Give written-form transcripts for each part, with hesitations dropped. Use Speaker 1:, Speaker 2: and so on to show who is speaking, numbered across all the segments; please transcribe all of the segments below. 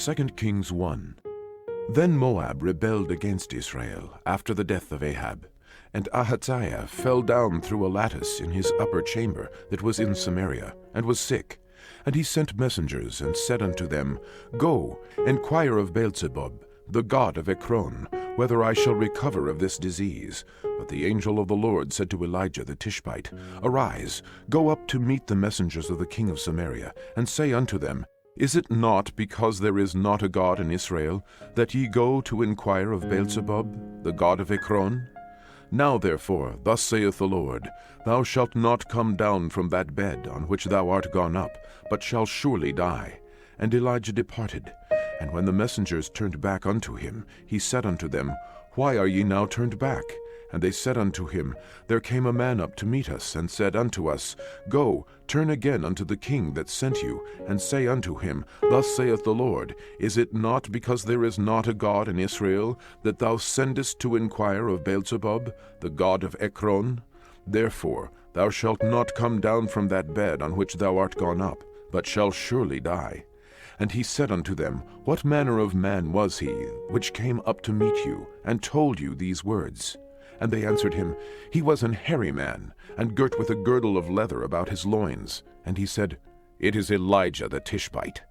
Speaker 1: 2 Kings 1. Then Moab rebelled against Israel after the death of Ahab, and Attiya fell down through a lattice in his upper chamber that was in Samaria, and was sick. And he sent messengers, and said unto them, Go, enquire of Beelzebub, the god of Ekron, whether I shall recover of this disease. But the angel of the Lord said to Elijah the Tishbite, Arise, go up to meet the messengers of the king of Samaria, and say unto them, Is it not because there is not a God in Israel, that ye go to inquire of Beelzebub, the god of Ekron? Now therefore, thus saith the Lord, Thou shalt not come down from that bed on which thou art gone up, but shalt surely die. And Elijah departed. And when the messengers turned back unto him, he said unto them, Why are ye now turned back? And they said unto him, There came a man up to meet us, and said unto us, Go, turn again unto the king that sent you, and say unto him, Thus saith the Lord, Is it not because there is not a God in Israel, that thou sendest to inquire of Beelzebub, the god of Ekron? Therefore thou shalt not come down from that bed on which thou art gone up, but shalt surely die. And he said unto them, What manner of man was he, which came up to meet you, and told you these words? And they answered him, He was an hairy man, and girt with a girdle of leather about his loins. And he said, It is Elijah the Tishbite.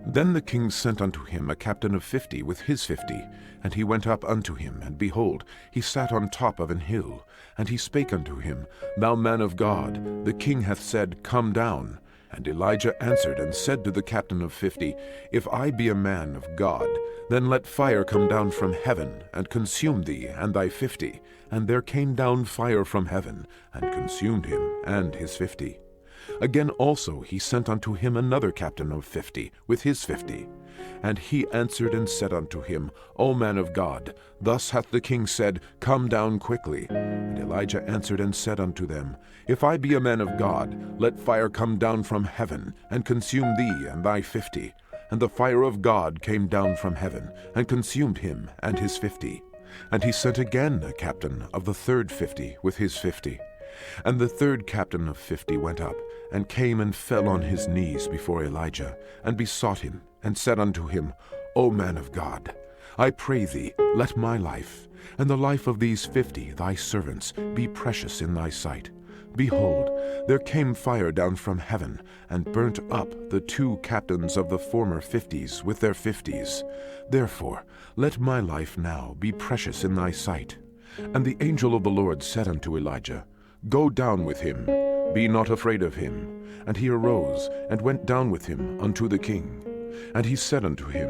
Speaker 1: Then the king sent unto him a captain of 50 with his 50. And he went up unto him, and behold, he sat on top of an hill. And he spake unto him, Thou man of God, the king hath said, Come down. And Elijah answered and said to the captain of 50, If I be a man of God, then let fire come down from heaven, and consume thee and thy 50. And there came down fire from heaven, and consumed him and his 50. Again also he sent unto him another captain of 50 with his 50. And he answered and said unto him, O man of God, thus hath the king said, Come down quickly. And Elijah answered and said unto them, If I be a man of God, let fire come down from heaven, and consume thee and thy 50. And the fire of God came down from heaven, and consumed him and his 50. And he sent again a captain of the third 50 with his 50. And the third captain of 50 went up, and came and fell on his knees before Elijah, and besought him, and said unto him, O man of God, I pray thee, let my life, and the life of these 50 thy servants, be precious in thy sight. Behold, there came fire down from heaven, and burnt up the 2 captains of the former 50s with their 50s. Therefore let my life now be precious in thy sight. And the angel of the Lord said unto Elijah, Go down with him, be not afraid of him. And he arose, and went down with him unto the king. And he said unto him,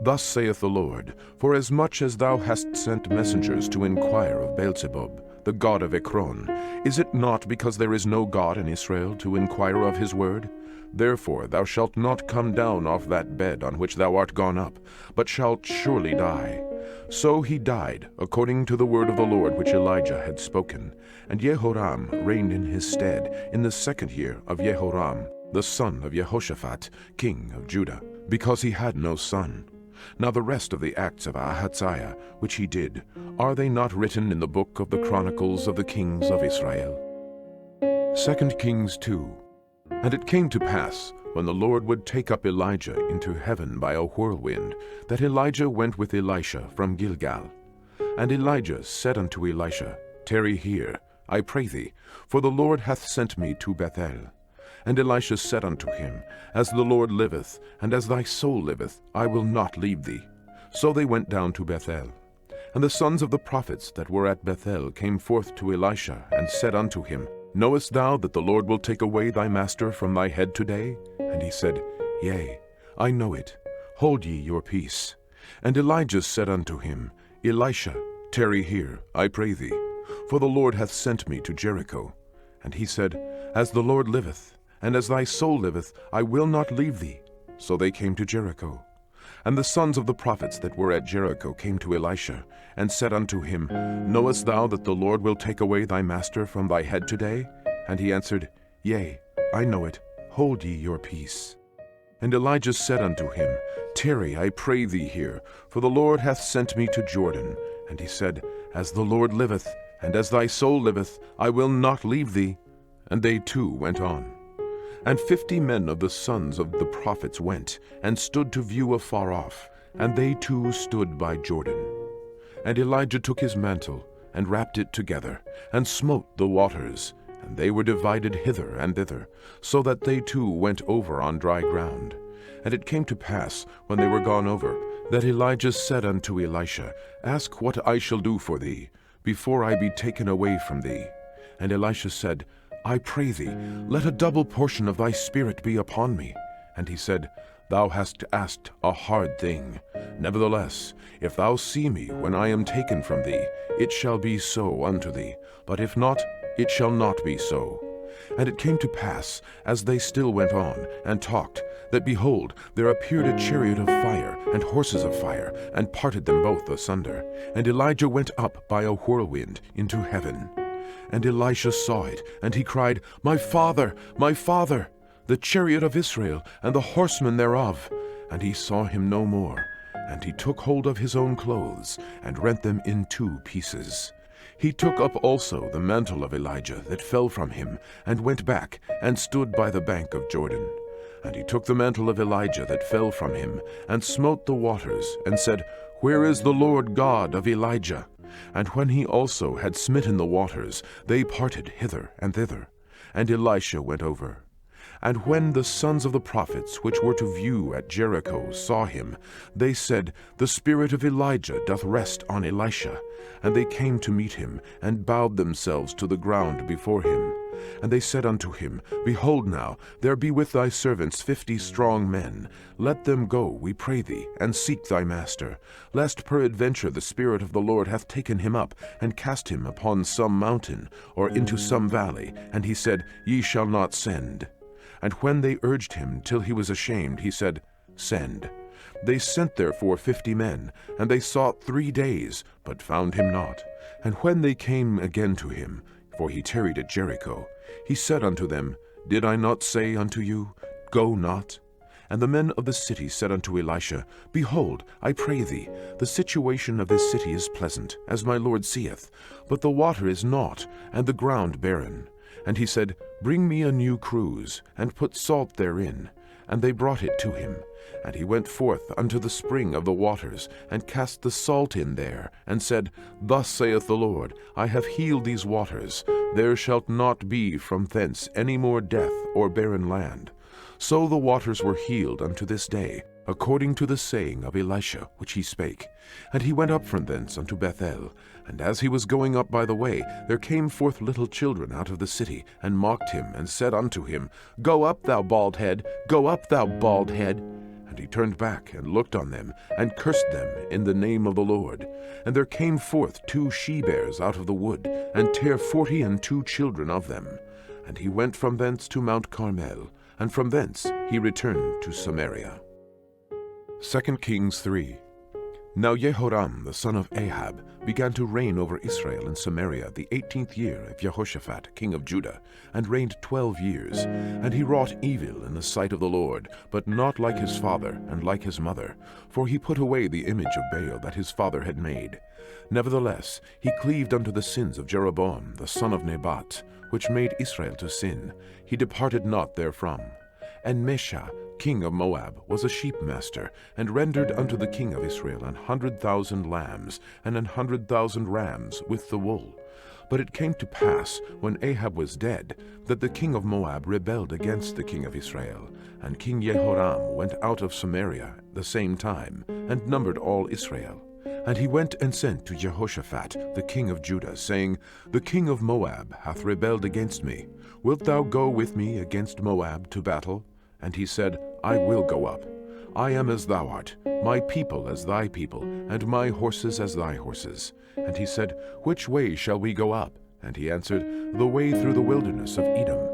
Speaker 1: Thus saith the Lord, Forasmuch as thou hast sent messengers to inquire of Beelzebub, the god of Ekron, is it not because there is no God in Israel to inquire of his word? Therefore thou shalt not come down off that bed on which thou art gone up, but shalt surely die. So he died, according to the word of the Lord which Elijah had spoken. And Jehoram reigned in his stead in the 2nd year of Jehoram, the son of Jehoshaphat, king of Judah, because he had no son. Now the rest of the acts of Ahaziah, which he did, are they not written in the book of the Chronicles of the kings of Israel? 2 Kings 2. And it came to pass, when the Lord would take up Elijah into heaven by a whirlwind, that Elijah went with Elisha from Gilgal. And Elijah said unto Elisha, Tarry here, I pray thee, for the Lord hath sent me to Bethel. And Elisha said unto him, As the Lord liveth, and as thy soul liveth, I will not leave thee. So they went down to Bethel. And the sons of the prophets that were at Bethel came forth to Elisha, and said unto him, Knowest thou that the Lord will take away thy master from thy head today? And he said, Yea, I know it. Hold ye your peace. And Elijah said unto him, Elisha, tarry here, I pray thee, for the Lord hath sent me to Jericho. And he said, As the Lord liveth, and as thy soul liveth, I will not leave thee. So they came to Jericho. And the sons of the prophets that were at Jericho came to Elisha, and said unto him, Knowest thou that the Lord will take away thy master from thy head today? And he answered, Yea, I know it. Hold ye your peace. And Elijah said unto him, Tarry, I pray thee here, for the Lord hath sent me to Jordan. And he said, As the Lord liveth, and as thy soul liveth, I will not leave thee. And they too went on. And 50 men of the sons of the prophets went, and stood to view afar off, and they too stood by Jordan. And Elijah took his mantle, and wrapped it together, and smote the waters, and they were divided hither and thither, so that they too went over on dry ground. And it came to pass, when they were gone over, that Elijah said unto Elisha, Ask what I shall do for thee, before I be taken away from thee. And Elisha said, I pray thee, let a double portion of thy spirit be upon me. And he said, Thou hast asked a hard thing. Nevertheless, if thou see me when I am taken from thee, it shall be so unto thee. But if not, it shall not be so. And it came to pass, as they still went on, and talked, that, behold, there appeared a chariot of fire, and horses of fire, and parted them both asunder. And Elijah went up by a whirlwind into heaven. And Elisha saw it, and he cried, My father, the chariot of Israel, and the horsemen thereof. And he saw him no more. And he took hold of his own clothes, and rent them in 2 pieces. He took up also the mantle of Elijah that fell from him, and went back, and stood by the bank of Jordan. And he took the mantle of Elijah that fell from him, and smote the waters, and said, Where is the Lord God of Elijah? And when he also had smitten the waters, they parted hither and thither. And Elisha went over. And when the sons of the prophets which were to view at Jericho saw him, they said, The spirit of Elijah doth rest on Elisha. And they came to meet him, and bowed themselves to the ground before him. And they said unto him, Behold now, there be with thy servants 50 strong men. Let them go, we pray thee, and seek thy master, lest peradventure the Spirit of the Lord hath taken him up, and cast him upon some mountain, or into some valley. And he said, Ye shall not send. And when they urged him till he was ashamed, he said, Send. They sent therefore 50 men, and they sought 3 days, but found him not. And when they came again to him, for he tarried at Jericho, he said unto them, Did I not say unto you, Go not? And the men of the city said unto Elisha, Behold, I pray thee, the situation of this city is pleasant, as my Lord seeth, but the water is naught, and the ground barren. And he said, Bring me a new cruse, and put salt therein. And they brought it to him. And he went forth unto the spring of the waters, and cast the salt in there, and said, Thus saith the Lord, I have healed these waters. There shalt not be from thence any more death or barren land. So the waters were healed unto this day, according to the saying of Elisha which he spake. And he went up from thence unto Bethel. And as he was going up by the way, there came forth little children out of the city, and mocked him, and said unto him, Go up, thou bald head, go up, thou bald head. And he turned back, and looked on them, and cursed them in the name of the Lord. And there came forth 2 she-bears out of the wood, and tare 42 children of them. And he went from thence to Mount Carmel, and from thence he returned to Samaria. 2 Kings 3. Now Jehoram the son of Ahab began to reign over Israel in Samaria the 18th year of Jehoshaphat king of Judah, and reigned 12 years. And he wrought evil in the sight of the Lord, but not like his father and like his mother, for he put away the image of Baal that his father had made. Nevertheless he cleaved unto the sins of Jeroboam the son of Nebat, which made Israel to sin. He departed not therefrom. And Mesha, king of Moab, was a sheepmaster, and rendered unto the king of Israel 100,000 lambs, and 100,000 rams with the wool. But it came to pass, when Ahab was dead, that the king of Moab rebelled against the king of Israel. And King Jehoram went out of Samaria the same time, and numbered all Israel. And he went and sent to Jehoshaphat the king of Judah, saying, The king of Moab hath rebelled against me. Wilt thou go with me against Moab to battle? And he said, I will go up. I am as thou art, my people as thy people, and my horses as thy horses. And he said, Which way shall we go up? And he answered, The way through the wilderness of Edom.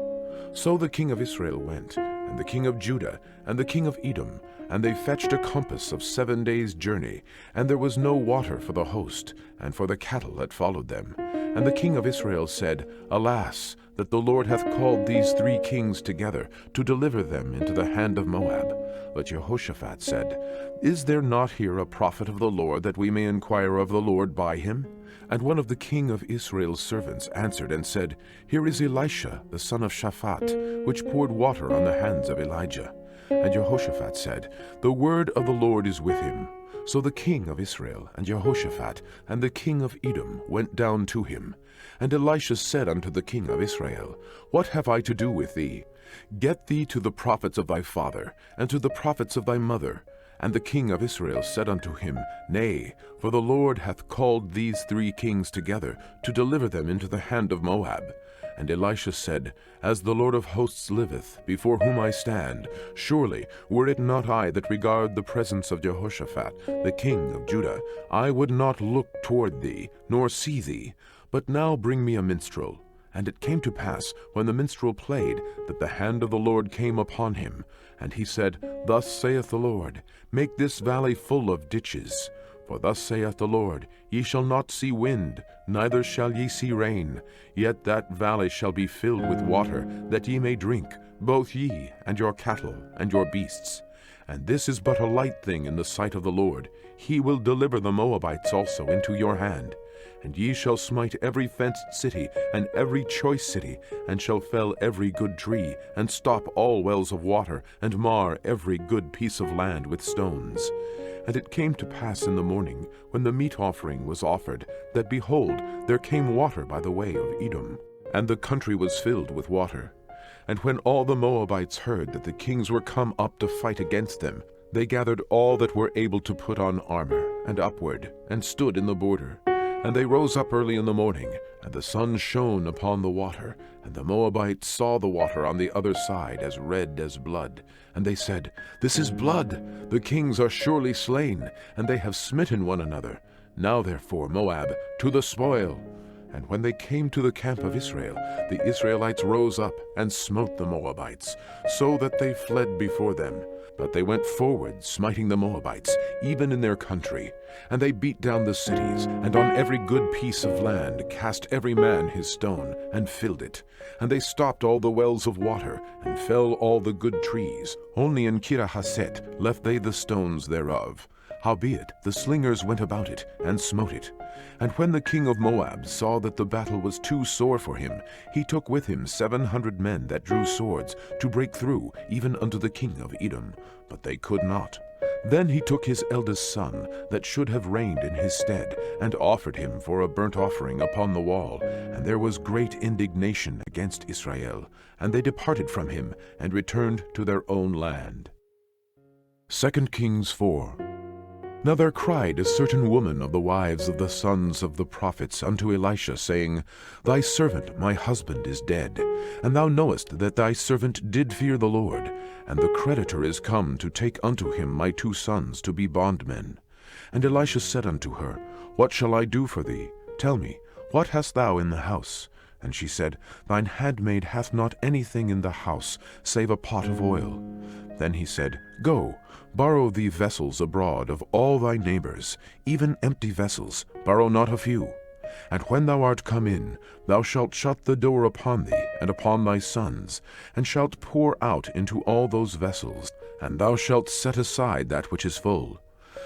Speaker 1: So the king of Israel went, and the king of Judah, and the king of Edom, and they fetched a compass of 7 days' journey, and there was no water for the host, and for the cattle that followed them. And the king of Israel said, Alas, that the Lord hath called these 3 kings together, to deliver them into the hand of Moab. But Jehoshaphat said, Is there not here a prophet of the Lord, that we may inquire of the Lord by him? And one of the king of Israel's servants answered and said, Here is Elisha, the son of Shaphat, which poured water on the hands of Elijah. And Jehoshaphat said, The word of the Lord is with him. So the king of Israel, and Jehoshaphat, and the king of Edom went down to him. And Elisha said unto the king of Israel, What have I to do with thee? Get thee to the prophets of thy father, and to the prophets of thy mother. And the king of Israel said unto him, Nay, for the Lord hath called these 3 kings together, to deliver them into the hand of Moab. And Elisha said, As the Lord of hosts liveth, before whom I stand, surely, were it not I that regard the presence of Jehoshaphat, the king of Judah, I would not look toward thee, nor see thee. But now bring me a minstrel. And it came to pass, when the minstrel played, that the hand of the Lord came upon him. And he said, Thus saith the Lord, Make this valley full of ditches. For thus saith the Lord, Ye shall not see wind, neither shall ye see rain, yet that valley shall be filled with water, that ye may drink, both ye, and your cattle, and your beasts. And this is but a light thing in the sight of the Lord. He will deliver the Moabites also into your hand. And ye shall smite every fenced city, and every choice city, and shall fell every good tree, and stop all wells of water, and mar every good piece of land with stones. And it came to pass in the morning, when the meat offering was offered, that, behold, there came water by the way of Edom, and the country was filled with water. And when all the Moabites heard that the kings were come up to fight against them, they gathered all that were able to put on armor, and upward, and stood in the border. And they rose up early in the morning, and the sun shone upon the water, and the Moabites saw the water on the other side as red as blood. And they said, This is blood, the kings are surely slain, and they have smitten one another. Now therefore, Moab, to the spoil. And when they came to the camp of Israel, the Israelites rose up and smote the Moabites, so that they fled before them. But they went forward, smiting the Moabites, even in their country. And they beat down the cities, and on every good piece of land cast every man his stone, and filled it. And they stopped all the wells of water, and fell all the good trees. Only in Kirahasset left they the stones thereof. Howbeit the slingers went about it, and smote it. And when the king of Moab saw that the battle was too sore for him, he took with him 700 men that drew swords, to break through, even unto the king of Edom. But they could not. Then he took his eldest son, that should have reigned in his stead, and offered him for a burnt offering upon the wall. And there was great indignation against Israel. And they departed from him, and returned to their own land. 2 Kings 4. Now there cried a certain woman of the wives of the sons of the prophets unto Elisha, saying, Thy servant my husband is dead, and thou knowest that thy servant did fear the Lord, and the creditor is come to take unto him my 2 sons to be bondmen. And Elisha said unto her, What shall I do for thee? Tell me, what hast thou in the house? And she said, Thine handmaid hath not anything in the house, save a pot of oil. Then he said, Go, borrow thee vessels abroad of all thy neighbors, even empty vessels, borrow not a few. And when thou art come in, thou shalt shut the door upon thee, and upon thy sons, and shalt pour out into all those vessels, and thou shalt set aside that which is full.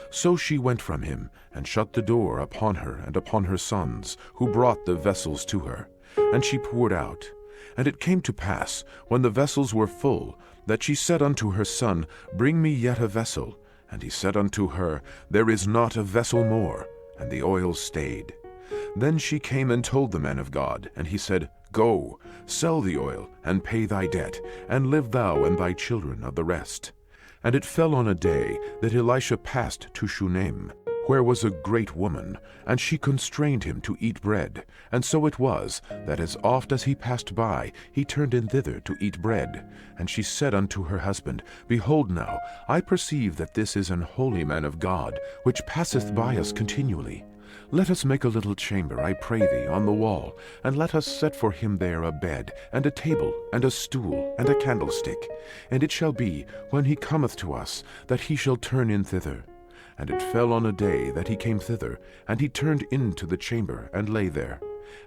Speaker 1: So she went from him, and shut the door upon her and upon her sons, who brought the vessels to her. And she poured out. And it came to pass, when the vessels were full, that she said unto her son, Bring me yet a vessel. And he said unto her, There is not a vessel more. And the oil stayed. Then she came and told the man of God, and he said, Go, sell the oil, and pay thy debt, and live thou and thy children of the rest. And it fell on a day that Elisha passed to Shunem, where was a great woman, and she constrained him to eat bread. And so it was, that as oft as he passed by, he turned in thither to eat bread. And she said unto her husband, Behold now, I perceive that this is an holy man of God, which passeth by us continually. Let us make a little chamber, I pray thee, on the wall, and let us set for him there a bed, and a table, and a stool, and a candlestick. And it shall be, when he cometh to us, that he shall turn in thither. And it fell on a day that he came thither, and he turned into the chamber, and lay there.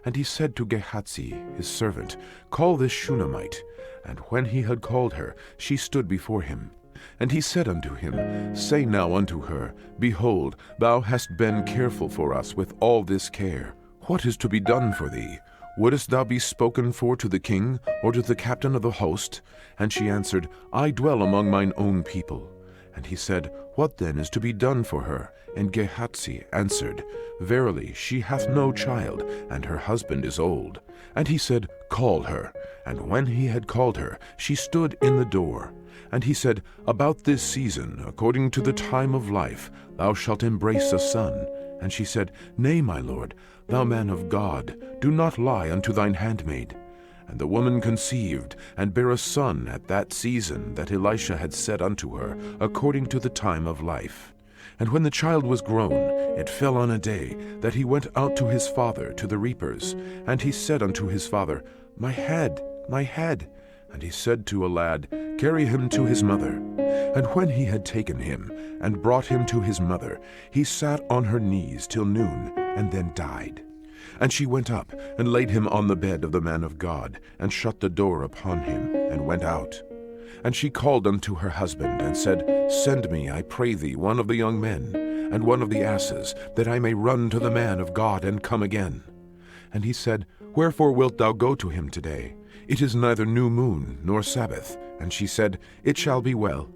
Speaker 1: And he said to Gehazi, his servant, Call this Shunammite. And when he had called her, she stood before him. And he said unto him, Say now unto her, Behold, thou hast been careful for us with all this care. What is to be done for thee? Wouldest thou be spoken for to the king, or to the captain of the host? And she answered, I dwell among mine own people. And he said, What then is to be done for her? And Gehazi answered, Verily, she hath no child, and her husband is old. And he said, Call her. And when he had called her, she stood in the door. And he said, About this season, according to the time of life, thou shalt embrace a son. And she said, Nay, my lord, thou man of God, do not lie unto thine handmaid. And the woman conceived, and bare a son at that season that Elisha had said unto her, according to the time of life. And when the child was grown, it fell on a day that he went out to his father to the reapers. And he said unto his father, My head, my head. And he said to a lad, Carry him to his mother. And when he had taken him, and brought him to his mother, he sat on her knees till noon, and then died. And she went up, and laid him on the bed of the man of God, and shut the door upon him, and went out. And she called unto her husband, and said, Send me, I pray thee, one of the young men, and one of the asses, that I may run to the man of God, and come again. And he said, Wherefore wilt thou go to him today? It is neither new moon, nor Sabbath. And she said, It shall be well.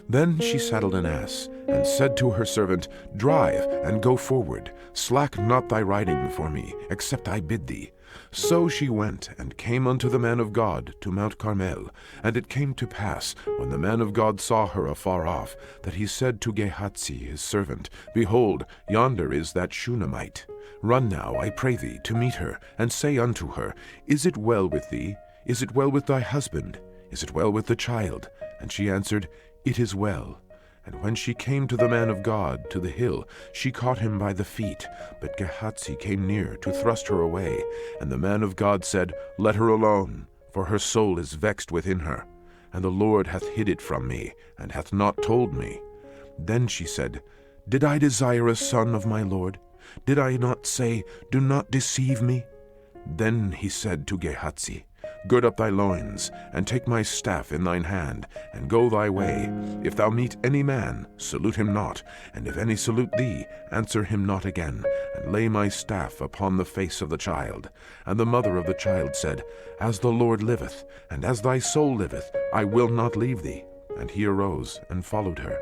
Speaker 1: Then she saddled an ass, and said to her servant, Drive, and go forward. Slack not thy riding for me, except I bid thee. So she went, and came unto the man of God to Mount Carmel. And it came to pass, when the man of God saw her afar off, that he said to Gehazi his servant, Behold, yonder is that Shunammite. Run now, I pray thee, to meet her, and say unto her, Is it well with thee? Is it well with thy husband? Is it well with the child? And she answered, It is well. And when she came to the man of God, to the hill, she caught him by the feet. But Gehazi came near to thrust her away. And the man of God said, Let her alone, for her soul is vexed within her. And the Lord hath hid it from me, and hath not told me. Then she said, Did I desire a son of my Lord? Did I not say, Do not deceive me? Then he said to Gehazi, Gird up thy loins, and take my staff in thine hand, and go thy way. If thou meet any man, salute him not, and if any salute thee, answer him not again, and lay my staff upon the face of the child. And the mother of the child said, As the Lord liveth, and as thy soul liveth, I will not leave thee. And he arose and followed her.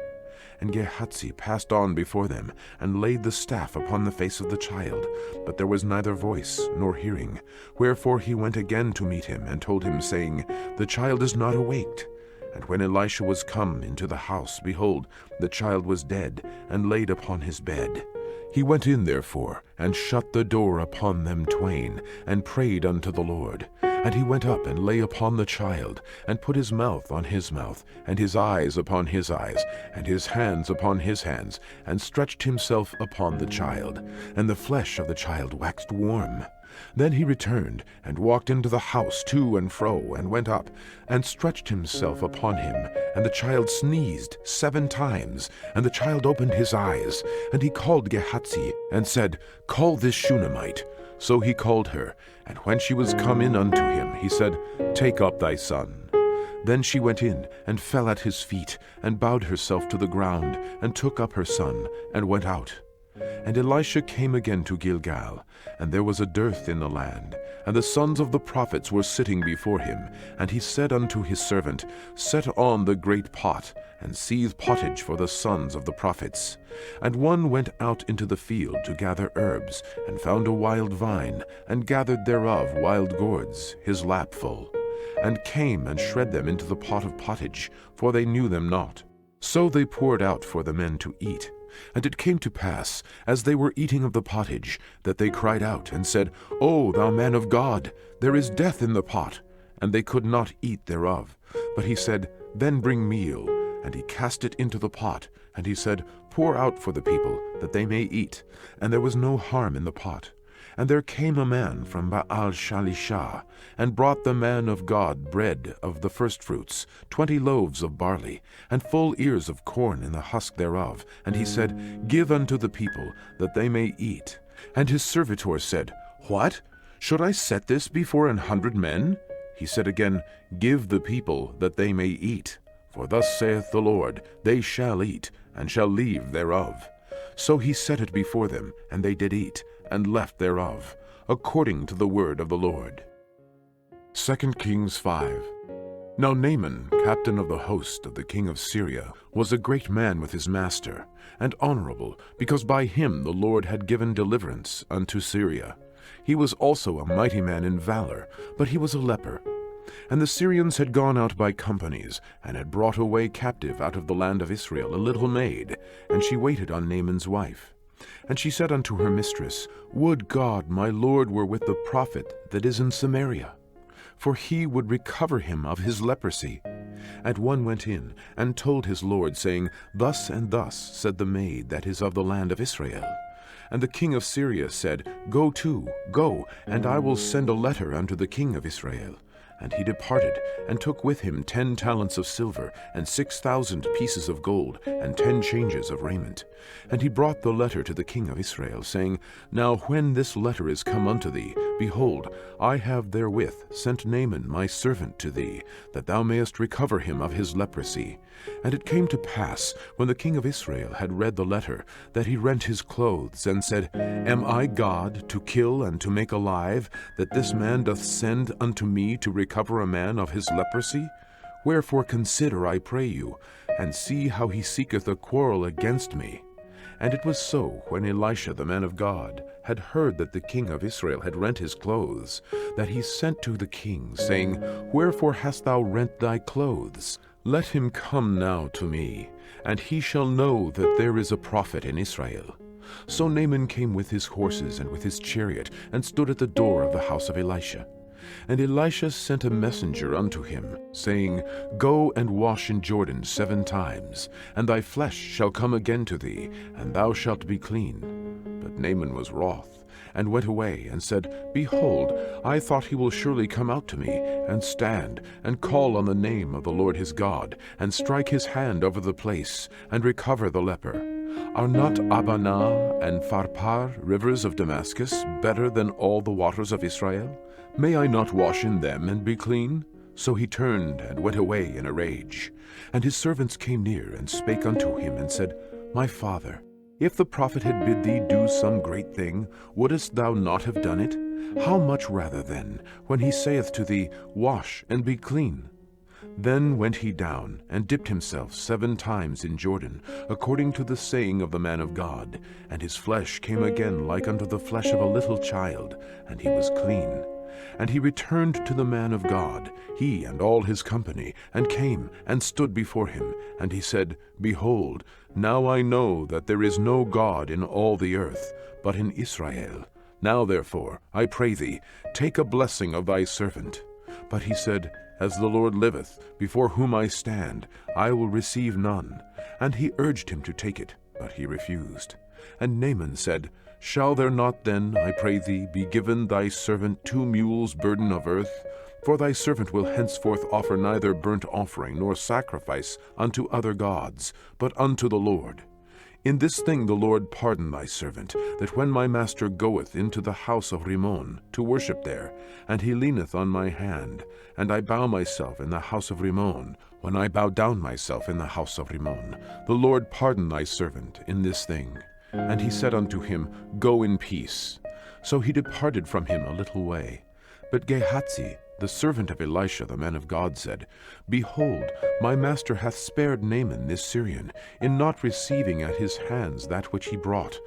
Speaker 1: And Gehazi passed on before them, and laid the staff upon the face of the child. But there was neither voice nor hearing. Wherefore he went again to meet him, and told him, saying, The child is not awaked. And when Elisha was come into the house, behold, the child was dead, and laid upon his bed. He went in therefore, and shut the door upon them twain, and prayed unto the Lord. And he went up and lay upon the child, and put his mouth on his mouth, and his eyes upon his eyes, and his hands upon his hands, and stretched himself upon the child. And the flesh of the child waxed warm. Then he returned, and walked into the house to and fro, and went up, and stretched himself upon him. And the child sneezed 7 times, and the child opened his eyes. And he called Gehazi, and said, Call this Shunammite. So he called her, and when she was come in unto him, he said, Take up thy son. Then she went in, and fell at his feet, and bowed herself to the ground, and took up her son, and went out. And Elisha came again to Gilgal, and there was a dearth in the land, and the sons of the prophets were sitting before him. And he said unto his servant, Set on the great pot, and seethe pottage for the sons of the prophets. And one went out into the field to gather herbs, and found a wild vine, and gathered thereof wild gourds, his lap full, and came and shred them into the pot of pottage, for they knew them not. So they poured out for the men to eat. And it came to pass, as they were eating of the pottage, that they cried out, and said, O thou man of God, there is death in the pot. And they could not eat thereof. But he said, Then bring meal. And he cast it into the pot. And he said, Pour out for the people, that they may eat. And there was no harm in the pot. And there came a man from Baal-Shalishah, and brought the man of God bread of the firstfruits, 20 loaves of barley, and full ears of corn in the husk thereof. And he said, Give unto the people, that they may eat. And his servitor said, What? Should I set this before 100 men? He said again, Give the people that they may eat. For thus saith the Lord, They shall eat, and shall leave thereof. So he set it before them, and they did eat, and left thereof, according to the word of the Lord. 2 Kings 5. Now Naaman, captain of the host of the king of Syria, was a great man with his master, and honorable, because by him the Lord had given deliverance unto Syria. He was also a mighty man in valor, but he was a leper. And the Syrians had gone out by companies, and had brought away captive out of the land of Israel a little maid, and she waited on Naaman's wife. And she said unto her mistress, Would God my Lord were with the prophet that is in Samaria, for he would recover him of his leprosy. And one went in, and told his lord, saying, Thus and thus said the maid that is of the land of Israel. And the king of Syria said, Go to, go, and I will send a letter unto the king of Israel. And he departed, and took with him 10 talents of silver, and 6,000 pieces of gold, and 10 changes of raiment. And he brought the letter to the king of Israel, saying, Now when this letter is come unto thee, behold, I have therewith sent Naaman my servant to thee, that thou mayest recover him of his leprosy. And it came to pass, when the king of Israel had read the letter, that he rent his clothes, and said, Am I God to kill and to make alive, that this man doth send unto me to recover a man of his leprosy? Wherefore consider, I pray you, and see how he seeketh a quarrel against me. And it was so, when Elisha the man of God had heard that the king of Israel had rent his clothes, that he sent to the king, saying, Wherefore hast thou rent thy clothes? Let him come now to me, and he shall know that there is a prophet in Israel. So Naaman came with his horses and with his chariot, and stood at the door of the house of Elisha. And Elisha sent a messenger unto him, saying, Go and wash in Jordan 7 times, and thy flesh shall come again to thee, and thou shalt be clean. But Naaman was wroth, and went away, and said, Behold, I thought he will surely come out to me, and stand, and call on the name of the Lord his God, and strike his hand over the place, and recover the leper. Are not Abana and Pharpar, rivers of Damascus, better than all the waters of Israel? May I not wash in them and be clean? So he turned and went away in a rage. And his servants came near, and spake unto him, and said, My father, if the prophet had bid thee do some great thing, wouldest thou not have done it? How much rather then, when he saith to thee, Wash and be clean? Then went he down, and dipped himself 7 times in Jordan, according to the saying of the man of God. And his flesh came again like unto the flesh of a little child, and he was clean. And he returned to the man of God, he and all his company, and came and stood before him. And he said, Behold, now I know that there is no God in all the earth, but in Israel. Now therefore, I pray thee, take a blessing of thy servant. But he said, As the Lord liveth, before whom I stand, I will receive none. And he urged him to take it, but he refused. And Naaman said, Shall there not then, I pray thee, be given thy servant 2 mules' burden of earth? For thy servant will henceforth offer neither burnt offering nor sacrifice unto other gods, but unto the Lord. In this thing the Lord pardon thy servant, that when my master goeth into the house of Rimmon to worship there, and he leaneth on my hand, and I bow myself in the house of Rimmon, when I bow down myself in the house of Rimmon, the Lord pardon thy servant in this thing. And he said unto him, Go in peace. So he departed from him a little way. But Gehazi, the servant of Elisha the man of God, said, Behold, my master hath spared Naaman this Syrian, in not receiving at his hands that which he brought.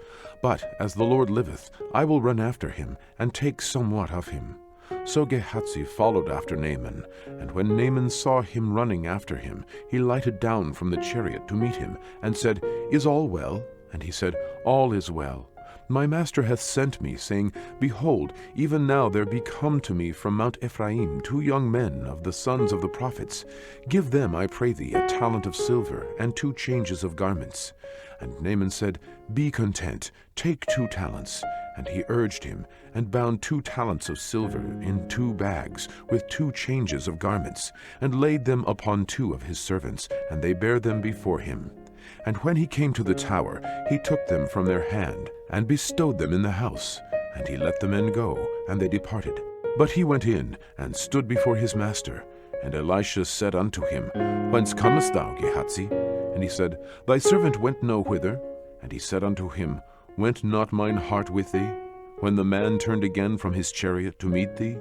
Speaker 1: But, as the Lord liveth, I will run after him, and take somewhat of him. So Gehazi followed after Naaman, and when Naaman saw him running after him, he lighted down from the chariot to meet him, and said, Is all well? And he said, All is well. My master hath sent me, saying, Behold, even now there be come to me from Mount Ephraim 2 young men of the sons of the prophets. Give them, I pray thee, a talent of silver, and 2 changes of garments. And Naaman said, Be content, take 2 talents. And he urged him, and bound 2 talents of silver in 2 bags, with 2 changes of garments, and laid them upon 2 of his servants, and they bare them before him. And when he came to the tower, he took them from their hand, and bestowed them in the house. And he let the men go, and they departed. But he went in, and stood before his master. And Elisha said unto him, Whence comest thou, Gehazi? And he said, Thy servant went no whither. And he said unto him, Went not mine heart with thee, when the man turned again from his chariot to meet thee?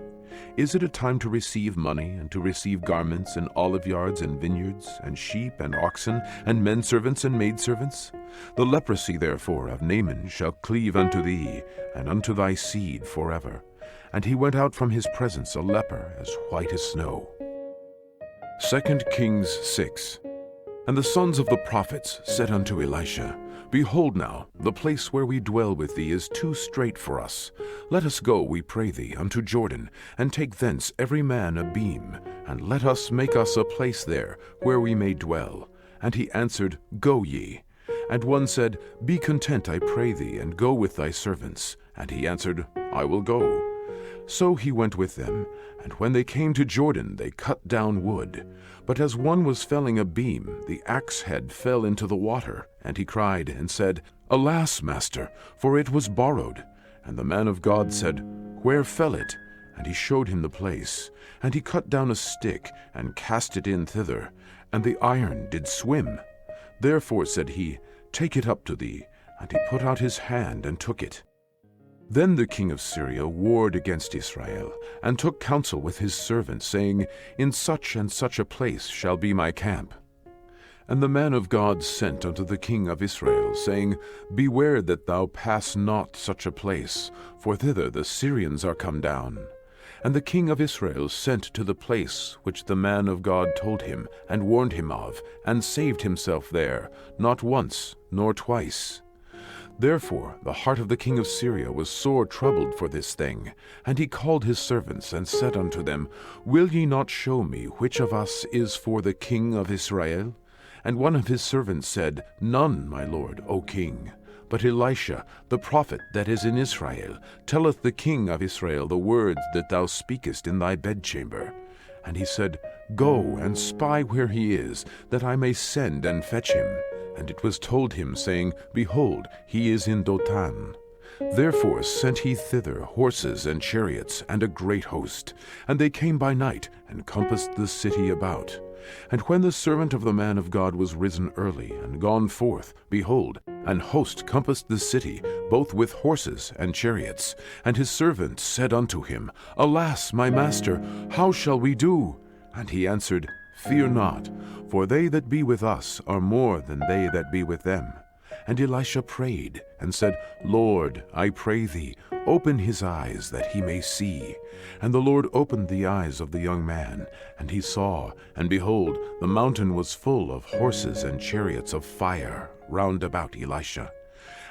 Speaker 1: Is it a time to receive money, and to receive garments, and olive yards, and vineyards, and sheep, and oxen, and menservants, and maidservants? The leprosy therefore of Naaman shall cleave unto thee, and unto thy seed forever. And he went out from his presence a leper, as white as snow. 2nd Kings 6. And the sons of the prophets said unto Elisha, Behold now, the place where we dwell with thee is too strait for us. Let us go, we pray thee, unto Jordan, and take thence every man a beam, and let us make us a place there, where we may dwell. And he answered, Go ye. And one said, Be content, I pray thee, and go with thy servants. And he answered, I will go. So he went with them, and when they came to Jordan, they cut down wood. But as one was felling a beam, the axe head fell into the water, and he cried and said, Alas, master, for it was borrowed. And the man of God said, Where fell it? And he showed him the place. And he cut down a stick, and cast it in thither, and the iron did swim. Therefore said he, Take it up to thee. And he put out his hand, and took it. Then the king of Syria warred against Israel, and took counsel with his servants, saying, In such and such a place shall be my camp. And the man of God sent unto the king of Israel, saying, Beware that thou pass not such a place, for thither the Syrians are come down. And the king of Israel sent to the place which the man of God told him, and warned him of, and saved himself there, not once nor twice. Therefore the heart of the king of Syria was sore troubled for this thing. And he called his servants, and said unto them, Will ye not show me which of us is for the king of Israel? And one of his servants said, None, my lord, O king. But Elisha, the prophet that is in Israel, telleth the king of Israel the words that thou speakest in thy bedchamber. And he said, Go and spy where he is, that I may send and fetch him. And it was told him, saying, Behold, he is in Dothan. Therefore sent he thither horses and chariots, and a great host. And they came by night, and compassed the city about. And when the servant of the man of God was risen early, and gone forth, behold, an host compassed the city, both with horses and chariots. And his servant said unto him, Alas, my master, how shall we do? And he answered, Fear not, for they that be with us are more than they that be with them. And Elisha prayed, and said, Lord, I pray thee, open his eyes, that he may see. And the Lord opened the eyes of the young man, and he saw, and behold, the mountain was full of horses and chariots of fire round about Elisha.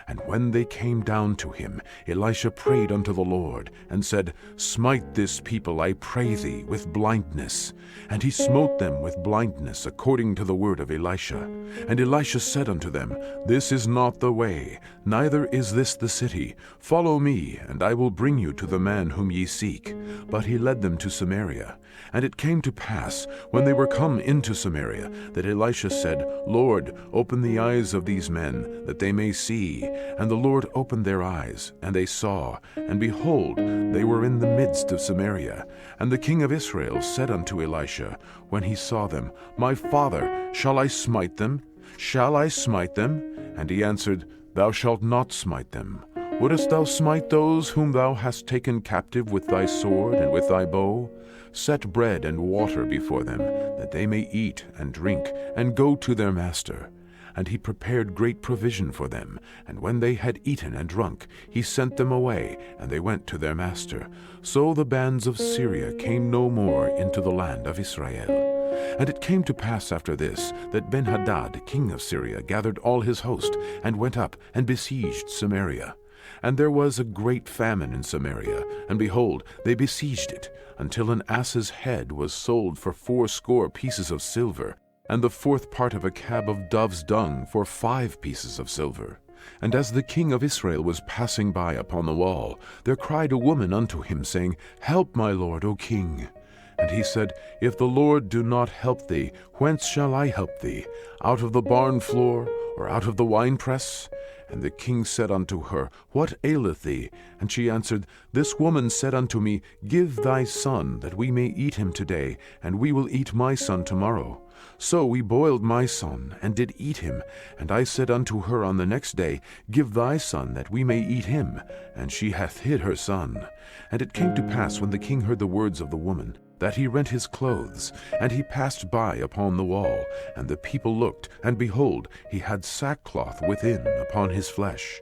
Speaker 1: And when they came down to him, Elisha prayed unto the Lord, and said, Smite this people, I pray thee, with blindness. And he smote them with blindness, according to the word of Elisha. And Elisha said unto them, This is not the way, neither is this the city. Follow me, and I will bring you to the man whom ye seek. But he led them to Samaria. And it came to pass, when they were come into Samaria, that Elisha said, Lord, open the eyes of these men, that they may see. And the Lord opened their eyes, and they saw, and behold, they were in the midst of Samaria. And the king of Israel said unto Elisha, when he saw them, My father, shall I smite them? Shall I smite them? And he answered, Thou shalt not smite them. Wouldest thou smite those whom thou hast taken captive with thy sword and with thy bow? Set bread and water before them, that they may eat and drink, and go to their master. And he prepared great provision for them, and when they had eaten and drunk, he sent them away, and they went to their master. So the bands of Syria came no more into the land of Israel. And it came to pass after this, that Ben-Hadad, king of Syria, gathered all his host, and went up, and besieged Samaria. And there was a great famine in Samaria, and behold, they besieged it, until an ass's head was sold for 80 pieces of silver, and the 4th part of a cab of dove's dung for 5 pieces of silver. And as the king of Israel was passing by upon the wall, there cried a woman unto him, saying, Help, my lord, O king. And he said, If the Lord do not help thee, whence shall I help thee? Out of the barn floor, or out of the winepress? And the king said unto her, What aileth thee? And she answered, This woman said unto me, Give thy son, that we may eat him today, and we will eat my son tomorrow. So we boiled my son, and did eat him. And I said unto her on the next day, Give thy son, that we may eat him. And she hath hid her son. And it came to pass, when the king heard the words of the woman, that he rent his clothes, and he passed by upon the wall. And the people looked, and behold, he had sackcloth within upon his flesh.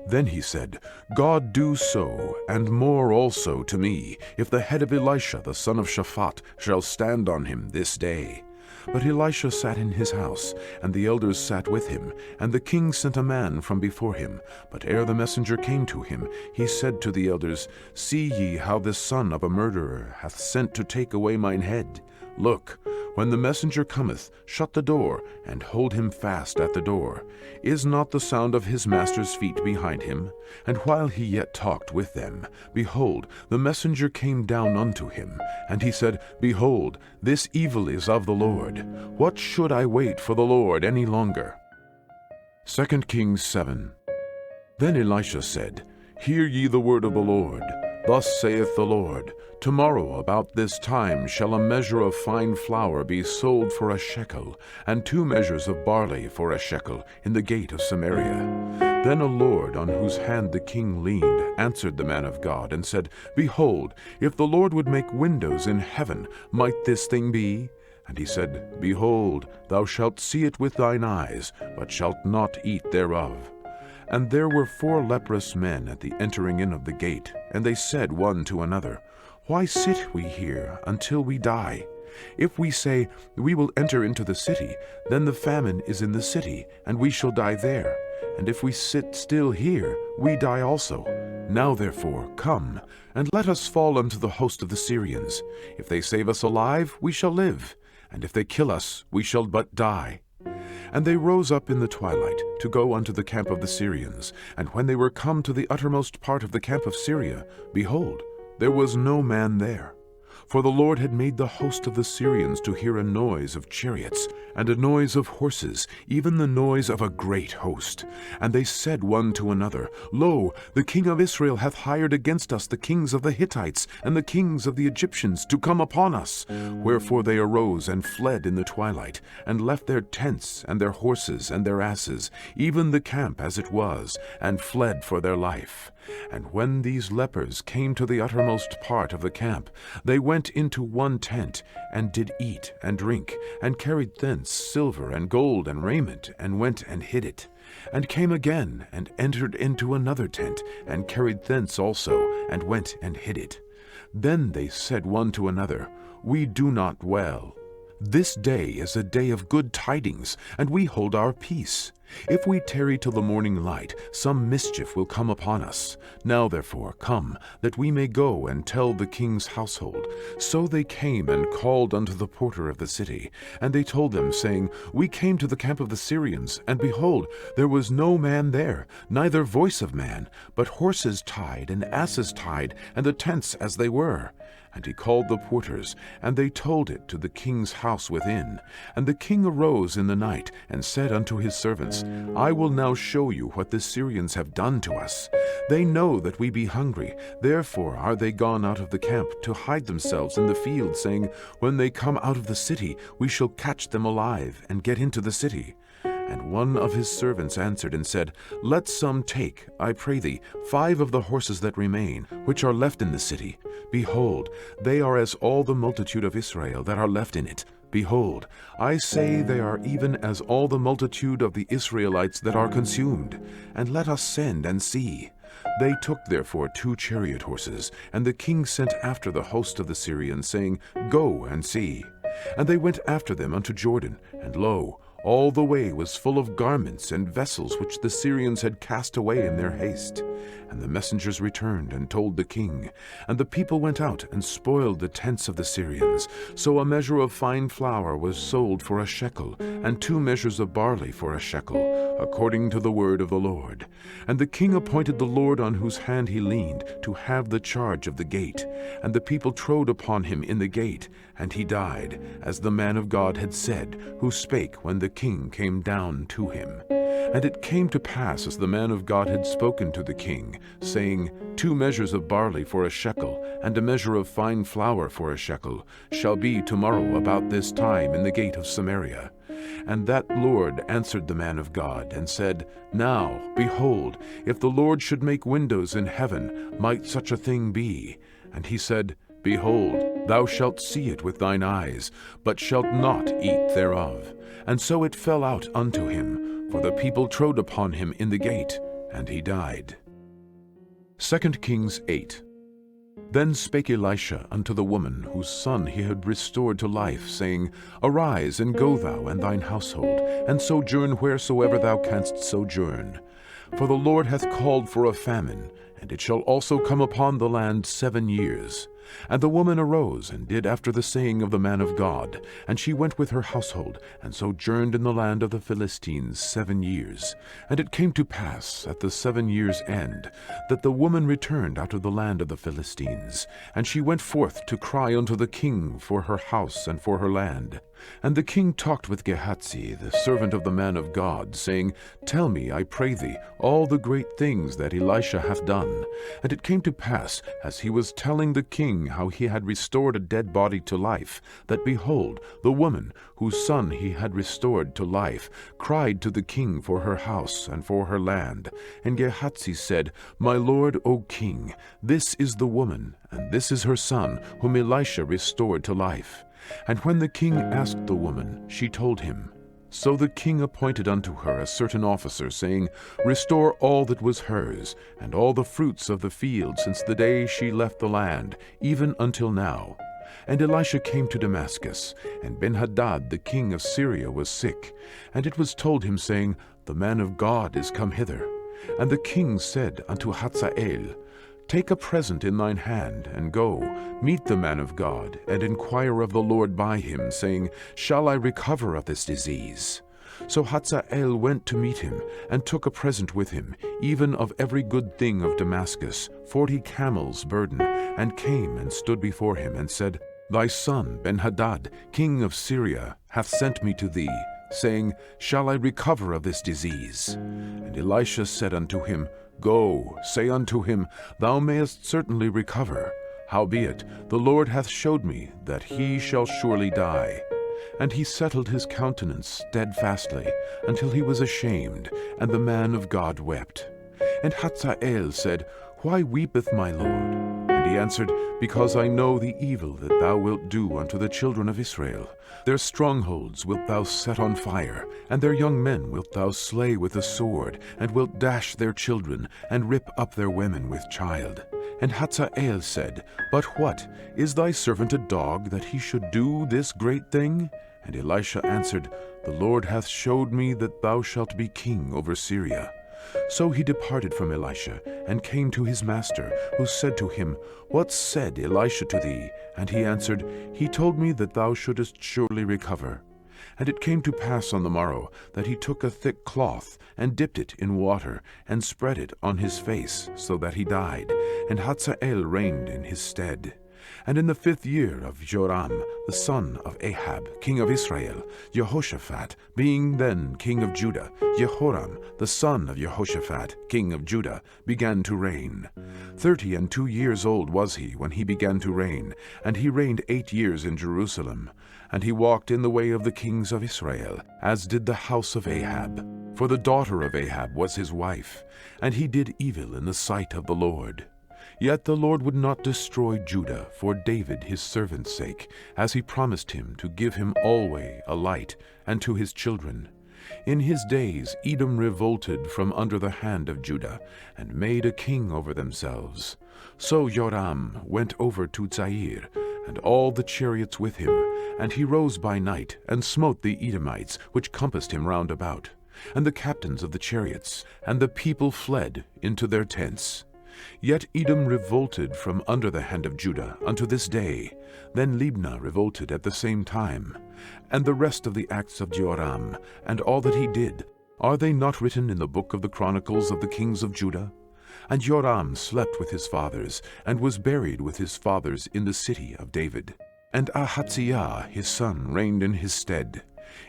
Speaker 1: Then he said, God do so, and more also to me, if the head of Elisha the son of Shaphat shall stand on him this day. But Elisha sat in his house, and the elders sat with him, and the king sent a man from before him. But ere the messenger came to him, he said to the elders, See ye how this son of a murderer hath sent to take away mine head? Look, when the messenger cometh, shut the door, and hold him fast at the door. Is not the sound of his master's feet behind him? And while he yet talked with them, behold, the messenger came down unto him. And he said, Behold, this evil is of the Lord. What should I wait for the Lord any longer? 2 Kings 7. Then Elisha said, Hear ye the word of the Lord. Thus saith the Lord, Tomorrow about this time shall a measure of fine flour be sold for a shekel, and 2 measures of barley for a shekel, in the gate of Samaria. Then a lord, on whose hand the king leaned, answered the man of God, and said, Behold, if the Lord would make windows in heaven, might this thing be? And he said, Behold, thou shalt see it with thine eyes, but shalt not eat thereof. And there were 4 leprous men at the entering in of the gate, and they said one to another, Why sit we here until we die? If we say, We will enter into the city, then the famine is in the city, and we shall die there. And if we sit still here, we die also. Now therefore, come, and let us fall unto the host of the Syrians. If they save us alive, we shall live, and if they kill us, we shall but die. And they rose up in the twilight to go unto the camp of the Syrians. And when they were come to the uttermost part of the camp of Syria, behold, there was no man there. For the Lord had made the host of the Syrians to hear a noise of chariots, and a noise of horses, even the noise of a great host. And they said one to another, Lo, the king of Israel hath hired against us the kings of the Hittites and the kings of the Egyptians to come upon us. Wherefore they arose and fled in the twilight, and left their tents and their horses and their asses, even the camp as it was, and fled for their life. And when these lepers came to the uttermost part of the camp, they went into one tent, and did eat and drink, and carried thence silver and gold and raiment, and went and hid it. And came again, and entered into another tent, and carried thence also, and went and hid it. Then they said one to another, We do not well. This day is a day of good tidings, and we hold our peace. If we tarry till the morning light, some mischief will come upon us. Now therefore come, that we may go and tell the king's household. So they came and called unto the porter of the city. And they told them, saying, We came to the camp of the Syrians, and behold, there was no man there, neither voice of man, but horses tied and asses tied, and the tents as they were. And he called the porters, and they told it to the king's house within. And the king arose in the night, and said unto his servants, I will now show you what the Syrians have done to us. They know that we be hungry, therefore are they gone out of the camp to hide themselves in the field, saying, When they come out of the city, we shall catch them alive, and get into the city. And one of his servants answered and said, Let some take, I pray thee, 5 of the horses that remain, which are left in the city. Behold, they are as all the multitude of Israel that are left in it. Behold, I say they are even as all the multitude of the Israelites that are consumed. And let us send and see. They took therefore 2 chariot horses, and the king sent after the host of the Syrians, saying, Go and see. And they went after them unto Jordan, and lo, all the way was full of garments and vessels which the Syrians had cast away in their haste. And the messengers returned and told the king. And the people went out and spoiled the tents of the Syrians. So a measure of fine flour was sold for a shekel, and 2 measures of barley for a shekel, according to the word of the Lord. And the king appointed the Lord on whose hand he leaned to have the charge of the gate. And the people trode upon him in the gate, and he died, as the man of God had said, who spake when the king came down to him. And it came to pass, as the man of God had spoken to the king, saying, 2 measures of barley for a shekel, and a measure of fine flour for a shekel, shall be tomorrow about this time in the gate of Samaria. And that Lord answered the man of God, and said, Now, behold, if the Lord should make windows in heaven, might such a thing be? And he said, Behold, thou shalt see it with thine eyes, but shalt not eat thereof. And so it fell out unto him, for the people trode upon him in the gate, and he died. 2 Kings 8. Then spake Elisha unto the woman, whose son he had restored to life, saying, Arise, and go thou and thine household, and sojourn wheresoever thou canst sojourn. For the Lord hath called for a famine, and it shall also come upon the land 7 years. And the woman arose, and did after the saying of the man of God. And she went with her household, and sojourned in the land of the Philistines 7 years. And it came to pass, at the 7 years' end, that the woman returned out of the land of the Philistines. And she went forth to cry unto the king for her house and for her land. And the king talked with Gehazi, the servant of the man of God, saying, Tell me, I pray thee, all the great things that Elisha hath done. And it came to pass, as he was telling the king how he had restored a dead body to life, that behold, the woman, whose son he had restored to life, cried to the king for her house and for her land. And Gehazi said, My lord, O king, this is the woman, and this is her son, whom Elisha restored to life. And when the king asked the woman, she told him. So the king appointed unto her a certain officer, saying, Restore all that was hers, and all the fruits of the field since the day she left the land, even until now. And Elisha came to Damascus, and Benhadad the king of Syria was sick. And it was told him, saying, The man of God is come hither. And the king said unto Hazael, Take a present in thine hand, and go, meet the man of God, and inquire of the Lord by him, saying, Shall I recover of this disease? So Hazael went to meet him, and took a present with him, even of every good thing of Damascus, 40 camels' burden, and came and stood before him, and said, Thy son Benhadad, king of Syria, hath sent me to thee, saying, Shall I recover of this disease? And Elisha said unto him, Go, say unto him, Thou mayest certainly recover. Howbeit, the Lord hath showed me that he shall surely die. And he settled his countenance steadfastly, until he was ashamed, and the man of God wept. And Hazael said, Why weepeth my Lord? And he answered, Because I know the evil that thou wilt do unto the children of Israel. Their strongholds wilt thou set on fire, and their young men wilt thou slay with the sword, and wilt dash their children, and rip up their women with child. And Hazael said, But what? Is thy servant a dog, that he should do this great thing? And Elisha answered, The Lord hath showed me that thou shalt be king over Syria. So he departed from Elisha, and came to his master, who said to him, What said Elisha to thee? And he answered, He told me that thou shouldest surely recover. And it came to pass on the morrow, that he took a thick cloth, and dipped it in water, and spread it on his face, so that he died. And Hazael reigned in his stead. And in the 5th year of Joram, the son of Ahab, king of Israel, Jehoshaphat, being then king of Judah, Jehoram, the son of Jehoshaphat, king of Judah, began to reign. 32 years old was he when he began to reign, and he reigned 8 years in Jerusalem. And he walked in the way of the kings of Israel, as did the house of Ahab. For the daughter of Ahab was his wife, and he did evil in the sight of the Lord. Yet the Lord would not destroy Judah for David his servant's sake, as he promised him to give him alway a light, and to his children. In his days Edom revolted from under the hand of Judah, and made a king over themselves. So Joram went over to Zair, and all the chariots with him, and he rose by night, and smote the Edomites, which compassed him round about, and the captains of the chariots, and the people fled into their tents. Yet Edom revolted from under the hand of Judah unto this day. Then Libnah revolted at the same time. And the rest of the acts of Joram, and all that he did, are they not written in the book of the Chronicles of the kings of Judah? And Joram slept with his fathers, and was buried with his fathers in the city of David. And Ahaziah his son reigned in his stead.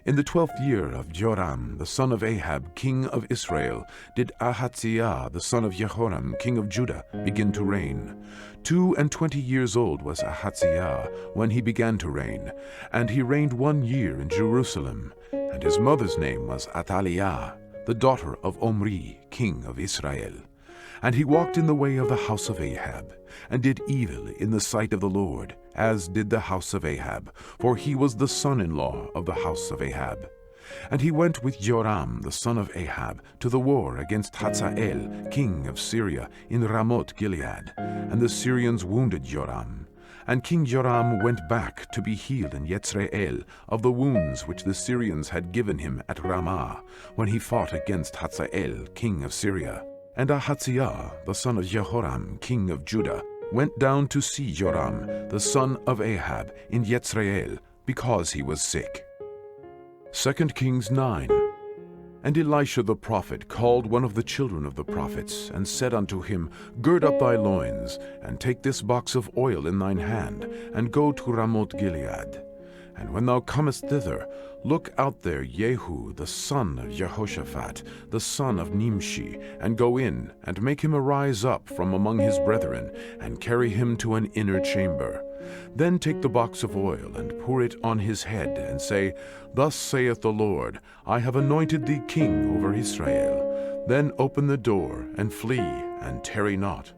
Speaker 1: In the 12th year of Joram the son of Ahab, king of Israel, did Ahaziah the son of Jehoram, king of Judah, begin to reign. 22 years old was Ahaziah when he began to reign, and he reigned 1 year in Jerusalem. And his mother's name was Athaliah, the daughter of Omri, king of Israel. And he walked in the way of the house of Ahab, and did evil in the sight of the Lord, as did the house of Ahab, for he was the son-in-law of the house of Ahab. And he went with Joram the son of Ahab to the war against Hazael, king of Syria, in Ramoth Gilead, and the Syrians wounded Joram. And King Joram went back to be healed in Yezreel of the wounds which the Syrians had given him at Ramah, when he fought against Hazael, king of Syria. And Ahaziah, the son of Jehoram, king of Judah, went down to see Joram, the son of Ahab, in Yezreel, because he was sick. 2nd Kings 9. And Elisha the prophet called one of the children of the prophets, and said unto him, Gird up thy loins, and take this box of oil in thine hand, and go to Ramoth Gilead. And when thou comest thither, look out there Jehu the son of Jehoshaphat, the son of Nimshi, and go in, and make him arise up from among his brethren, and carry him to an inner chamber. Then take the box of oil, and pour it on his head, and say, Thus saith the Lord, I have anointed thee king over Israel. Then open the door, and flee, and tarry not.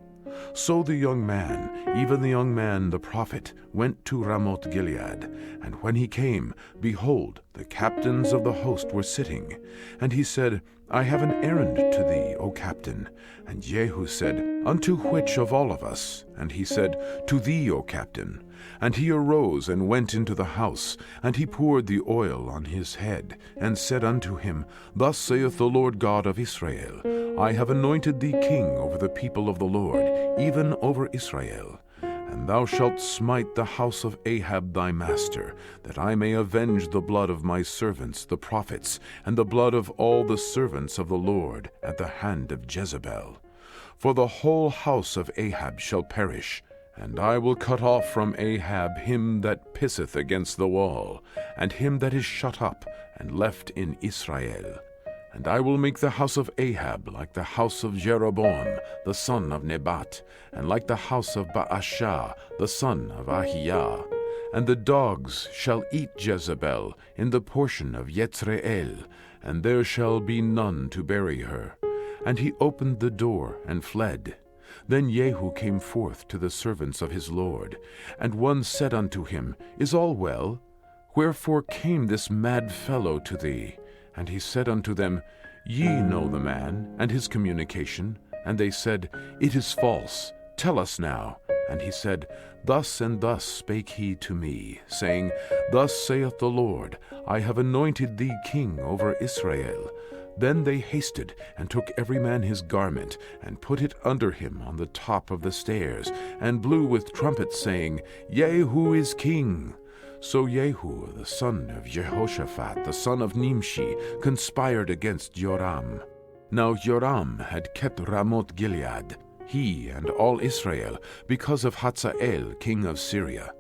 Speaker 1: So the young man, even the young man the prophet, went to Ramoth Gilead. And when he came, behold, the captains of the host were sitting. And he said, I have an errand to thee, O captain. And Jehu said, Unto which of all of us? And he said, To thee, O captain. And he arose and went into the house, and he poured the oil on his head, and said unto him, Thus saith the Lord God of Israel, I have anointed thee king over the people of the Lord, even over Israel. And thou shalt smite the house of Ahab thy master, that I may avenge the blood of my servants the prophets, and the blood of all the servants of the Lord at the hand of Jezebel. For the whole house of Ahab shall perish, and I will cut off from Ahab him that pisseth against the wall, and him that is shut up and left in Israel. And I will make the house of Ahab like the house of Jeroboam the son of Nebat, and like the house of Baasha the son of Ahiah. And the dogs shall eat Jezebel in the portion of Yezreel, and there shall be none to bury her. And he opened the door and fled. Then Jehu came forth to the servants of his lord, and one said unto him, Is all well? Wherefore came this mad fellow to thee? And he said unto them, Ye know the man, and his communication. And they said, It is false. Tell us now. And he said, Thus and thus spake he to me, saying, Thus saith the Lord, I have anointed thee king over Israel. Then they hasted, and took every man his garment, and put it under him on the top of the stairs, and blew with trumpets, saying, Jehu is king. So Jehu, the son of Jehoshaphat, the son of Nimshi, conspired against Joram. Now Joram had kept Ramoth Gilead, he and all Israel, because of Hazael, king of Syria.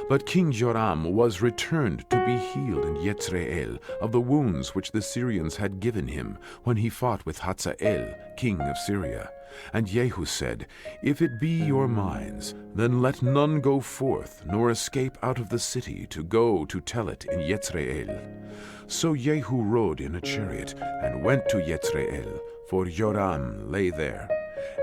Speaker 1: But King Joram was returned to be healed in Yezreel of the wounds which the Syrians had given him when he fought with Hazael, king of Syria. And Jehu said, If it be your minds, then let none go forth, nor escape out of the city to go to tell it in Yezreel. So Jehu rode in a chariot, and went to Yezreel, for Joram lay there.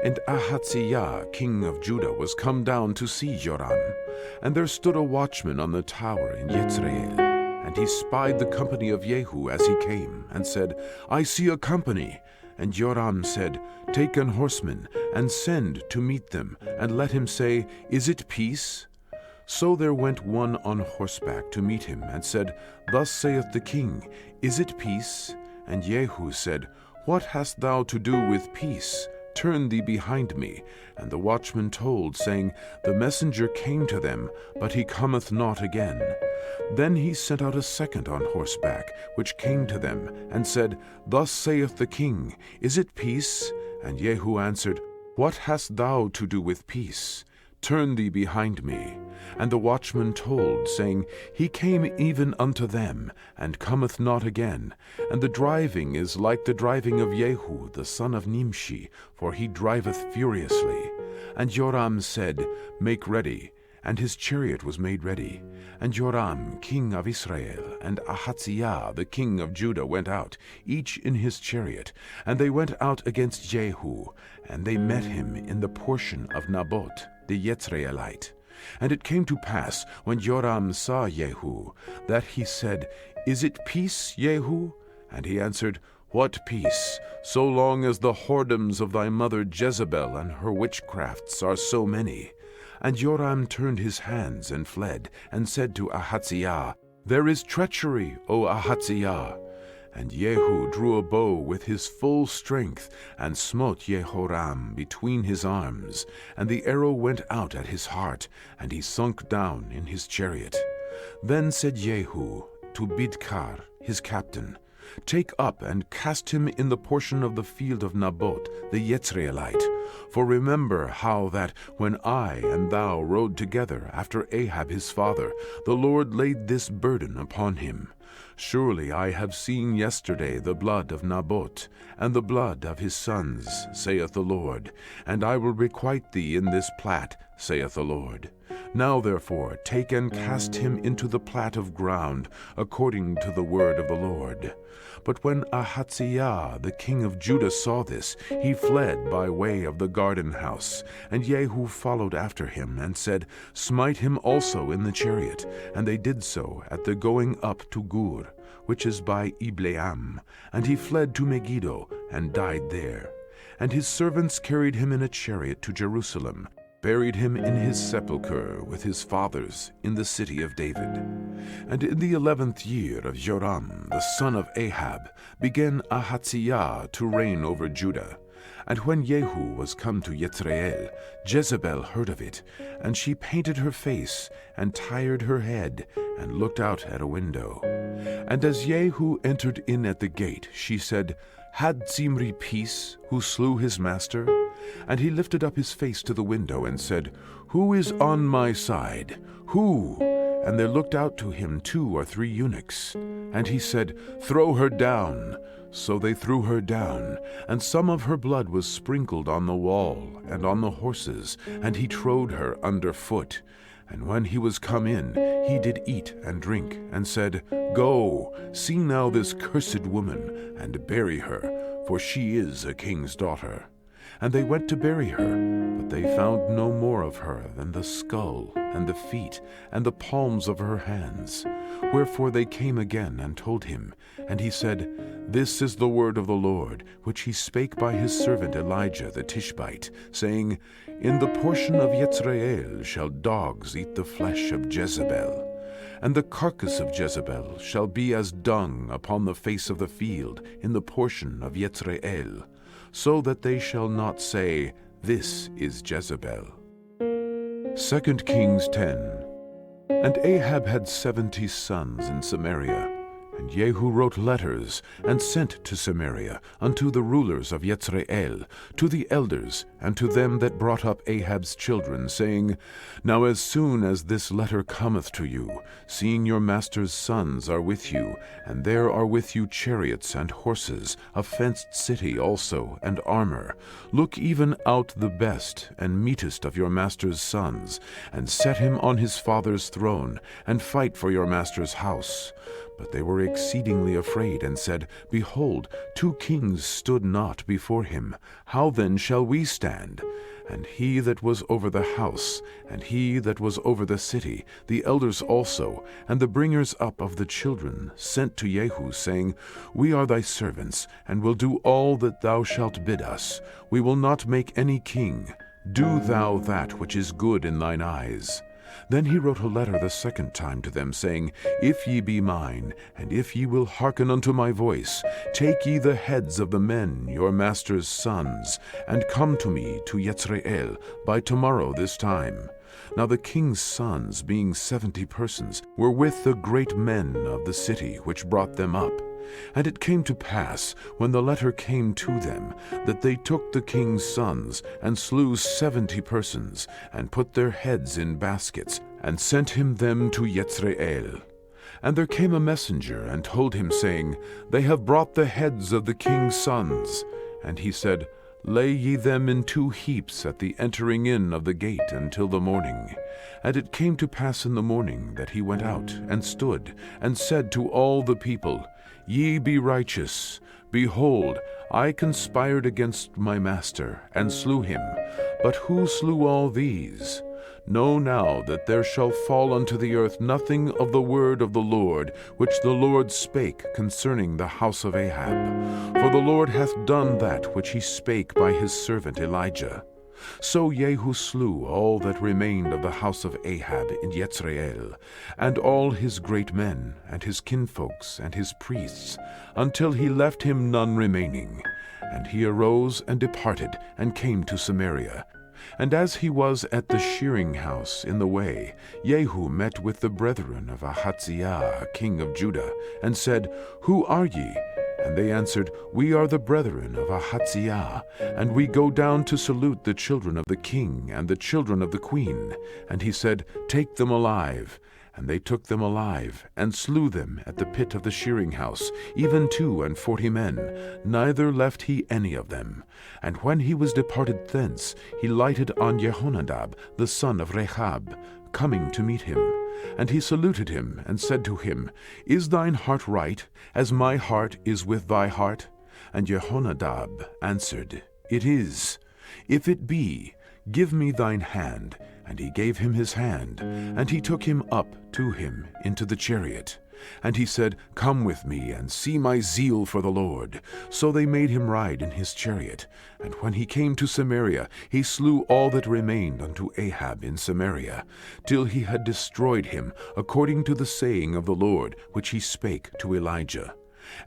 Speaker 1: And Ahaziah, king of Judah, was come down to see Joram. And there stood a watchman on the tower in Yezreel. And he spied the company of Jehu as he came, and said, I see a company. And Joram said, Take an horseman, and send to meet them, and let him say, Is it peace? So there went one on horseback to meet him, and said, Thus saith the king, Is it peace? And Jehu said, What hast thou to do with peace? Turn thee behind me. And the watchman told, saying, The messenger came to them, but he cometh not again. Then he sent out a second on horseback, which came to them, and said, Thus saith the king, Is it peace? And Jehu answered, What hast thou to do with peace? Turn thee behind me. And the watchman told, saying, He came even unto them, and cometh not again. And the driving is like the driving of Jehu the son of Nimshi, for he driveth furiously. And Joram said, Make ready. And his chariot was made ready. And Joram, king of Israel, and Ahaziah, the king of Judah, went out, each in his chariot. And they went out against Jehu, and they met him in the portion of Naboth the Jezreelite. And it came to pass, when Joram saw Jehu, that he said, Is it peace, Jehu? And he answered, What peace, so long as the whoredoms of thy mother Jezebel and her witchcrafts are so many? And Joram turned his hands and fled, and said to Ahaziah, There is treachery, O Ahaziah. And Jehu drew a bow with his full strength, and smote Jehoram between his arms. And the arrow went out at his heart, and he sunk down in his chariot. Then said Jehu to Bidkar, his captain, Take up and cast him in the portion of the field of Naboth the Jezreelite. For remember how that, when I and thou rode together after Ahab his father, the Lord laid this burden upon him. Surely I have seen yesterday the blood of Naboth, and the blood of his sons, saith the Lord, and I will requite thee in this plat, saith the Lord. Now therefore take and cast him into the plat of ground, according to the word of the Lord. But when Ahaziah the king of Judah saw this, he fled by way of the garden house. And Jehu followed after him, and said, Smite him also in the chariot. And they did so at the going up to Gur, which is by Ibleam. And he fled to Megiddo, and died there. And his servants carried him in a chariot to Jerusalem, buried him in his sepulchre with his fathers in the city of David. And in the 11th year of Joram, the son of Ahab, began Ahaziah to reign over Judah. And when Jehu was come to Jezreel, Jezebel heard of it, and she painted her face, and tired her head, and looked out at a window. And as Jehu entered in at the gate, she said, Had Zimri peace, who slew his master? And he lifted up his face to the window, and said, Who is on my side? Who? And there looked out to him 2 or 3 eunuchs. And he said, Throw her down. So they threw her down, and some of her blood was sprinkled on the wall, and on the horses, and he trode her under foot. And when he was come in, he did eat and drink, and said, Go, see now this cursed woman, and bury her, for she is a king's daughter. And they went to bury her, but they found no more of her than the skull, and the feet, and the palms of her hands. Wherefore they came again and told him. And he said, This is the word of the Lord, which he spake by his servant Elijah the Tishbite, saying, In the portion of Jezreel shall dogs eat the flesh of Jezebel. And the carcass of Jezebel shall be as dung upon the face of the field in the portion of Jezreel, so that they shall not say, This is Jezebel. 2nd Kings 10. And Ahab had 70 sons in Samaria. And Jehu wrote letters, and sent to Samaria unto the rulers of Jezreel, to the elders, and to them that brought up Ahab's children, saying, Now as soon as this letter cometh to you, seeing your master's sons are with you, and there are with you chariots and horses, a fenced city also, and armor, look even out the best and meetest of your master's sons, and set him on his father's throne, and fight for your master's house. But they were exceedingly afraid, and said, Behold, 2 kings stood not before him. How then shall we stand? And he that was over the house, and he that was over the city, the elders also, and the bringers up of the children, sent to Jehu, saying, We are thy servants, and will do all that thou shalt bid us. We will not make any king. Do thou that which is good in thine eyes. Then he wrote a letter the 2nd time to them, saying, If ye be mine, and if ye will hearken unto my voice, take ye the heads of the men, your master's sons, and come to me to Jezreel by tomorrow this time. Now the king's sons, being 70 persons, were with the great men of the city, which brought them up. And it came to pass, when the letter came to them, that they took the king's sons, and slew 70 persons, and put their heads in baskets, and sent him them to Jezreel. And there came a messenger, and told him, saying, They have brought the heads of the king's sons. And he said, Lay ye them in 2 heaps at the entering in of the gate until the morning. And it came to pass in the morning that he went out, and stood, and said to all the people, Ye be righteous. Behold, I conspired against my master, and slew him. But who slew all these? Know now that there shall fall unto the earth nothing of the word of the Lord, which the Lord spake concerning the house of Ahab. For the Lord hath done that which he spake by his servant Elijah. So Jehu slew all that remained of the house of Ahab in Jezreel, and all his great men, and his kinfolks, and his priests, until he left him none remaining. And he arose and departed, and came to Samaria. And as he was at the shearing house in the way, Jehu met with the brethren of Ahaziah, king of Judah, and said, Who are ye? And they answered, We are the brethren of Ahaziah, and we go down to salute the children of the king and the children of the queen. And he said, Take them alive. And they took them alive, and slew them at the pit of the shearing house, even 42 men, neither left he any of them. And when he was departed thence, he lighted on Jehonadab, the son of Rechab, coming to meet him. And he saluted him, and said to him, Is thine heart right, as my heart is with thy heart? And Jehonadab answered, It is. If it be, give me thine hand. And he gave him his hand, and he took him up to him into the chariot. And he said, Come with me, and see my zeal for the Lord. So they made him ride in his chariot. And when he came to Samaria, he slew all that remained unto Ahab in Samaria, till he had destroyed him, according to the saying of the Lord, which he spake to Elijah.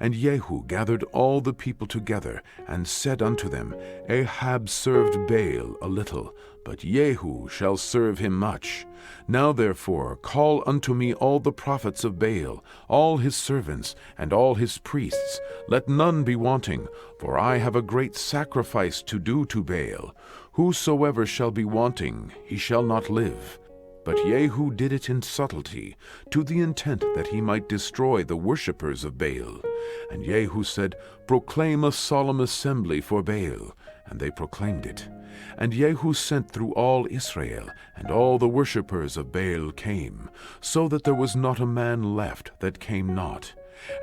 Speaker 1: And Jehu gathered all the people together, and said unto them, Ahab served Baal a little, but Jehu shall serve him much. Now therefore call unto me all the prophets of Baal, all his servants, and all his priests. Let none be wanting, for I have a great sacrifice to do to Baal. Whosoever shall be wanting, he shall not live. But Jehu did it in subtlety, to the intent that he might destroy the worshippers of Baal. And Jehu said, Proclaim a solemn assembly for Baal. And they proclaimed it. And Jehu sent through all Israel, and all the worshippers of Baal came, so that there was not a man left that came not.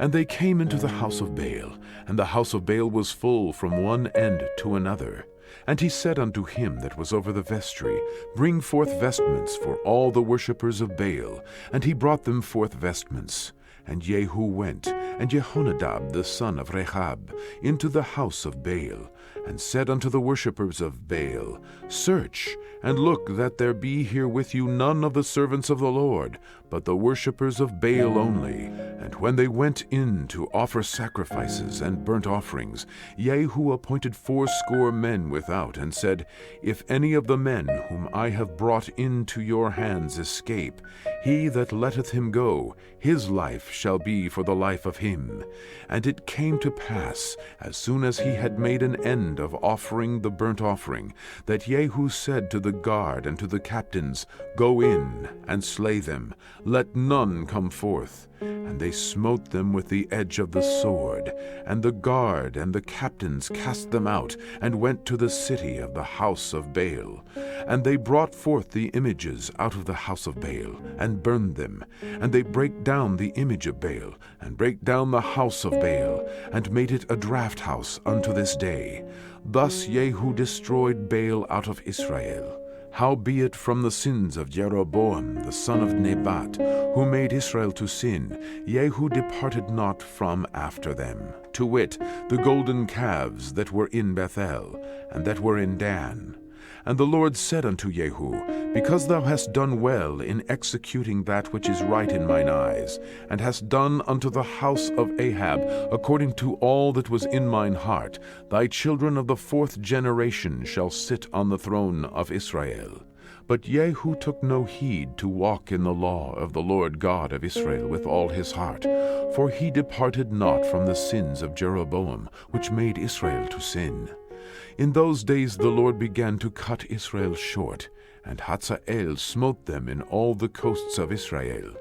Speaker 1: And they came into the house of Baal, and the house of Baal was full from one end to another. And he said unto him that was over the vestry, Bring forth vestments for all the worshippers of Baal. And he brought them forth vestments. And Jehu went, and Jehonadab the son of Rechab, into the house of Baal, and said unto the worshippers of Baal, Search, and look that there be here with you none of the servants of the Lord, but the worshippers of Baal only. And when they went in to offer sacrifices and burnt offerings, Jehu appointed 80 men without, and said, If any of the men whom I have brought into your hands escape, he that letteth him go, his life shall be for the life of him. And it came to pass, as soon as he had made an end of offering the burnt offering, that Jehu said to the guard and to the captains, Go in and slay them, let none come forth. And they smote them with the edge of the sword. And the guard and the captains cast them out, and went to the city of the house of Baal. And they brought forth the images out of the house of Baal, and burned them. And they brake down the image of Baal, and brake down the house of Baal, and made it a draught house unto this day. Thus Jehu destroyed Baal out of Israel. Howbeit from the sins of Jeroboam the son of Nebat, who made Israel to sin, Jehu departed not from after them, to wit, the golden calves that were in Bethel, and that were in Dan. And the Lord said unto Jehu, Because thou hast done well in executing that which is right in mine eyes, and hast done unto the house of Ahab according to all that was in mine heart, thy children of the 4th generation shall sit on the throne of Israel. But Jehu took no heed to walk in the law of the Lord God of Israel with all his heart, for he departed not from the sins of Jeroboam, which made Israel to sin. In those days the Lord began to cut Israel short, and Hazael smote them in all the coasts of Israel,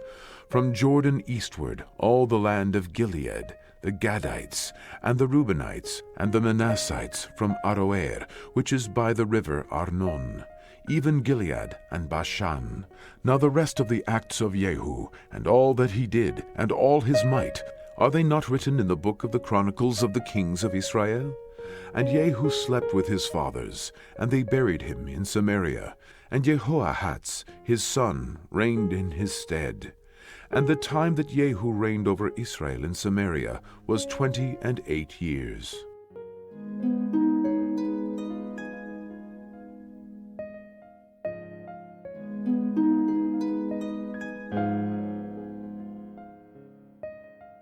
Speaker 1: from Jordan eastward, all the land of Gilead, the Gadites, and the Reubenites, and the Manassites from Aroer, which is by the river Arnon, even Gilead and Bashan. Now the rest of the acts of Jehu, and all that he did, and all his might, are they not written in the book of the Chronicles of the kings of Israel? And Jehu slept with his fathers, and they buried him in Samaria, and Jehoahaz his son reigned in his stead. And the time that Jehu reigned over Israel in Samaria was 28 years.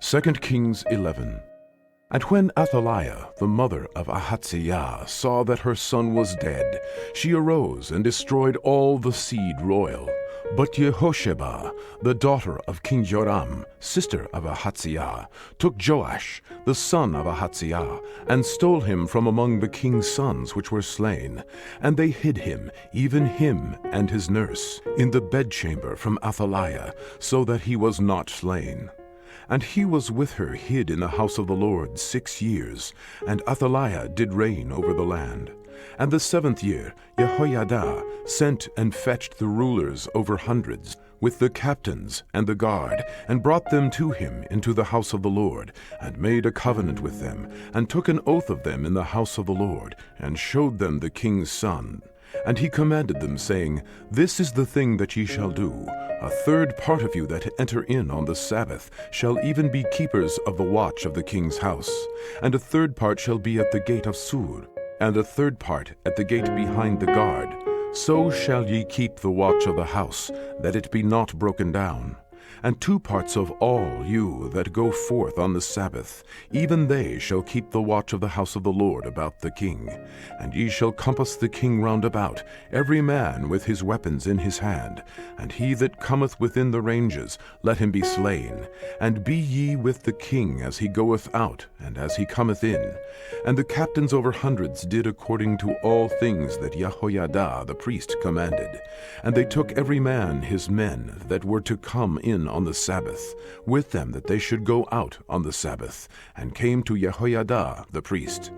Speaker 1: Second Kings 11. And when Athaliah, the mother of Ahaziah, saw that her son was dead, she arose and destroyed all the seed royal. But Jehosheba, the daughter of King Joram, sister of Ahaziah, took Joash, the son of Ahaziah, and stole him from among the king's sons which were slain. And they hid him, even him and his nurse, in the bedchamber from Athaliah, so that he was not slain. And he was with her hid in the house of the Lord 6 years, and Athaliah did reign over the land. And the 7th year Jehoiada sent and fetched the rulers over hundreds, with the captains and the guard, and brought them to him into the house of the Lord, and made a covenant with them, and took an oath of them in the house of the Lord, and showed them the king's son. And he commanded them, saying, This is the thing that ye shall do. A third part of you that enter in on the Sabbath shall even be keepers of the watch of the king's house, and a third part shall be at the gate of Sur, and a third part at the gate behind the guard. So shall ye keep the watch of the house, that it be not broken down. And 2 parts of all you that go forth on the Sabbath, even they shall keep the watch of the house of the Lord about the king. And ye shall compass the king round about, every man with his weapons in his hand. And he that cometh within the ranges, let him be slain. And be ye with the king as he goeth out, and as he cometh in. And the captains over hundreds did according to all things that Jehoiada the priest commanded. And they took every man his men that were to come in on the Sabbath, with them that they should go out on the Sabbath, and came to Jehoiada the priest.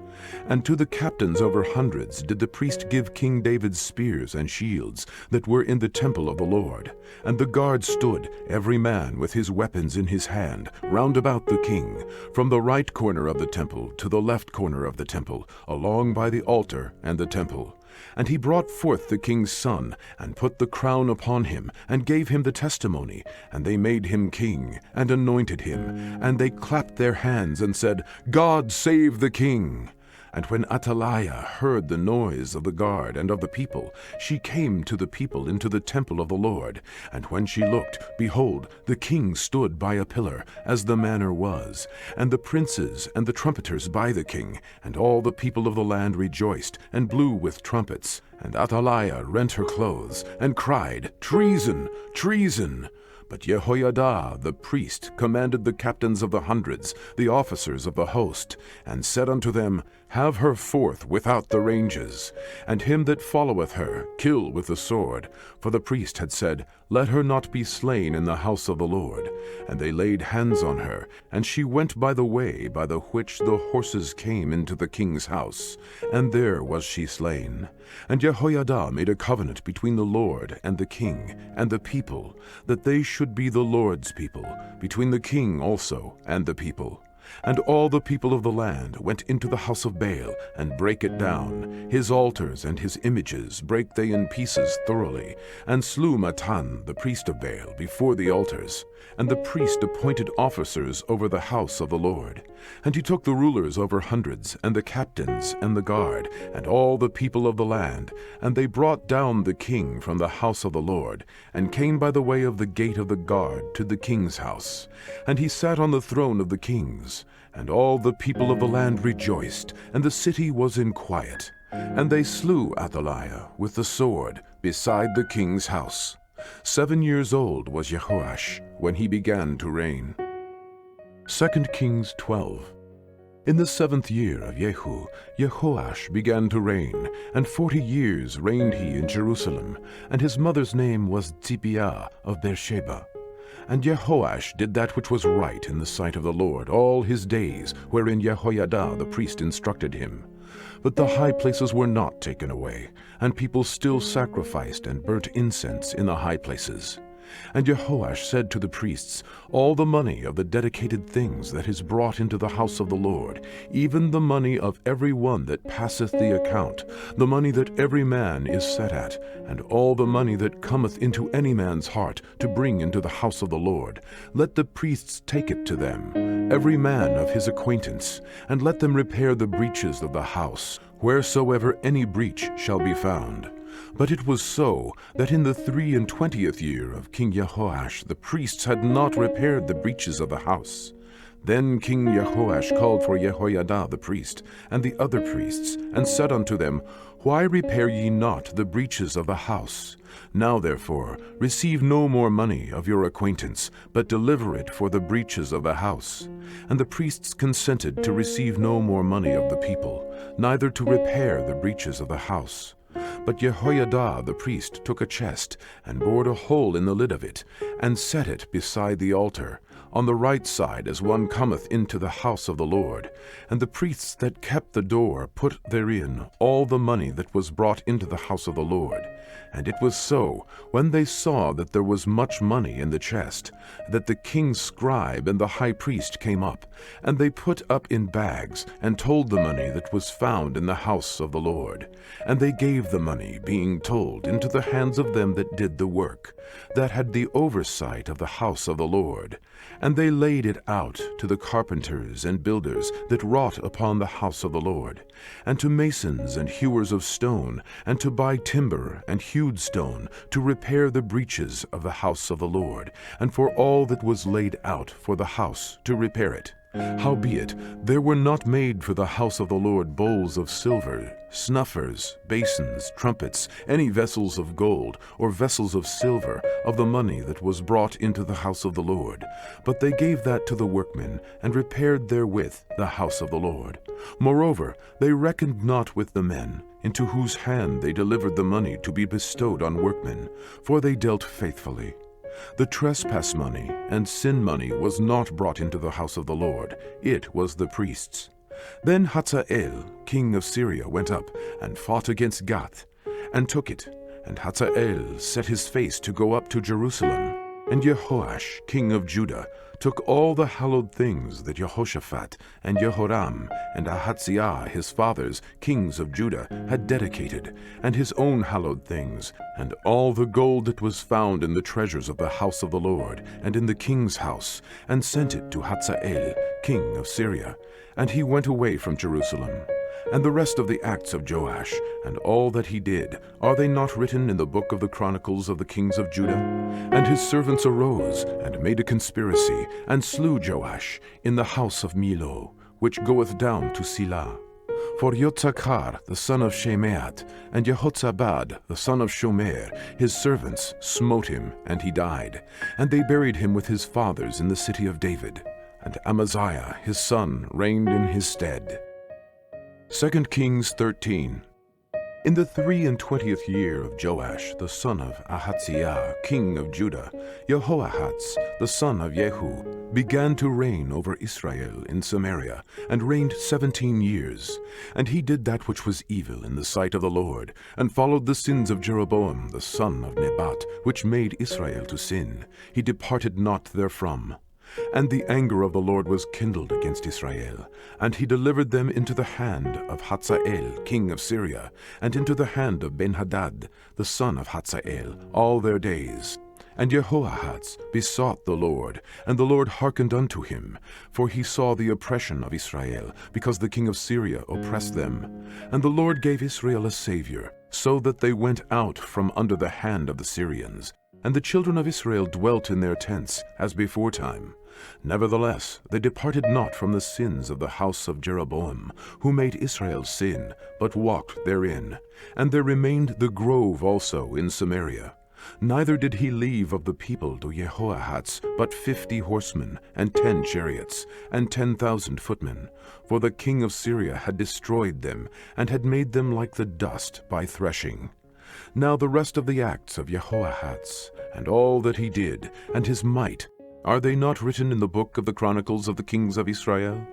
Speaker 1: And to the captains over hundreds did the priest give King David's spears and shields that were in the temple of the Lord. And the guard stood, every man with his weapons in his hand, round about the king, from the right corner of the temple to the left corner of the temple, along by the altar and the temple. And he brought forth the king's son, and put the crown upon him, and gave him the testimony. And they made him king, and anointed him. And they clapped their hands, and said, God save the king. And when Athaliah heard the noise of the guard and of the people, she came to the people into the temple of the Lord. And when she looked, behold, the king stood by a pillar, as the manner was, and the princes and the trumpeters by the king, and all the people of the land rejoiced, and blew with trumpets. And Athaliah rent her clothes, and cried, Treason! Treason! But Jehoiada the priest commanded the captains of the hundreds, the officers of the host, and said unto them, Have her forth without the ranges, and him that followeth her kill with the sword. For the priest had said, Let her not be slain in the house of the Lord. And they laid hands on her, and she went by the way by the which the horses came into the king's house, and there was she slain. And Jehoiada made a covenant between the Lord and the king and the people, that they should be the Lord's people, between the king also and the people. And all the people of the land went into the house of Baal, and brake it down. His altars and his images brake they in pieces thoroughly, and slew Mattan the priest of Baal before the altars. And the priest appointed officers over the house of the Lord. And he took the rulers over hundreds, and the captains, and the guard, and all the people of the land, and they brought down the king from the house of the Lord, and came by the way of the gate of the guard to the king's house. And he sat on the throne of the kings. And all the people of the land rejoiced, and the city was in quiet. And they slew Athaliah with the sword beside the king's house. 7 years old was Jehoash when he began to reign. 2 Kings 12. In the 7th year of Jehu, Jehoash began to reign, and 40 years reigned he in Jerusalem, and his mother's name was Attiya of Beersheba. And Jehoash did that which was right in the sight of the Lord all his days, wherein Jehoiada the priest instructed him. But the high places were not taken away, and people still sacrificed and burnt incense in the high places. And Jehoash said to the priests, All the money of the dedicated things that is brought into the house of the Lord, even the money of every one that passeth the account, the money that every man is set at, and all the money that cometh into any man's heart to bring into the house of the Lord, let the priests take it to them, every man of his acquaintance, and let them repair the breaches of the house, wheresoever any breach shall be found. But it was so, that in the 23rd year of King Jehoash the priests had not repaired the breaches of the house. Then King Jehoash called for Jehoiada the priest, and the other priests, and said unto them, Why repair ye not the breaches of the house? Now therefore receive no more money of your acquaintance, but deliver it for the breaches of the house. And the priests consented to receive no more money of the people, neither to repair the breaches of the house. But Jehoiada the priest took a chest, and bored a hole in the lid of it, and set it beside the altar, on the right side as one cometh into the house of the Lord. And the priests that kept the door put therein all the money that was brought into the house of the Lord. And it was so, when they saw that there was much money in the chest, that the king's scribe and the high priest came up, and they put up in bags, and told the money that was found in the house of the Lord. And they gave the money, being told, into the hands of them that did the work, that had the oversight of the house of the Lord. And they laid it out to the carpenters and builders that wrought upon the house of the Lord, and to masons and hewers of stone, and to buy timber and hewed stone, to repair the breaches of the house of the Lord, and for all that was laid out for the house to repair it. Howbeit, there were not made for the house of the Lord bowls of silver, snuffers, basins, trumpets, any vessels of gold, or vessels of silver, of the money that was brought into the house of the Lord. But they gave that to the workmen, and repaired therewith the house of the Lord. Moreover, they reckoned not with the men, into whose hand they delivered the money to be bestowed on workmen, for they dealt faithfully. The trespass money and sin money was not brought into the house of the Lord, it was the priests. Then Hazael, king of Syria, went up and fought against Gath, and took it. And Hazael set his face to go up to Jerusalem. And Jehoash, king of Judah, took all the hallowed things that Jehoshaphat and Jehoram and Ahaziah his fathers, kings of Judah, had dedicated, and his own hallowed things, and all the gold that was found in the treasures of the house of the Lord, and in the king's house, and sent it to Hazael, king of Syria. And he went away from Jerusalem. And the rest of the acts of Joash, and all that he did, are they not written in the book of the Chronicles of the kings of Judah? And his servants arose, and made a conspiracy, and slew Joash in the house of Milo, which goeth down to Silah. For Yotzakar, the son of Shemeat, and Jehotzabad, the son of Shomer, his servants, smote him, and he died. And they buried him with his fathers in the city of David. And Amaziah, his son, reigned in his stead. 2 Kings 13. In the 23rd year of Joash, the son of Ahaziah, king of Judah, Jehoahaz, the son of Jehu, began to reign over Israel in Samaria, and reigned 17 years. And he did that which was evil in the sight of the Lord, and followed the sins of Jeroboam, the son of Nebat, which made Israel to sin. He departed not therefrom. And the anger of the Lord was kindled against Israel, and he delivered them into the hand of Hazael, king of Syria, and into the hand of Benhadad, the son of Hazael, all their days. And Jehoahaz besought the Lord, and the Lord hearkened unto him, for he saw the oppression of Israel, because the king of Syria oppressed them. And the Lord gave Israel a Savior, so that they went out from under the hand of the Syrians. And the children of Israel dwelt in their tents, as beforetime. Nevertheless, they departed not from the sins of the house of Jeroboam, who made Israel sin, but walked therein. And there remained the grove also in Samaria. Neither did he leave of the people to Jehoahaz but 50 horsemen, and 10 chariots, and 10,000 footmen, for the king of Syria had destroyed them, and had made them like the dust by threshing. Now the rest of the acts of Jehoahaz, and all that he did, and his might, are they not written in the book of the Chronicles of the kings of Israel?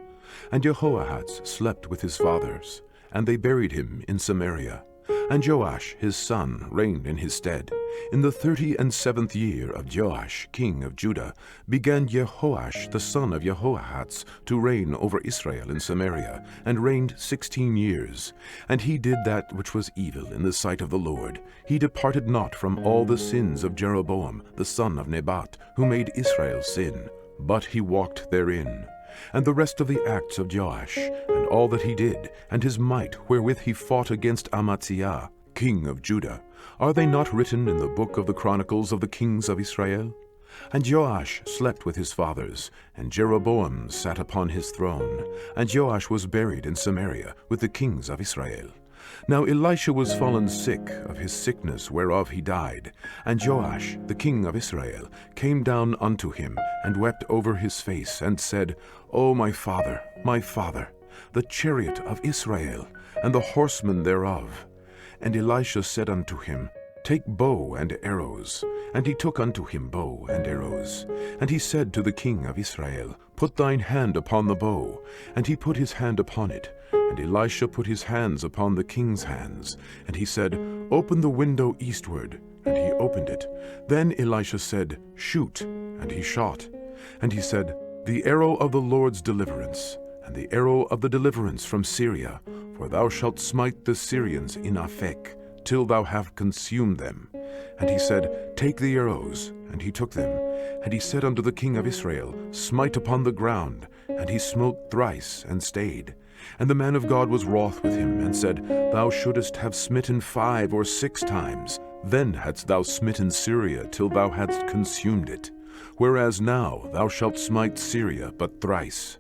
Speaker 1: And Jehoahaz slept with his fathers, and they buried him in Samaria. And Joash his son reigned in his stead. In the 37th year of Joash king of Judah began Jehoash the son of Jehoahaz to reign over Israel in Samaria, and reigned 16 years. And he did that which was evil in the sight of the Lord. He departed not from all the sins of Jeroboam the son of Nebat, who made Israel sin, but he walked therein. And the rest of the acts of Joash, and all that he did, and his might wherewith he fought against Amaziah, king of Judah, are they not written in the book of the Chronicles of the kings of Israel? And Joash slept with his fathers, and Jeroboam sat upon his throne, and Joash was buried in Samaria with the kings of Israel. Now Elisha was fallen sick of his sickness whereof he died. And Joash, the king of Israel, came down unto him, and wept over his face, and said, O my father, the chariot of Israel, and the horsemen thereof. And Elisha said unto him, Take bow and arrows. And he took unto him bow and arrows. And he said to the king of Israel, Put thine hand upon the bow. And he put his hand upon it. And Elisha put his hands upon the king's hands. And he said, Open the window eastward. And he opened it. Then Elisha said, Shoot. And he shot. And he said, The arrow of the Lord's deliverance, and the arrow of the deliverance from Syria, for thou shalt smite the Syrians in Aphek, till thou have consumed them. And he said, Take the arrows. And he took them. And he said unto the king of Israel, Smite upon the ground. And he smote thrice, and stayed. And the man of God was wroth with him, and said, Thou shouldest have smitten 5 or 6 times. Then hadst thou smitten Syria till thou hadst consumed it. Whereas now thou shalt smite Syria but thrice.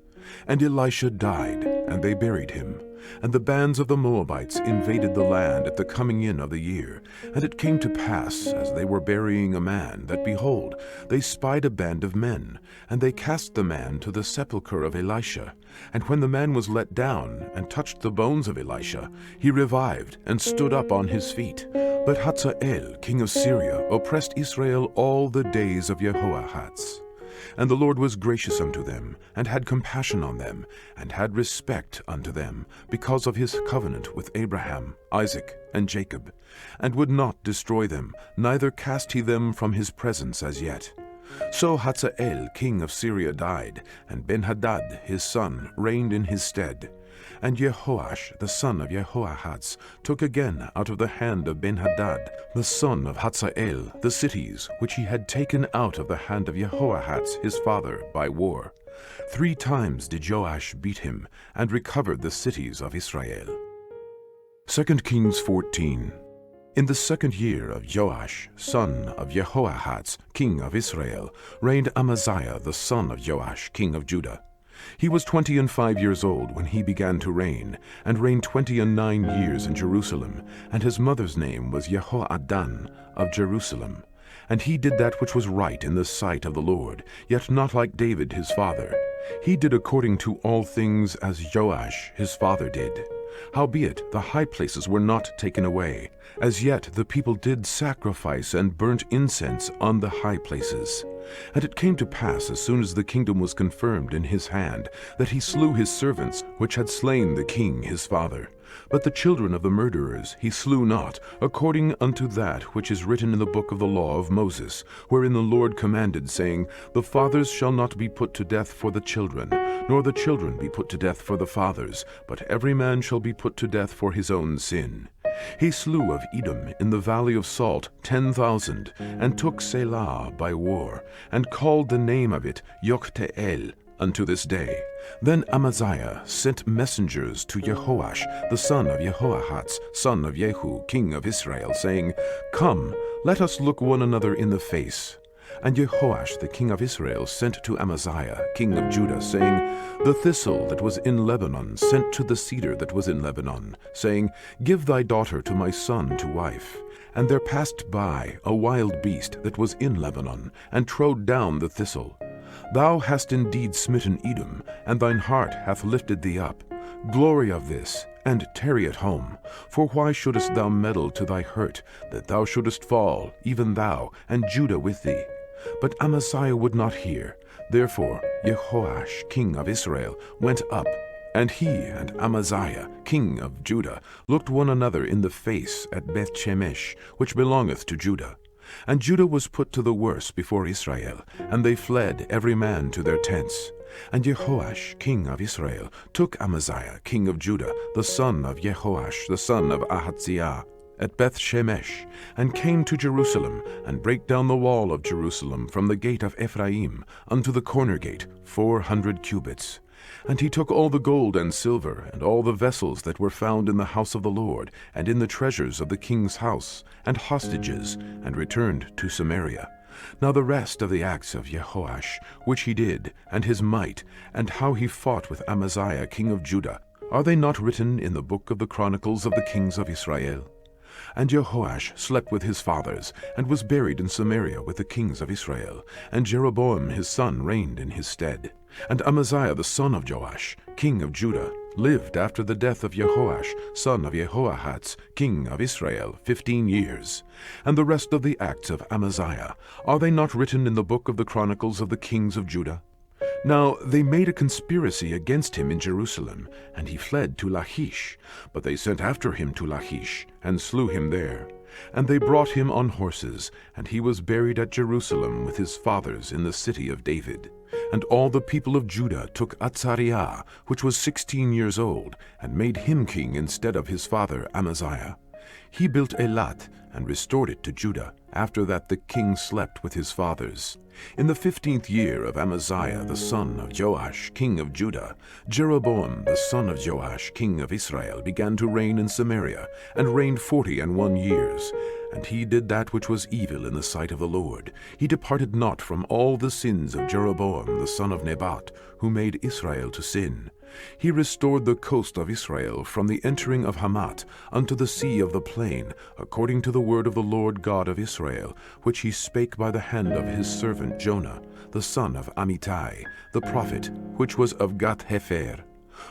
Speaker 1: And Elisha died, and they buried him. And the bands of the Moabites invaded the land at the coming in of the year. And it came to pass, as they were burying a man, that, behold, they spied a band of men. And they cast the man to the sepulchre of Elisha. And when the man was let down, and touched the bones of Elisha, he revived, and stood up on his feet. But Hazael king of Syria oppressed Israel all the days of Jehoahaz. And the Lord was gracious unto them, and had compassion on them, and had respect unto them, because of his covenant with Abraham, Isaac, and Jacob, and would not destroy them, neither cast he them from his presence as yet. So Hazael king of Syria died, and Benhadad his son reigned in his stead. And Jehoash the son of Jehoahaz took again out of the hand of Benhadad the son of Hazael the cities which he had taken out of the hand of Jehoahaz his father by war. 3 times did Joash beat him, and recovered the cities of Israel. 2nd Kings 14. In the 2nd year of Joash, son of Jehoahaz, king of Israel, reigned Amaziah the son of Joash, king of Judah. He was 25 years old when he began to reign, and reigned 29 years in Jerusalem, and his mother's name was Jehoaddan of Jerusalem. And he did that which was right in the sight of the Lord, yet not like David his father. He did according to all things as Joash his father did. Howbeit the high places were not taken away. As yet the people did sacrifice and burnt incense on the high places. And it came to pass, as soon as the kingdom was confirmed in his hand, that he slew his servants, which had slain the king his father. But the children of the murderers he slew not, according unto that which is written in the book of the law of Moses, wherein the Lord commanded, saying, The fathers shall not be put to death for the children, nor the children be put to death for the fathers, but every man shall be put to death for his own sin. He slew of Edom in the valley of Salt 10,000, and took Selah by war, and called the name of it Yokteel unto this day. Then Amaziah sent messengers to Jehoash the son of Jehoahaz, son of Jehu, king of Israel, saying, Come, let us look one another in the face. And Jehoash the king of Israel sent to Amaziah king of Judah, saying, The thistle that was in Lebanon sent to the cedar that was in Lebanon, saying, Give thy daughter to my son to wife. And there passed by a wild beast that was in Lebanon, and trode down the thistle. Thou hast indeed smitten Edom, and thine heart hath lifted thee up. Glory of this, and tarry at home. For why shouldest thou meddle to thy hurt, that thou shouldest fall, even thou, and Judah with thee? But Amaziah would not hear. Therefore Jehoash king of Israel went up, and he and Amaziah king of Judah looked one another in the face at Bethshemesh, which belongeth to Judah. And Judah was put to the worse before Israel, and they fled every man to their tents. And Jehoash king of Israel took Amaziah king of Judah, the son of Jehoash the son of Ahaziah, at Bethshemesh, and came to Jerusalem, and brake down the wall of Jerusalem from the gate of Ephraim unto the corner gate, 400 cubits. And he took all the gold and silver, and all the vessels that were found in the house of the Lord, and in the treasures of the king's house, and hostages, and returned to Samaria. Now the rest of the acts of Jehoash, which he did, and his might, and how he fought with Amaziah king of Judah, are they not written in the book of the chronicles of the kings of Israel? And Jehoash slept with his fathers, and was buried in Samaria with the kings of Israel. And Jeroboam his son reigned in his stead. And Amaziah the son of Joash, king of Judah, lived after the death of Jehoash, son of Jehoahaz, king of Israel, 15 years. And the rest of the acts of Amaziah, are they not written in the book of the chronicles of the kings of Judah? Now they made a conspiracy against him in Jerusalem, and he fled to Lachish. But they sent after him to Lachish, and slew him there. And they brought him on horses, and he was buried at Jerusalem with his fathers in the city of David. And all the people of Judah took Azariah, which was 16 years old, and made him king instead of his father Amaziah. He built Elat, and restored it to Judah. After that the king slept with his fathers. In the 15th year of Amaziah the son of Joash, king of Judah, Jeroboam the son of Joash, king of Israel, began to reign in Samaria, and reigned 41 years. And he did that which was evil in the sight of the Lord. He departed not from all the sins of Jeroboam the son of Nebat, who made Israel to sin. He restored the coast of Israel from the entering of Hamath unto the sea of the plain, according to the word of the Lord God of Israel, which he spake by the hand of his servant Jonah, the son of Amittai, the prophet, which was of Gath-Hepher.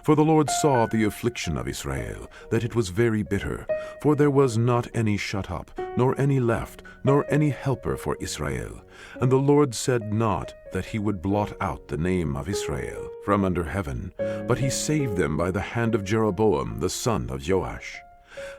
Speaker 1: For the Lord saw the affliction of Israel, that it was very bitter, for there was not any shut up, nor any left, nor any helper for Israel. And the Lord said not that he would blot out the name of Israel from under heaven, but he saved them by the hand of Jeroboam the son of Joash.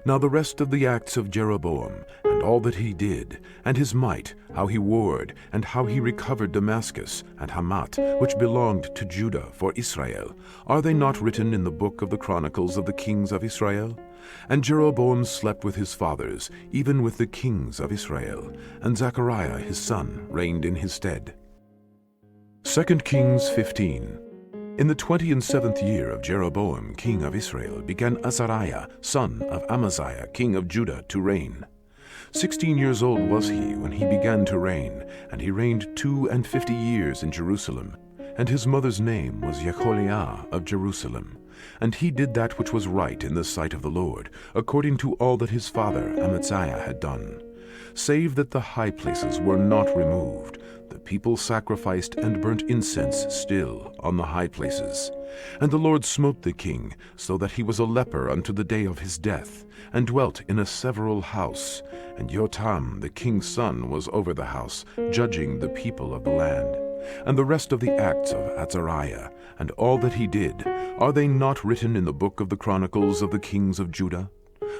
Speaker 1: Now the rest of the acts of Jeroboam, and all that he did, and his might, how he warred, and how he recovered Damascus and Hamath, which belonged to Judah for Israel, are they not written in the book of the chronicles of the kings of Israel? And Jeroboam slept with his fathers, even with the kings of Israel, and Zechariah his son reigned in his stead. 2nd Kings 15. In the 27th year of Jeroboam king of Israel began Azariah son of Amaziah king of Judah to reign. 16 years old was he when he began to reign, and he reigned 52 years in Jerusalem. And his mother's name was Jecholiah of Jerusalem. And he did that which was right in the sight of the Lord, according to all that his father Amaziah had done. Save that the high places were not removed, the people sacrificed and burnt incense still on the high places. And the Lord smote the king, so that he was a leper unto the day of his death, and dwelt in a several house. And Jotam the king's son was over the house, judging the people of the land. And the rest of the acts of Azariah, and all that he did, are they not written in the book of the chronicles of the kings of Judah?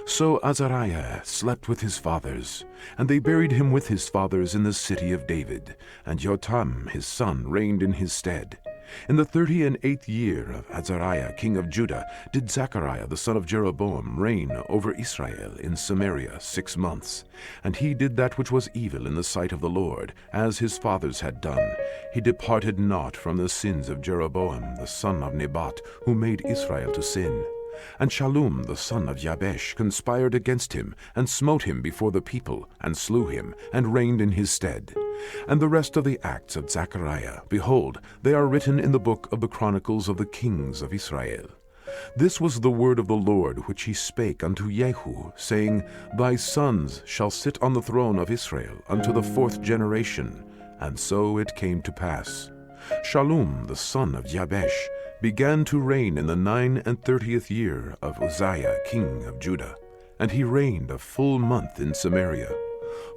Speaker 1: So Azariah slept with his fathers, and they buried him with his fathers in the city of David, and Jotam his son reigned in his stead. In the 38th year of Azariah king of Judah did Zechariah the son of Jeroboam reign over Israel in Samaria 6 months. And he did that which was evil in the sight of the Lord, as his fathers had done. He departed not from the sins of Jeroboam the son of Nebat, who made Israel to sin. And Shallum the son of Jabesh conspired against him, and smote him before the people, and slew him, and reigned in his stead. And the rest of the acts of Zechariah, behold, they are written in the book of the chronicles of the kings of Israel. This was the word of the Lord which he spake unto Jehu, saying, Thy sons shall sit on the throne of Israel unto the 4th generation. And so it came to pass. Shallum the son of Jabesh began to reign in the 39th year of Uzziah king of Judah, and he reigned a full month in Samaria.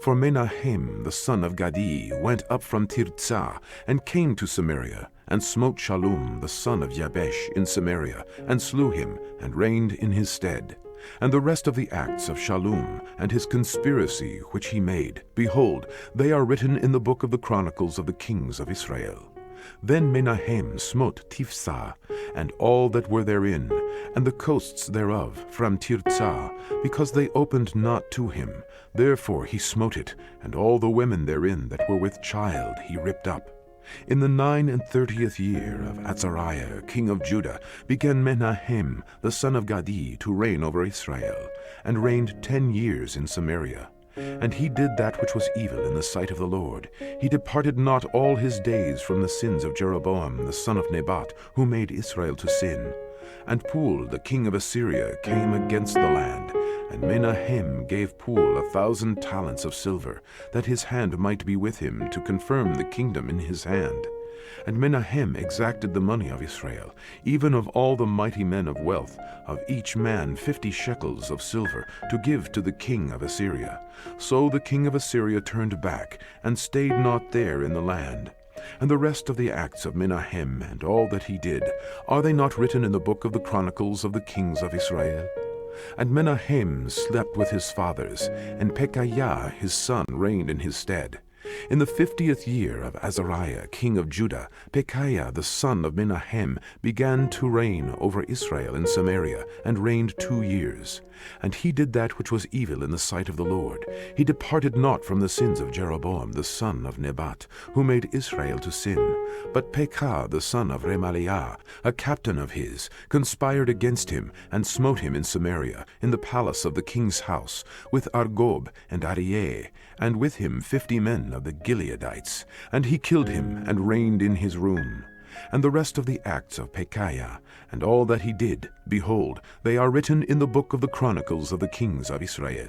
Speaker 1: For Menahem the son of Gadi went up from Tirzah, and came to Samaria, and smote Shallum the son of Jabesh in Samaria, and slew him, and reigned in his stead. And the rest of the acts of Shallum, and his conspiracy which he made, behold, they are written in the book of the chronicles of the kings of Israel. Then Menahem smote Tiphsah, and all that were therein, and the coasts thereof from Tirzah, because they opened not to him. Therefore he smote it, and all the women therein that were with child he ripped up. In the 39th year of Azariah king of Judah began Menahem the son of Gadi to reign over Israel, and reigned 10 years in Samaria. And he did that which was evil in the sight of the Lord. He departed not all his days from the sins of Jeroboam the son of Nebat, who made Israel to sin. And Pul the king of Assyria came against the land, and Menahem gave Pul 1,000 talents of silver, that his hand might be with him to confirm the kingdom in his hand. And Menahem exacted the money of Israel, even of all the mighty men of wealth, of each man 50 shekels of silver, to give to the king of Assyria. So the king of Assyria turned back, and stayed not there in the land. And the rest of the acts of Menahem, and all that he did, are they not written in the book of the chronicles of the kings of Israel? And Menahem slept with his fathers, and Pekahiah his son reigned in his stead. In the 50th year of Azariah king of Judah, Pekahiah the son of Menahem began to reign over Israel in Samaria, and reigned 2 years. And he did that which was evil in the sight of the Lord. He departed not from the sins of Jeroboam the son of Nebat, who made Israel to sin. But Pekah the son of Remaliah, a captain of his, conspired against him, and smote him in Samaria, in the palace of the king's house, with Argob and Attiya, and with him 50 men of the Gileadites. And he killed him, and reigned in his room. And the rest of the acts of Pekahiah, and all that he did, behold, they are written in the book of the chronicles of the kings of Israel.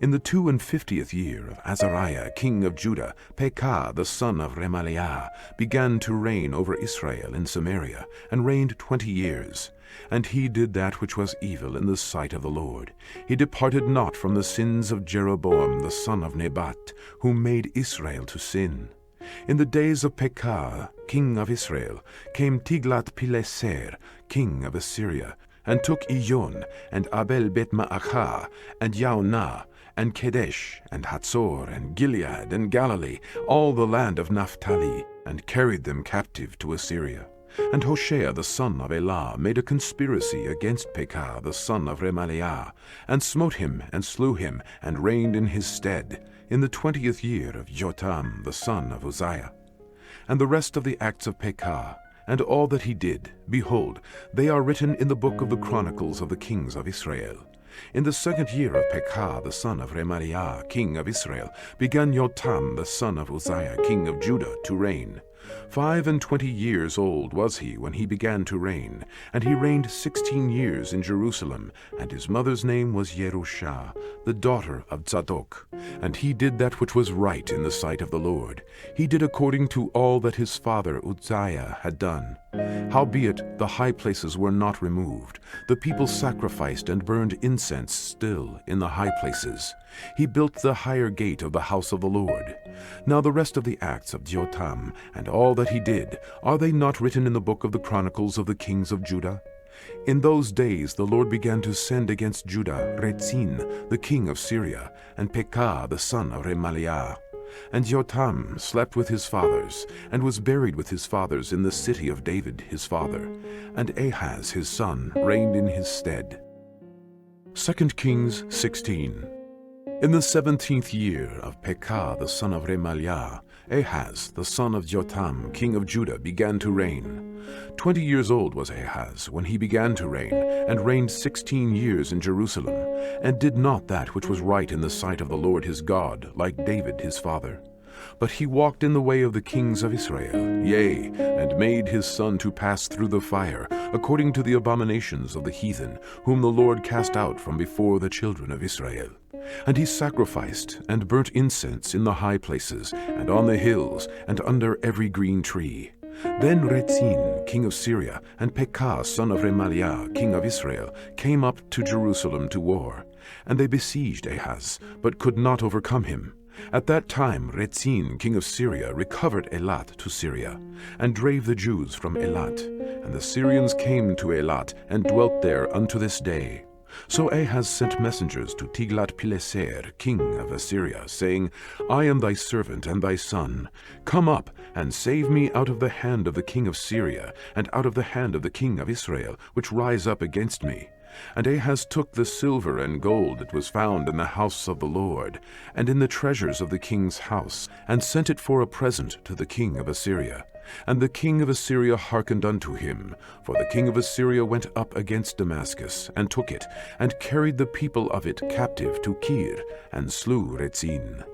Speaker 1: In the 52nd year of Azariah king of Judah, Pekah the son of Remaliah began to reign over Israel in Samaria, and reigned 20 years. And he did that which was evil in the sight of the Lord. He departed not from the sins of Jeroboam the son of Nebat, who made Israel to sin. In the days of Pekah, king of Israel, came Tiglath-Pileser, king of Assyria, and took Ijon, and Abel-Beth-Maachah, and Jaunah, and Kedesh, and Hatzor, and Gilead, and Galilee, all the land of Naphtali, and carried them captive to Assyria. And Hoshea the son of Elah made a conspiracy against Pekah the son of Remaliah, and smote him, and slew him, and reigned in his stead, in the 20th year of Jotam the son of Uzziah. And the rest of the acts of Pekah, and all that he did, behold, they are written in the book of the chronicles of the kings of Israel. In the 2nd year of Pekah the son of Remaliah king of Israel began Jotam the son of Uzziah king of Judah to reign. 25 years old was he when he began to reign, and he reigned 16 years in Jerusalem, and his mother's name was Yerushah, the daughter of Zadok. And he did that which was right in the sight of the Lord. He did according to all that his father Uzziah had done. Howbeit the high places were not removed. The people sacrificed and burned incense still in the high places. He built the higher gate of the house of the Lord. Now the rest of the acts of Jotam, and all that he did, are they not written in the book of the chronicles of the kings of Judah? In those days the Lord began to send against Judah Rezin, the king of Syria, and Pekah the son of Remaliah. And Jotam slept with his fathers, and was buried with his fathers in the city of David his father. And Ahaz his son reigned in his stead. 2 Kings 16. In the 17th year of Pekah the son of Remaliah, Ahaz the son of Jotham, king of Judah, began to reign. 20 years old was Ahaz when he began to reign, and reigned 16 years in Jerusalem, and did not that which was right in the sight of the Lord his God, like David his father. But he walked in the way of the kings of Israel, yea, and made his son to pass through the fire, according to the abominations of the heathen, whom the Lord cast out from before the children of Israel. And he sacrificed and burnt incense in the high places, and on the hills, and under every green tree. Then Rezin, king of Syria, and Pekah, son of Remaliah, king of Israel, came up to Jerusalem to war. And they besieged Ahaz, but could not overcome him. At that time Rezin, king of Syria, recovered Elat to Syria, and drave the Jews from Elat. And the Syrians came to Elat, and dwelt there unto this day. So Ahaz sent messengers to Tiglath-Pileser, king of Assyria, saying, I am thy servant and thy son. Come up, and save me out of the hand of the king of Syria, and out of the hand of the king of Israel, which rise up against me. And Ahaz took the silver and gold that was found in the house of the Lord, and in the treasures of the king's house, and sent it for a present to the king of Assyria. And the king of Assyria hearkened unto him, for the king of Assyria went up against Damascus, and took it, and carried the people of it captive to Kir, and slew Rezin.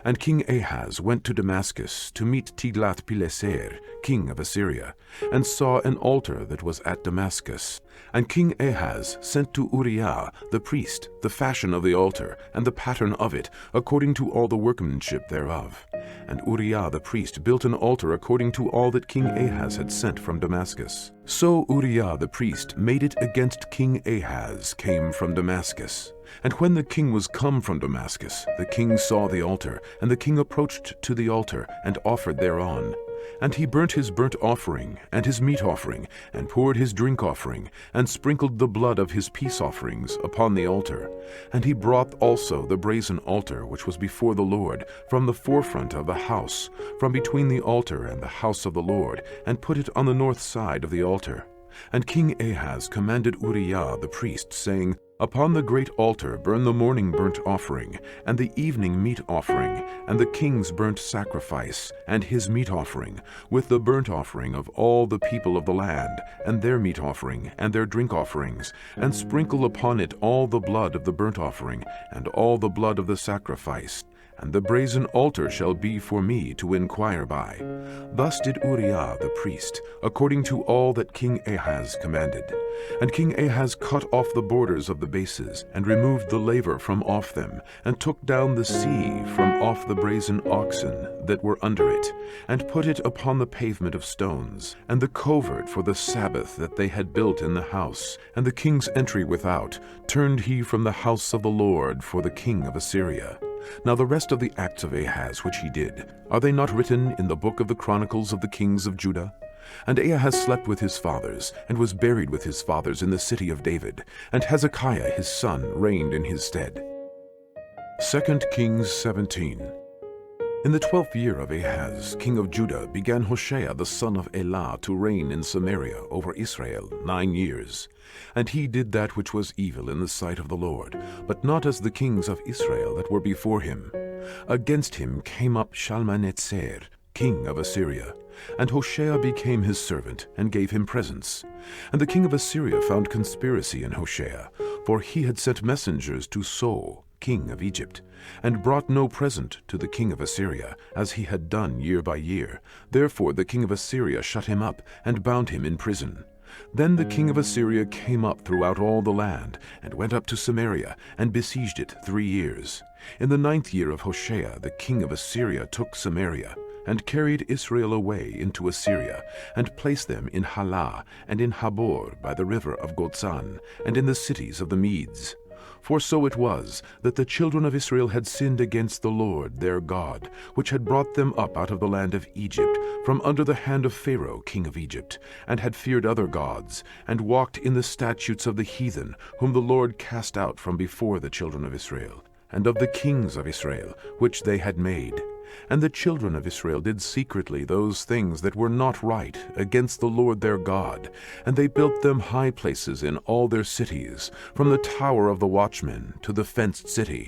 Speaker 1: And King Ahaz went to Damascus to meet Tiglath-Pileser, king of Assyria, and saw an altar that was at Damascus. And King Ahaz sent to Uriah the priest the fashion of the altar, and the pattern of it, according to all the workmanship thereof. And Uriah the priest built an altar according to all that King Ahaz had sent from Damascus. So Uriah the priest made it against King Ahaz came from Damascus. And when the king was come from Damascus, the king saw the altar, and the king approached to the altar, and offered thereon. And he burnt his burnt offering, and his meat offering, and poured his drink offering, and sprinkled the blood of his peace offerings upon the altar. And he brought also the brazen altar which was before the Lord, from the forefront of the house, from between the altar and the house of the Lord, and put it on the north side of the altar. And King Ahaz commanded Uriah the priest, saying, Upon the great altar burn the morning burnt offering, and the evening meat offering, and the king's burnt sacrifice, and his meat offering, with the burnt offering of all the people of the land, and their meat offering, and their drink offerings, and sprinkle upon it all the blood of the burnt offering, and all the blood of the sacrifice. And the brazen altar shall be for me to inquire by. Thus did Uriah the priest, according to all that King Ahaz commanded. And King Ahaz cut off the borders of the bases, and removed the laver from off them, and took down the sea from off the brazen oxen that were under it, and put it upon the pavement of stones, and the covert for the Sabbath that they had built in the house, and the king's entry without, turned he from the house of the Lord for the king of Assyria. Now the rest of the acts of Ahaz which he did, are they not written in the book of the Chronicles of the kings of Judah? And Ahaz slept with his fathers, and was buried with his fathers in the city of David, and Hezekiah his son reigned in his stead. 2nd Kings 17. In the 12th year of Ahaz, king of Judah, began Hoshea the son of Elah to reign in Samaria over Israel 9 years. And he did that which was evil in the sight of the Lord, but not as the kings of Israel that were before him. Against him came up Shalmaneser, king of Assyria, and Hoshea became his servant, and gave him presents. And the king of Assyria found conspiracy in Hoshea, for he had sent messengers to So, king of Egypt, and brought no present to the king of Assyria, as he had done year by year. Therefore the king of Assyria shut him up, and bound him in prison. Then the king of Assyria came up throughout all the land, and went up to Samaria, and besieged it 3 years. In the 9th year of Hoshea the king of Assyria took Samaria, and carried Israel away into Assyria, and placed them in Halah, and in Habor by the river of Gozan, and in the cities of the Medes. For so it was, that the children of Israel had sinned against the Lord their God, which had brought them up out of the land of Egypt, from under the hand of Pharaoh king of Egypt, and had feared other gods, and walked in the statutes of the heathen, whom the Lord cast out from before the children of Israel, and of the kings of Israel, which they had made. And the children of Israel did secretly those things that were not right against the Lord their God, and they built them high places in all their cities, from the tower of the watchmen to the fenced city.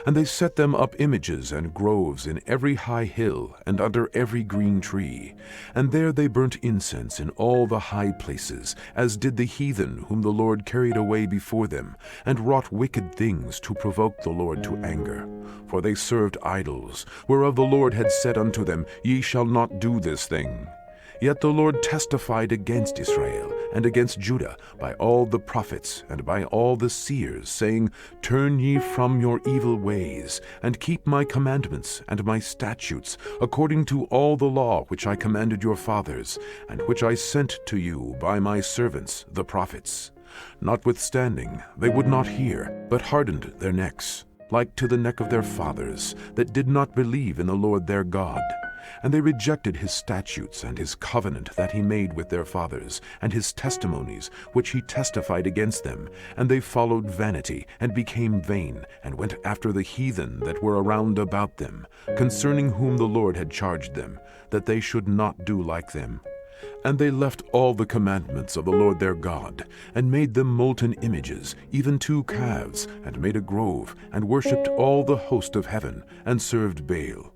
Speaker 1: And they set them up images and groves in every high hill and under every green tree. And there they burnt incense in all the high places, as did the heathen whom the Lord carried away before them, and wrought wicked things to provoke the Lord to anger. For they served idols, whereof the Lord had said unto them, Ye shall not do this thing. Yet the Lord testified against Israel and against Judah by all the prophets and by all the seers, saying, Turn ye from your evil ways, and keep my commandments and my statutes, according to all the law which I commanded your fathers, and which I sent to you by my servants the prophets. Notwithstanding, they would not hear, but hardened their necks, like to the neck of their fathers, that did not believe in the Lord their God. And they rejected his statutes and his covenant that he made with their fathers, and his testimonies which he testified against them. And they followed vanity, and became vain, and went after the heathen that were around about them, concerning whom the Lord had charged them, that they should not do like them. And they left all the commandments of the Lord their God, and made them molten images, even 2 calves, and made a grove, and worshipped all the host of heaven, and served Baal.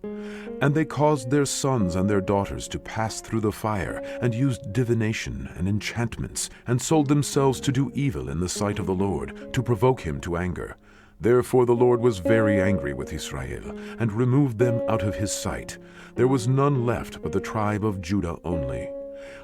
Speaker 1: And they caused their sons and their daughters to pass through the fire, and used divination and enchantments, and sold themselves to do evil in the sight of the Lord, to provoke him to anger. Therefore the Lord was very angry with Israel, and removed them out of his sight. There was none left but the tribe of Judah only.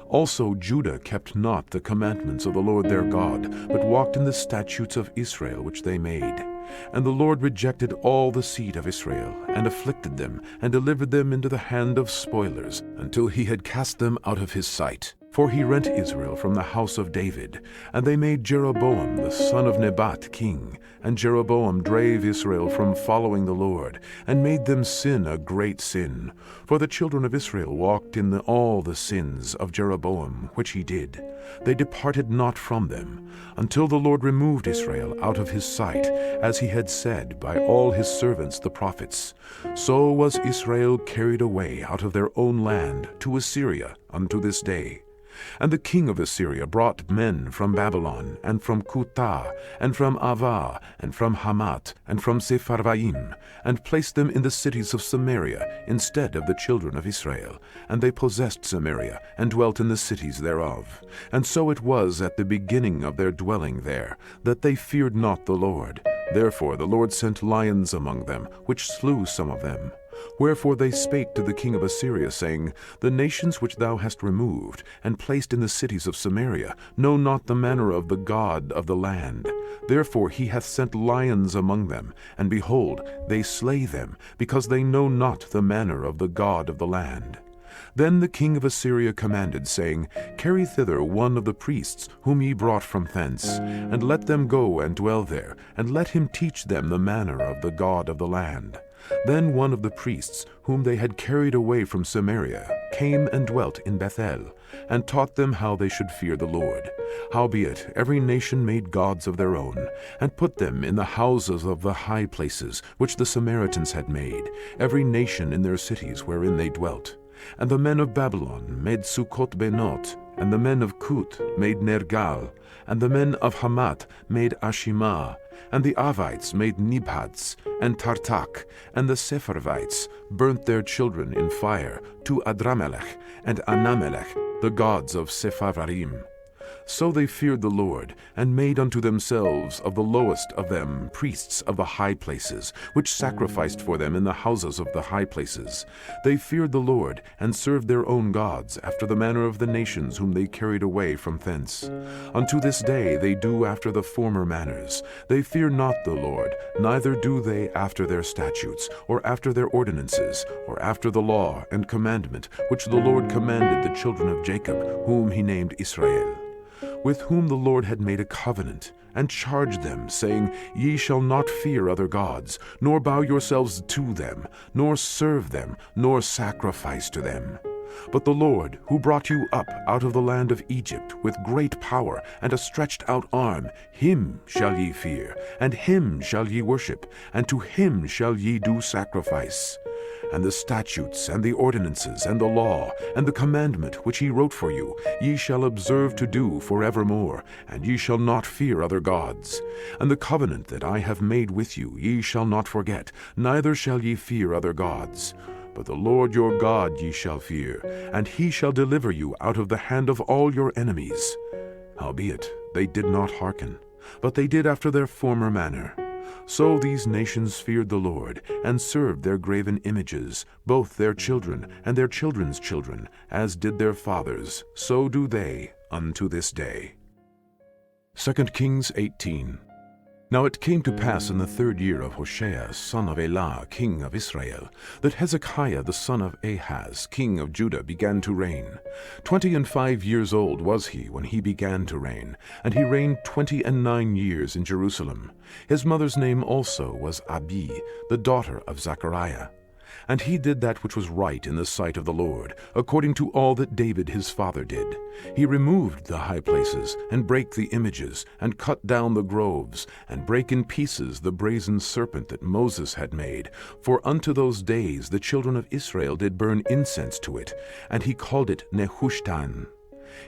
Speaker 1: Also Judah kept not the commandments of the Lord their God, but walked in the statutes of Israel which they made. And the Lord rejected all the seed of Israel, and afflicted them, and delivered them into the hand of spoilers, until he had cast them out of his sight. For he rent Israel from the house of David, and they made Jeroboam the son of Nebat king. And Jeroboam drave Israel from following the Lord, and made them sin a great sin. For the children of Israel walked in all the sins of Jeroboam, which he did. They departed not from them, until the Lord removed Israel out of his sight, as he had said by all his servants the prophets. So was Israel carried away out of their own land to Assyria unto this day. And the king of Assyria brought men from Babylon, and from Cutha, and from Ava, and from Hamath, and from Sepharvaim, and placed them in the cities of Samaria instead of the children of Israel. And they possessed Samaria, and dwelt in the cities thereof. And so it was at the beginning of their dwelling there, that they feared not the Lord. Therefore the Lord sent lions among them, which slew some of them. Wherefore they spake to the king of Assyria, saying, The nations which thou hast removed, and placed in the cities of Samaria, know not the manner of the God of the land. Therefore he hath sent lions among them, and behold, they slay them, because they know not the manner of the God of the land. Then the king of Assyria commanded, saying, Carry thither one of the priests whom ye brought from thence, and let them go and dwell there, and let him teach them the manner of the God of the land. Then one of the priests, whom they had carried away from Samaria, came and dwelt in Bethel, and taught them how they should fear the Lord. Howbeit every nation made gods of their own, and put them in the houses of the high places which the Samaritans had made, every nation in their cities wherein they dwelt. And the men of Babylon made Sukkot Benot, and the men of Kut made Nergal, and the men of Hamath made Ashimah, and the Avites made Nibhats, and Tartak, and the Sepharvites burnt their children in fire to Adramelech and Anamelech, the gods of Sepharvaim. So they feared the Lord, and made unto themselves of the lowest of them priests of the high places, which sacrificed for them in the houses of the high places. They feared the Lord, and served their own gods, after the manner of the nations whom they carried away from thence. Unto this day they do after the former manners. They fear not the Lord, neither do they after their statutes, or after their ordinances, or after the law and commandment which the Lord commanded the children of Jacob, whom he named Israel, with whom the Lord had made a covenant, and charged them, saying, Ye shall not fear other gods, nor bow yourselves to them, nor serve them, nor sacrifice to them. But the Lord, who brought you up out of the land of Egypt with great power and a stretched out arm, him shall ye fear, and him shall ye worship, and to him shall ye do sacrifice. and the statutes, and the ordinances, and the law, and the commandment which he wrote for you, ye shall observe to do forevermore, and ye shall not fear other gods. And the covenant that I have made with you ye shall not forget, neither shall ye fear other gods. But the Lord your God ye shall fear, and he shall deliver you out of the hand of all your enemies. Howbeit they did not hearken, but they did after their former manner. So these nations feared the Lord, and served their graven images, both their children and their children's children, as did their fathers, so do they unto this day. 2nd Kings 18. Now it came to pass in the 3rd year of Hoshea, son of Elah, king of Israel, that Hezekiah the son of Ahaz, king of Judah, began to reign. 25 years old was he when he began to reign, and he reigned 29 years in Jerusalem. His mother's name also was Abi, the daughter of Zechariah. And he did that which was right in the sight of the Lord, according to all that David his father did. He removed the high places, and brake the images, and cut down the groves, and brake in pieces the brazen serpent that Moses had made. For unto those days the children of Israel did burn incense to it, and he called it Nehushtan.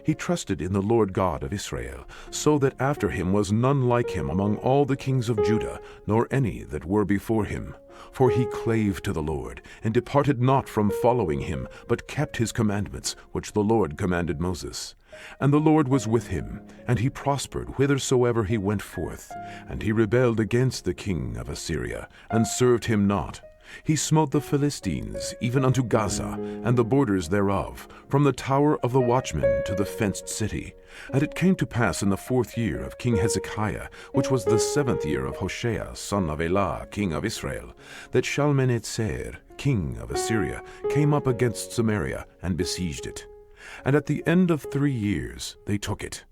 Speaker 1: He trusted in the Lord God of Israel, so that after him was none like him among all the kings of Judah, nor any that were before him. For he clave to the Lord, and departed not from following him, but kept his commandments, which the Lord commanded Moses. And the Lord was with him, and he prospered whithersoever he went forth. And he rebelled against the king of Assyria, and served him not. He smote the Philistines, even unto Gaza, and the borders thereof, from the tower of the watchmen to the fenced city. And it came to pass in the 4th year of King Hezekiah, which was the 7th year of Hoshea, son of Elah, king of Israel, that Shalmaneser, king of Assyria, came up against Samaria, and besieged it. And at the end of 3 years they took it.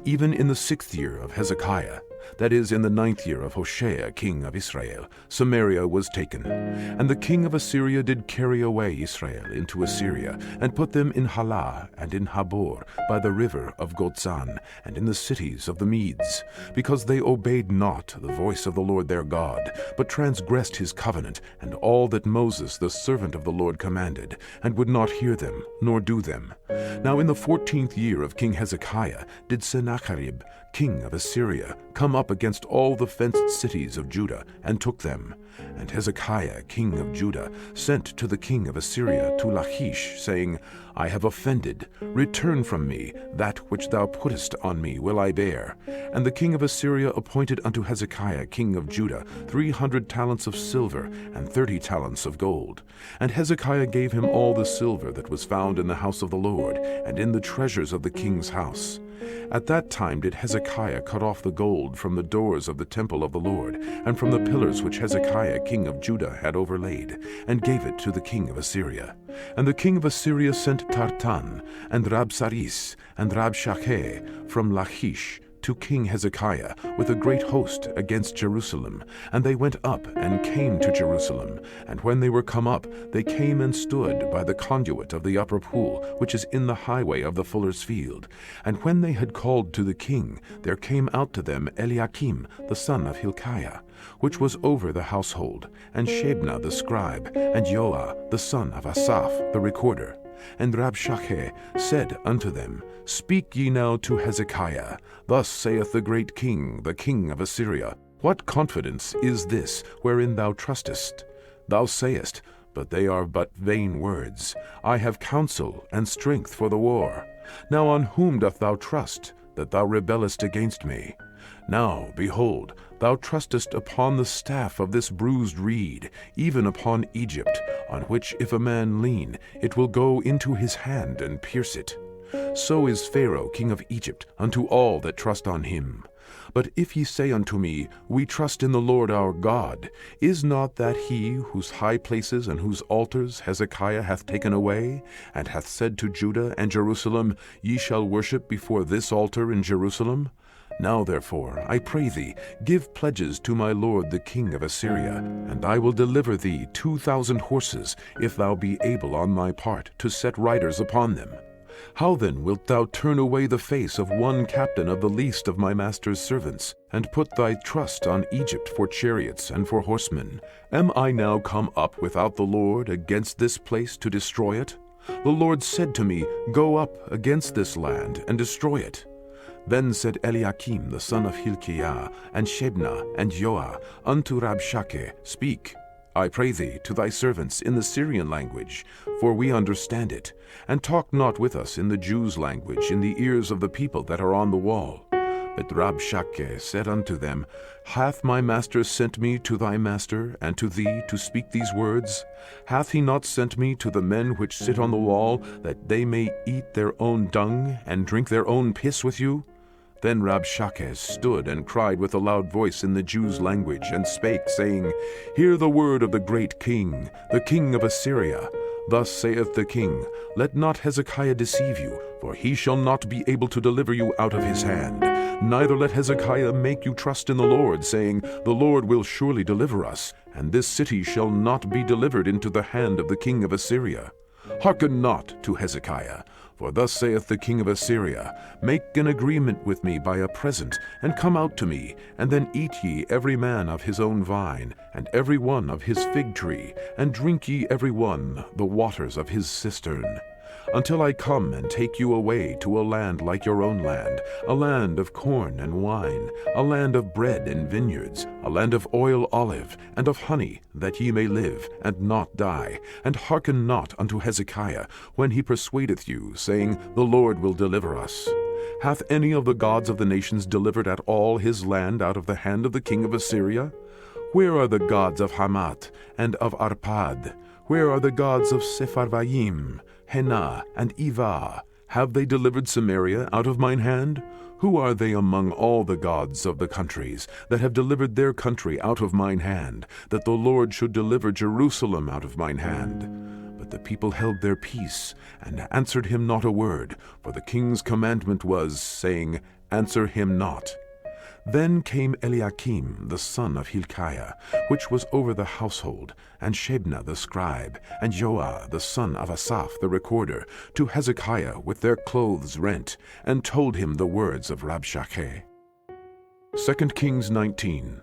Speaker 1: Even in the 6th year of Hezekiah, that is, in the 9th year of Hoshea, king of Israel, Samaria was taken. And the king of Assyria did carry away Israel into Assyria, and put them in Halah and in Habor, by the river of Gozan, and in the cities of the Medes, because they obeyed not the voice of the Lord their God, but transgressed his covenant, and all that Moses the servant of the Lord commanded, and would not hear them, nor do them. Now in the 14th year of King Hezekiah did Sennacherib, king of Assyria, come up against all the fenced cities of Judah, and took them. And Hezekiah, king of Judah, sent to the king of Assyria to Lachish, saying, I have offended. Return from me. That which thou puttest on me will I bear. And the king of Assyria appointed unto Hezekiah, king of Judah, 300 talents of silver, and 30 talents of gold. And Hezekiah gave him all the silver that was found in the house of the Lord, and in the treasures of the king's house. At that time did Hezekiah cut off the gold from the doors of the temple of the Lord, and from the pillars which Hezekiah king of Judah had overlaid, and gave it to the king of Assyria. And the king of Assyria sent Tartan, and Rabsaris, and Rabshakeh from Lachish to King Hezekiah with a great host against Jerusalem. And they went up and came to Jerusalem. And when they were come up, they came and stood by the conduit of the upper pool, which is in the highway of the fuller's field. And when they had called to the king, there came out to them Eliakim the son of Hilkiah, which was over the household, and Shebna the scribe, and Joah the son of Asaph the recorder. And Rabshakeh said unto them, Speak ye now to Hezekiah. Thus saith the great king, the king of Assyria, What confidence is this wherein thou trustest? Thou sayest, but they are but vain words. I have counsel and strength for the war. Now on whom doth thou trust, that thou rebellest against me? Now, behold, thou trustest upon the staff of this bruised reed, even upon Egypt, on which if a man lean, it will go into his hand and pierce it. So is Pharaoh king of Egypt unto all that trust on him. But if ye say unto me, We trust in the Lord our God, is not that he whose high places and whose altars Hezekiah hath taken away, and hath said to Judah and Jerusalem, Ye shall worship before this altar in Jerusalem? Now therefore, I pray thee, give pledges to my lord the king of Assyria, and I will deliver thee 2,000 horses, if thou be able on thy part to set riders upon them. How then wilt thou turn away the face of one captain of the least of my master's servants, and put thy trust on Egypt for chariots and for horsemen? Am I now come up without the Lord against this place to destroy it? The Lord said to me, Go up against this land and destroy it. Then said Eliakim the son of Hilkiah, and Shebna, and Joah, unto Rabshakeh, Speak, I pray thee, to thy servants in the Syrian language, for we understand it, and talk not with us in the Jews' language in the ears of the people that are on the wall. But Rabshakeh said unto them, Hath my master sent me to thy master, and to thee, to speak these words? Hath he not sent me to the men which sit on the wall, that they may eat their own dung, and drink their own piss with you? Then Rabshakeh stood and cried with a loud voice in the Jews' language, and spake, saying, Hear the word of the great king, the king of Assyria. Thus saith the king, Let not Hezekiah deceive you, for he shall not be able to deliver you out of his hand. Neither let Hezekiah make you trust in the Lord, saying, The Lord will surely deliver us, and this city shall not be delivered into the hand of the king of Assyria. Hearken not to Hezekiah, for thus saith the king of Assyria, Make an agreement with me by a present, and come out to me, and then eat ye every man of his own vine, and every one of his fig tree, and drink ye every one the waters of his cistern, until I come and take you away to a land like your own land, a land of corn and wine, a land of bread and vineyards, a land of oil olive, and of honey, that ye may live, and not die. And hearken not unto Hezekiah, when he persuadeth you, saying, The Lord will deliver us. Hath any of the gods of the nations delivered at all his land out of the hand of the king of Assyria? Where are the gods of Hamath and of Arpad? Where are the gods of Sepharvaim, Henah, and Ivah? Have they delivered Samaria out of mine hand? Who are they among all the gods of the countries that have delivered their country out of mine hand, that the Lord should deliver Jerusalem out of mine hand? But the people held their peace, and answered him not a word, for the king's commandment was, saying, Answer him not. Then came Eliakim the son of Hilkiah, which was over the household, and Shebna the scribe, and Joah the son of Asaph the recorder, to Hezekiah with their clothes rent, and told him the words of Rabshakeh. 2nd Kings 19.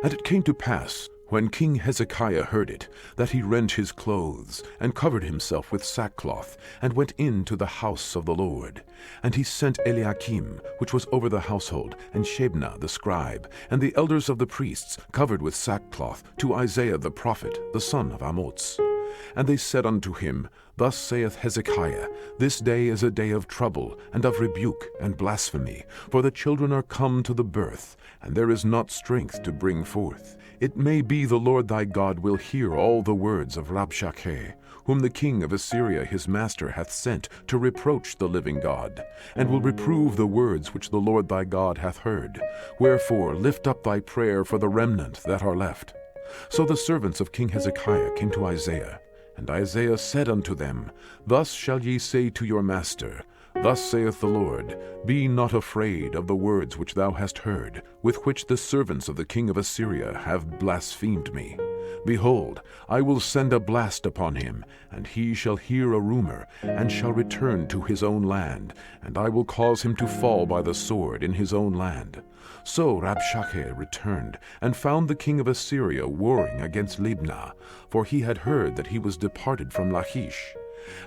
Speaker 1: And it came to pass, when King Hezekiah heard it, that he rent his clothes, and covered himself with sackcloth, and went into the house of the Lord. And he sent Eliakim, which was over the household, and Shebna the scribe, and the elders of the priests, covered with sackcloth, to Isaiah the prophet, the son of Amoz. And they said unto him, Thus saith Hezekiah, This day is a day of trouble, and of rebuke, and blasphemy, for the children are come to the birth, and there is not strength to bring forth. It may be the Lord thy God will hear all the words of Rabshakeh, whom the king of Assyria his master hath sent to reproach the living God, and will reprove the words which the Lord thy God hath heard. Wherefore lift up thy prayer for the remnant that are left. So the servants of King Hezekiah came to Isaiah, and Isaiah said unto them, Thus shall ye say to your master, Thus saith the Lord, Be not afraid of the words which thou hast heard, with which the servants of the king of Assyria have blasphemed me. Behold, I will send a blast upon him, and he shall hear a rumor, and shall return to his own land, and I will cause him to fall by the sword in his own land. So Rabshakeh returned, and found the king of Assyria warring against Libnah, for he had heard that he was departed from Lachish.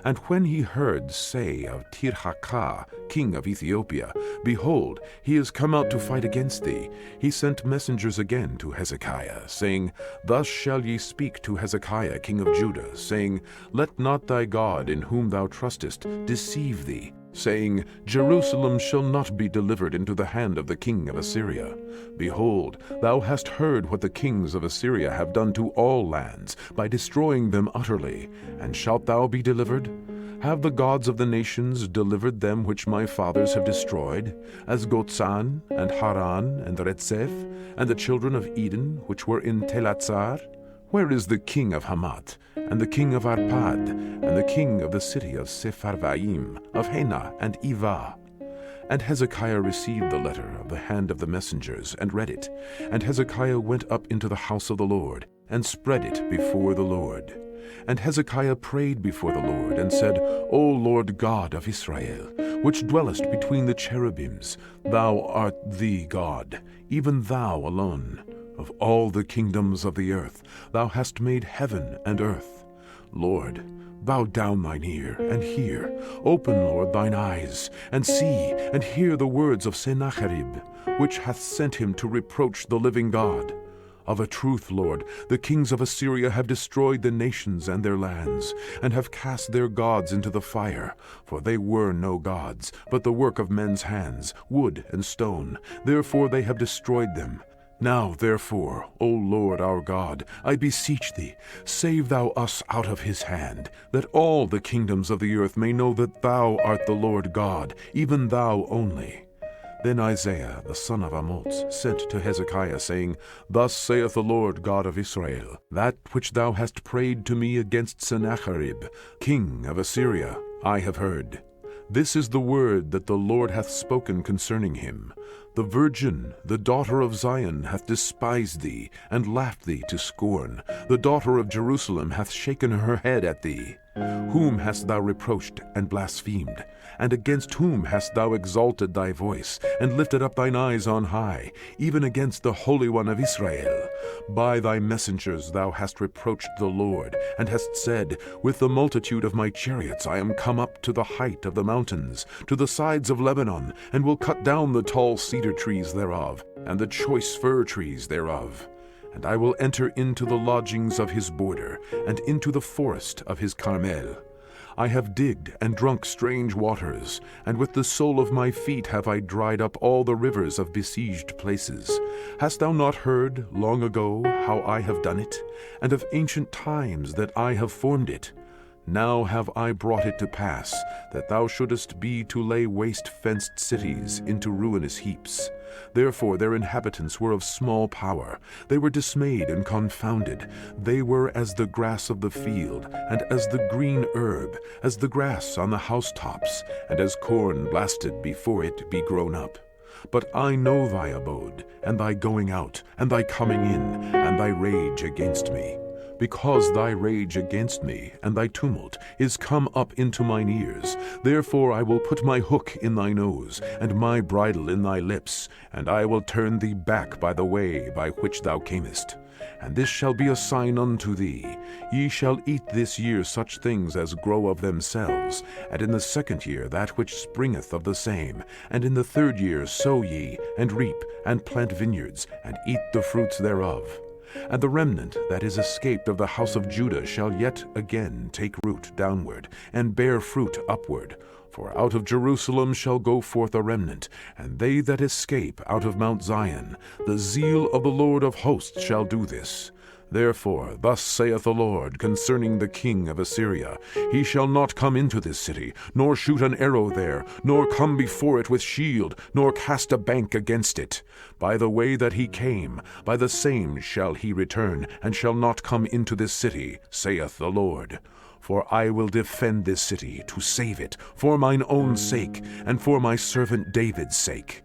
Speaker 1: And when he heard say of Tirhakah, king of Ethiopia, Behold, he is come out to fight against thee, he sent messengers again to Hezekiah, saying, Thus shall ye speak to Hezekiah king of Judah, saying, Let not thy God in whom thou trustest deceive thee, saying, Jerusalem shall not be delivered into the hand of the king of Assyria. Behold, thou hast heard what the kings of Assyria have done to all lands, by destroying them utterly, and shalt thou be delivered? Have the gods of the nations delivered them which my fathers have destroyed, as Gozan, and Haran, and Retseph, and the children of Eden, which were in Telatsar? Where is the king of Hamath, and the king of Arpad, and the king of the city of Sepharvaim, of Henah and Ivah? And Hezekiah received the letter of the hand of the messengers, and read it. And Hezekiah went up into the house of the Lord, and spread it before the Lord. And Hezekiah prayed before the Lord, and said, O Lord God of Israel, which dwellest between the cherubims, thou art the God, even thou alone. Of all the kingdoms of the earth, thou hast made heaven and earth. Lord, bow down thine ear, and hear. Open, Lord, thine eyes, and see, and hear the words of Sennacherib, which hath sent him to reproach the living God. Of a truth, Lord, the kings of Assyria have destroyed the nations and their lands, and have cast their gods into the fire. For they were no gods, but the work of men's hands, wood and stone. Therefore they have destroyed them. Now, therefore, O Lord our God, I beseech thee, save thou us out of his hand, that all the kingdoms of the earth may know that thou art the Lord God, even thou only. Then Isaiah the son of Amoz sent to Hezekiah, saying, Thus saith the Lord God of Israel, That which thou hast prayed to me against Sennacherib, king of Assyria, I have heard. This is the word that the Lord hath spoken concerning him. The virgin, the daughter of Zion, hath despised thee, and laughed thee to scorn. The daughter of Jerusalem hath shaken her head at thee. Whom hast thou reproached and blasphemed? And against whom hast thou exalted thy voice, and lifted up thine eyes on high, even against the Holy One of Israel? By thy messengers thou hast reproached the Lord, and hast said, With the multitude of my chariots I am come up to the height of the mountains, to the sides of Lebanon, and will cut down the tall cedar trees thereof, and the choice fir trees thereof. And I will enter into the lodgings of his border, and into the forest of his Carmel. I have digged and drunk strange waters, and with the sole of my feet have I dried up all the rivers of besieged places. Hast thou not heard long ago how I have done it, and of ancient times that I have formed it? Now have I brought it to pass, that thou shouldest be to lay waste fenced cities into ruinous heaps. Therefore their inhabitants were of small power. They were dismayed and confounded. They were as the grass of the field, and as the green herb, as the grass on the housetops, and as corn blasted before it be grown up. But I know thy abode, and thy going out, and thy coming in, and thy rage against me. Because thy rage against me, and thy tumult, is come up into mine ears, therefore I will put my hook in thy nose, and my bridle in thy lips, and I will turn thee back by the way by which thou camest. And this shall be a sign unto thee. Ye shall eat this year such things as grow of themselves, and in the second year that which springeth of the same, and in the third year sow ye, and reap, and plant vineyards, and eat the fruits thereof. And the remnant that is escaped of the house of Judah shall yet again take root downward, and bear fruit upward. For out of Jerusalem shall go forth a remnant, and they that escape out of Mount Zion. The zeal of the Lord of hosts shall do this. Therefore thus saith the Lord concerning the king of Assyria, He shall not come into this city, nor shoot an arrow there, nor come before it with shield, nor cast a bank against it. By the way that he came, by the same shall he return, and shall not come into this city, saith the Lord. For I will defend this city, to save it, for mine own sake, and for my servant David's sake.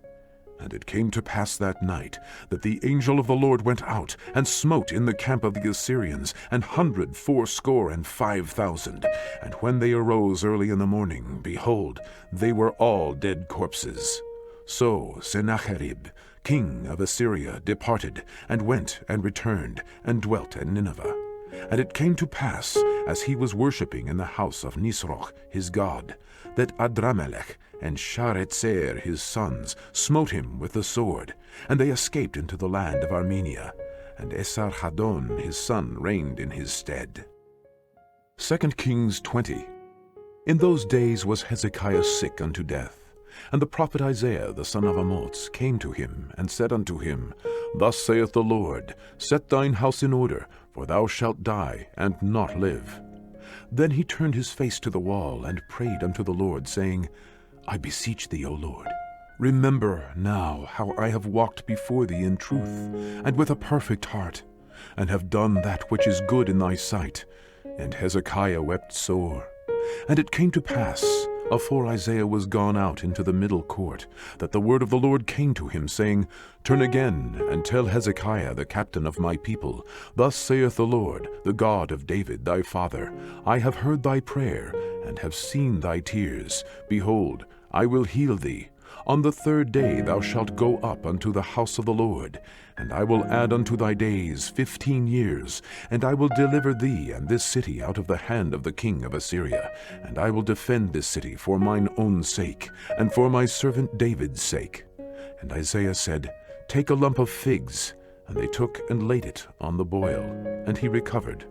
Speaker 1: And it came to pass that night, that the angel of the Lord went out, and smote in the camp of the Assyrians 185,000. And when they arose early in the morning, behold, they were all dead corpses. So Sennacherib, king of Assyria, departed, and went and returned, and dwelt at Nineveh. And it came to pass, as he was worshipping in the house of Nisroch his god, that Adramelech and Sharezer his sons smote him with the sword, and they escaped into the land of Armenia, and Esarhaddon his son reigned in his stead. 2nd Kings 20. In those days was Hezekiah sick unto death. And the prophet Isaiah the son of Amoz came to him, and said unto him, Thus saith the Lord, Set thine house in order, for thou shalt die, and not live. Then he turned his face to the wall, and prayed unto the Lord, saying, I beseech thee, O Lord, remember now how I have walked before thee in truth, and with a perfect heart, and have done that which is good in thy sight. And Hezekiah wept sore. And it came to pass, afore Isaiah was gone out into the middle court, that the word of the Lord came to him, saying, Turn again, and tell Hezekiah the captain of my people, Thus saith the Lord, the God of David thy father, I have heard thy prayer, and have seen thy tears. Behold, I will heal thee. On the 3rd day thou shalt go up unto the house of the Lord, and I will add unto thy days 15 years, and I will deliver thee and this city out of the hand of the king of Assyria, and I will defend this city for mine own sake, and for my servant David's sake. And Isaiah said, Take a lump of figs. And they took and laid it on the boil, and he recovered.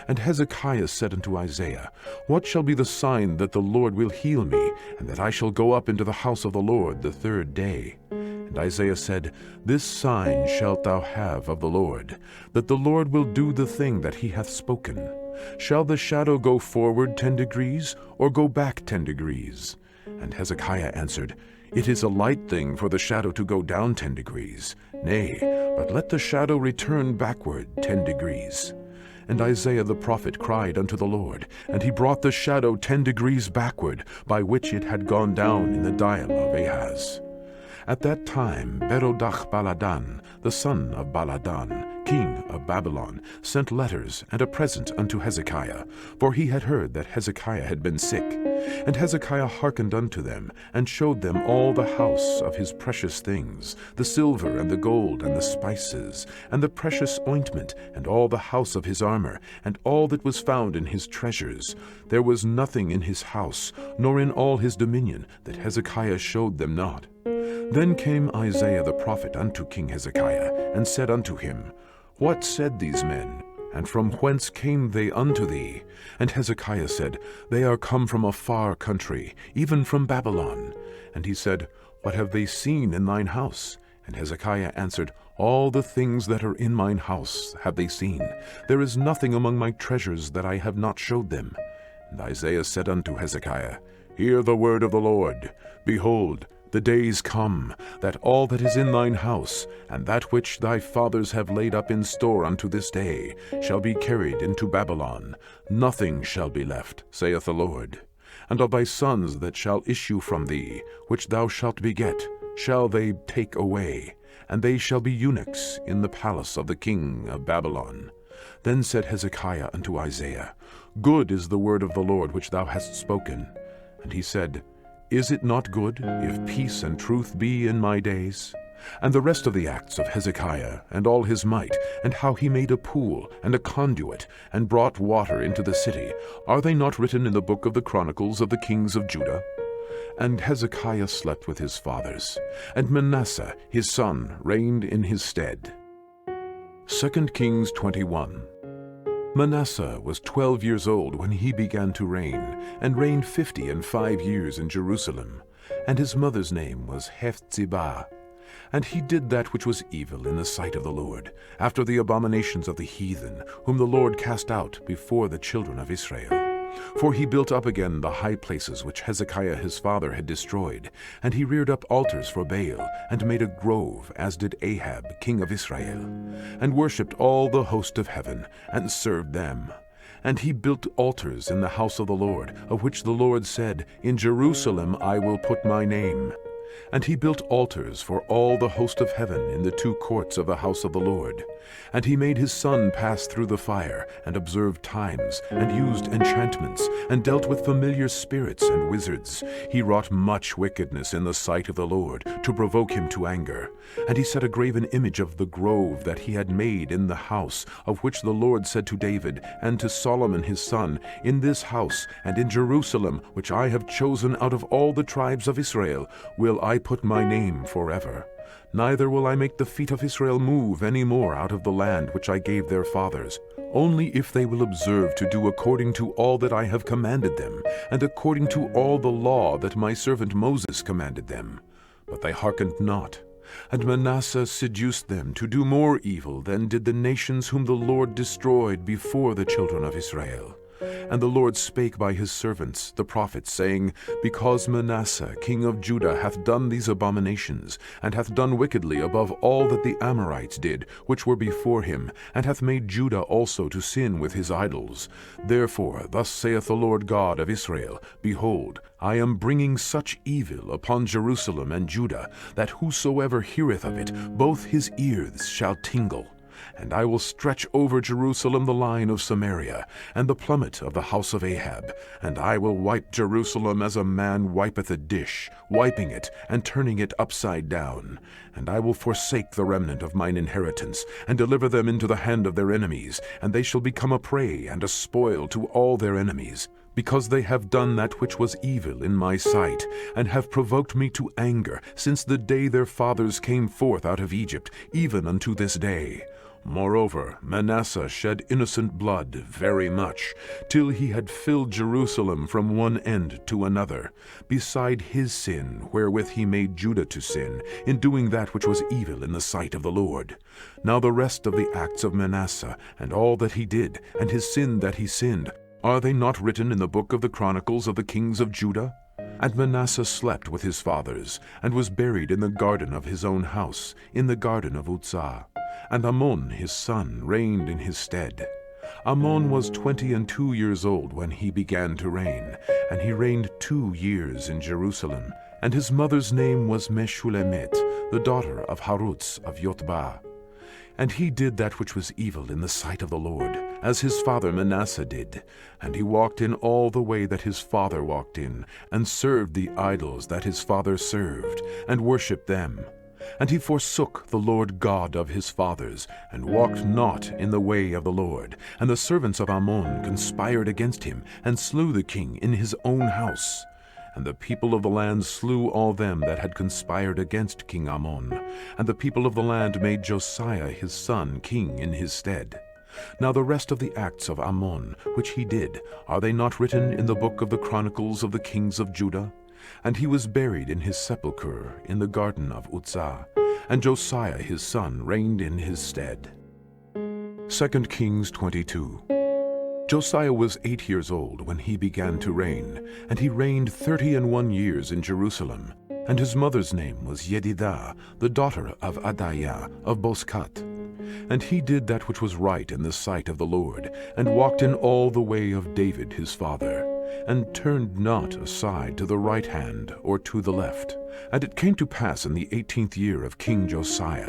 Speaker 1: And Hezekiah said unto Isaiah, What shall be the sign that the Lord will heal me, and that I shall go up into the house of the Lord the 3rd day? And Isaiah said, This sign shalt thou have of the Lord, that the Lord will do the thing that he hath spoken. Shall the shadow go forward 10 degrees, or go back 10 degrees? And Hezekiah answered, It is a light thing for the shadow to go down 10 degrees. Nay, but let the shadow return backward 10 degrees. And Isaiah the prophet cried unto the Lord, and he brought the shadow 10 degrees backward, by which it had gone down in the dial of Ahaz. At that time Berodach-baladan, the son of Baladan, king of Babylon, sent letters and a present unto Hezekiah, for he had heard that Hezekiah had been sick. And Hezekiah hearkened unto them, and showed them all the house of his precious things, the silver and the gold and the spices, and the precious ointment, and all the house of his armor, and all that was found in his treasures. There was nothing in his house, nor in all his dominion, that Hezekiah showed them not. Then came Isaiah the prophet unto King Hezekiah, and said unto him, What said these men? And from whence came they unto thee? And Hezekiah said, They are come from a far country, even from Babylon. And he said, What have they seen in thine house? And Hezekiah answered, All the things that are in mine house have they seen. There is nothing among my treasures that I have not showed them. And Isaiah said unto Hezekiah, Hear the word of the Lord. Behold, the days come, that all that is in thine house, and that which thy fathers have laid up in store unto this day, shall be carried into Babylon. Nothing shall be left, saith the Lord. And of thy sons that shall issue from thee, which thou shalt beget, shall they take away, and they shall be eunuchs in the palace of the king of Babylon. Then said Hezekiah unto Isaiah, Good is the word of the Lord which thou hast spoken. And he said, Is it not good, if peace and truth be in my days? And the rest of the acts of Hezekiah, and all his might, and how he made a pool, and a conduit, and brought water into the city, are they not written in the book of the Chronicles of the kings of Judah? And Hezekiah slept with his fathers, and Manasseh his son reigned in his stead. 2nd Kings 21. Manasseh was 12 years old when he began to reign, and reigned 55 years in Jerusalem. And his mother's name was Hephzibah. And he did that which was evil in the sight of the Lord, after the abominations of the heathen, whom the Lord cast out before the children of Israel. For he built up again the high places which Hezekiah his father had destroyed, and he reared up altars for Baal, and made a grove, as did Ahab king of Israel, and worshipped all the host of heaven, and served them. And he built altars in the house of the Lord, of which the Lord said, In Jerusalem I will put my name. And he built altars for all the host of heaven in the 2 courts of the house of the Lord. And he made his son pass through the fire, and observed times, and used enchantments, and dealt with familiar spirits and wizards. He wrought much wickedness in the sight of the Lord, to provoke him to anger. And he set a graven image of the grove that he had made in the house, of which the Lord said to David and to Solomon his son, In this house and in Jerusalem, which I have chosen out of all the tribes of Israel, will I put my name forever. Neither will I make the feet of Israel move any more out of the land which I gave their fathers, only if they will observe to do according to all that I have commanded them, and according to all the law that my servant Moses commanded them. But they hearkened not. And Manasseh seduced them to do more evil than did the nations whom the Lord destroyed before the children of Israel. And the Lord spake by his servants, the prophets, saying, Because Manasseh king of Judah hath done these abominations, and hath done wickedly above all that the Amorites did, which were before him, and hath made Judah also to sin with his idols. Therefore thus saith the Lord God of Israel, Behold, I am bringing such evil upon Jerusalem and Judah, that whosoever heareth of it, both his ears shall tingle. And I will stretch over Jerusalem the line of Samaria, and the plummet of the house of Ahab. And I will wipe Jerusalem as a man wipeth a dish, wiping it, and turning it upside down. And I will forsake the remnant of mine inheritance, and deliver them into the hand of their enemies, and they shall become a prey and a spoil to all their enemies, because they have done that which was evil in my sight, and have provoked me to anger, since the day their fathers came forth out of Egypt, even unto this day. Moreover, Manasseh shed innocent blood very much, till he had filled Jerusalem from one end to another, beside his sin wherewith he made Judah to sin, in doing that which was evil in the sight of the Lord. Now the rest of the acts of Manasseh, and all that he did, and his sin that he sinned, are they not written in the book of the Chronicles of the kings of Judah? And Manasseh slept with his fathers, and was buried in the garden of his own house, in the garden of Uzzah. And Amon his son reigned in his stead. Amon was 22 years old when he began to reign, and he reigned 2 years in Jerusalem. And his mother's name was Meshullemeth, the daughter of Harutz of Yotbah. And he did that which was evil in the sight of the Lord, as his father Manasseh did. And he walked in all the way that his father walked in, and served the idols that his father served, and worshipped them. And he forsook the Lord God of his fathers, and walked not in the way of the Lord. And the servants of Ammon conspired against him, and slew the king in his own house. And the people of the land slew all them that had conspired against King Ammon. And the people of the land made Josiah his son king in his stead. Now the rest of the acts of Ammon, which he did, are they not written in the book of the Chronicles of the kings of Judah? And he was buried in his sepulchre in the garden of Uzzah, and Josiah his son reigned in his stead. 2nd Kings 22. Josiah was 8 years old when he began to reign, and he reigned 31 years in Jerusalem. And his mother's name was Yedidah, the daughter of Attiya of Boscat. And he did that which was right in the sight of the Lord, and walked in all the way of David his father, and turned not aside to the right hand or to the left. And it came to pass in the 18th year of King Josiah,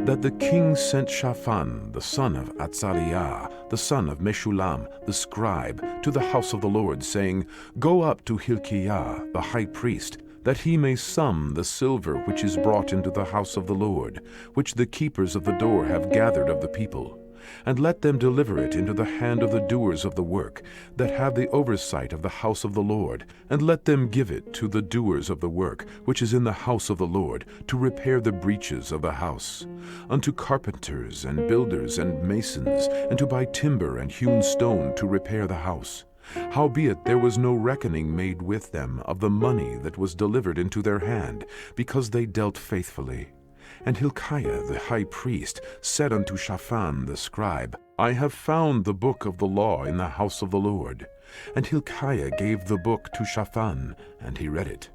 Speaker 1: that the king sent Shaphan the son of Atzaliah, the son of Meshullam the scribe, to the house of the Lord, saying, Go up to Hilkiah the high priest, that he may sum the silver which is brought into the house of the Lord, which the keepers of the door have gathered of the people. And let them deliver it into the hand of the doers of the work, that have the oversight of the house of the Lord, and let them give it to the doers of the work, which is in the house of the Lord, to repair the breaches of the house, unto carpenters and builders and masons, and to buy timber and hewn stone to repair the house. Howbeit there was no reckoning made with them of the money that was delivered into their hand, because they dealt faithfully. And Hilkiah the high priest said unto Shaphan the scribe, I have found the book of the law in the house of the Lord. And Hilkiah gave the book to Shaphan, and he read it.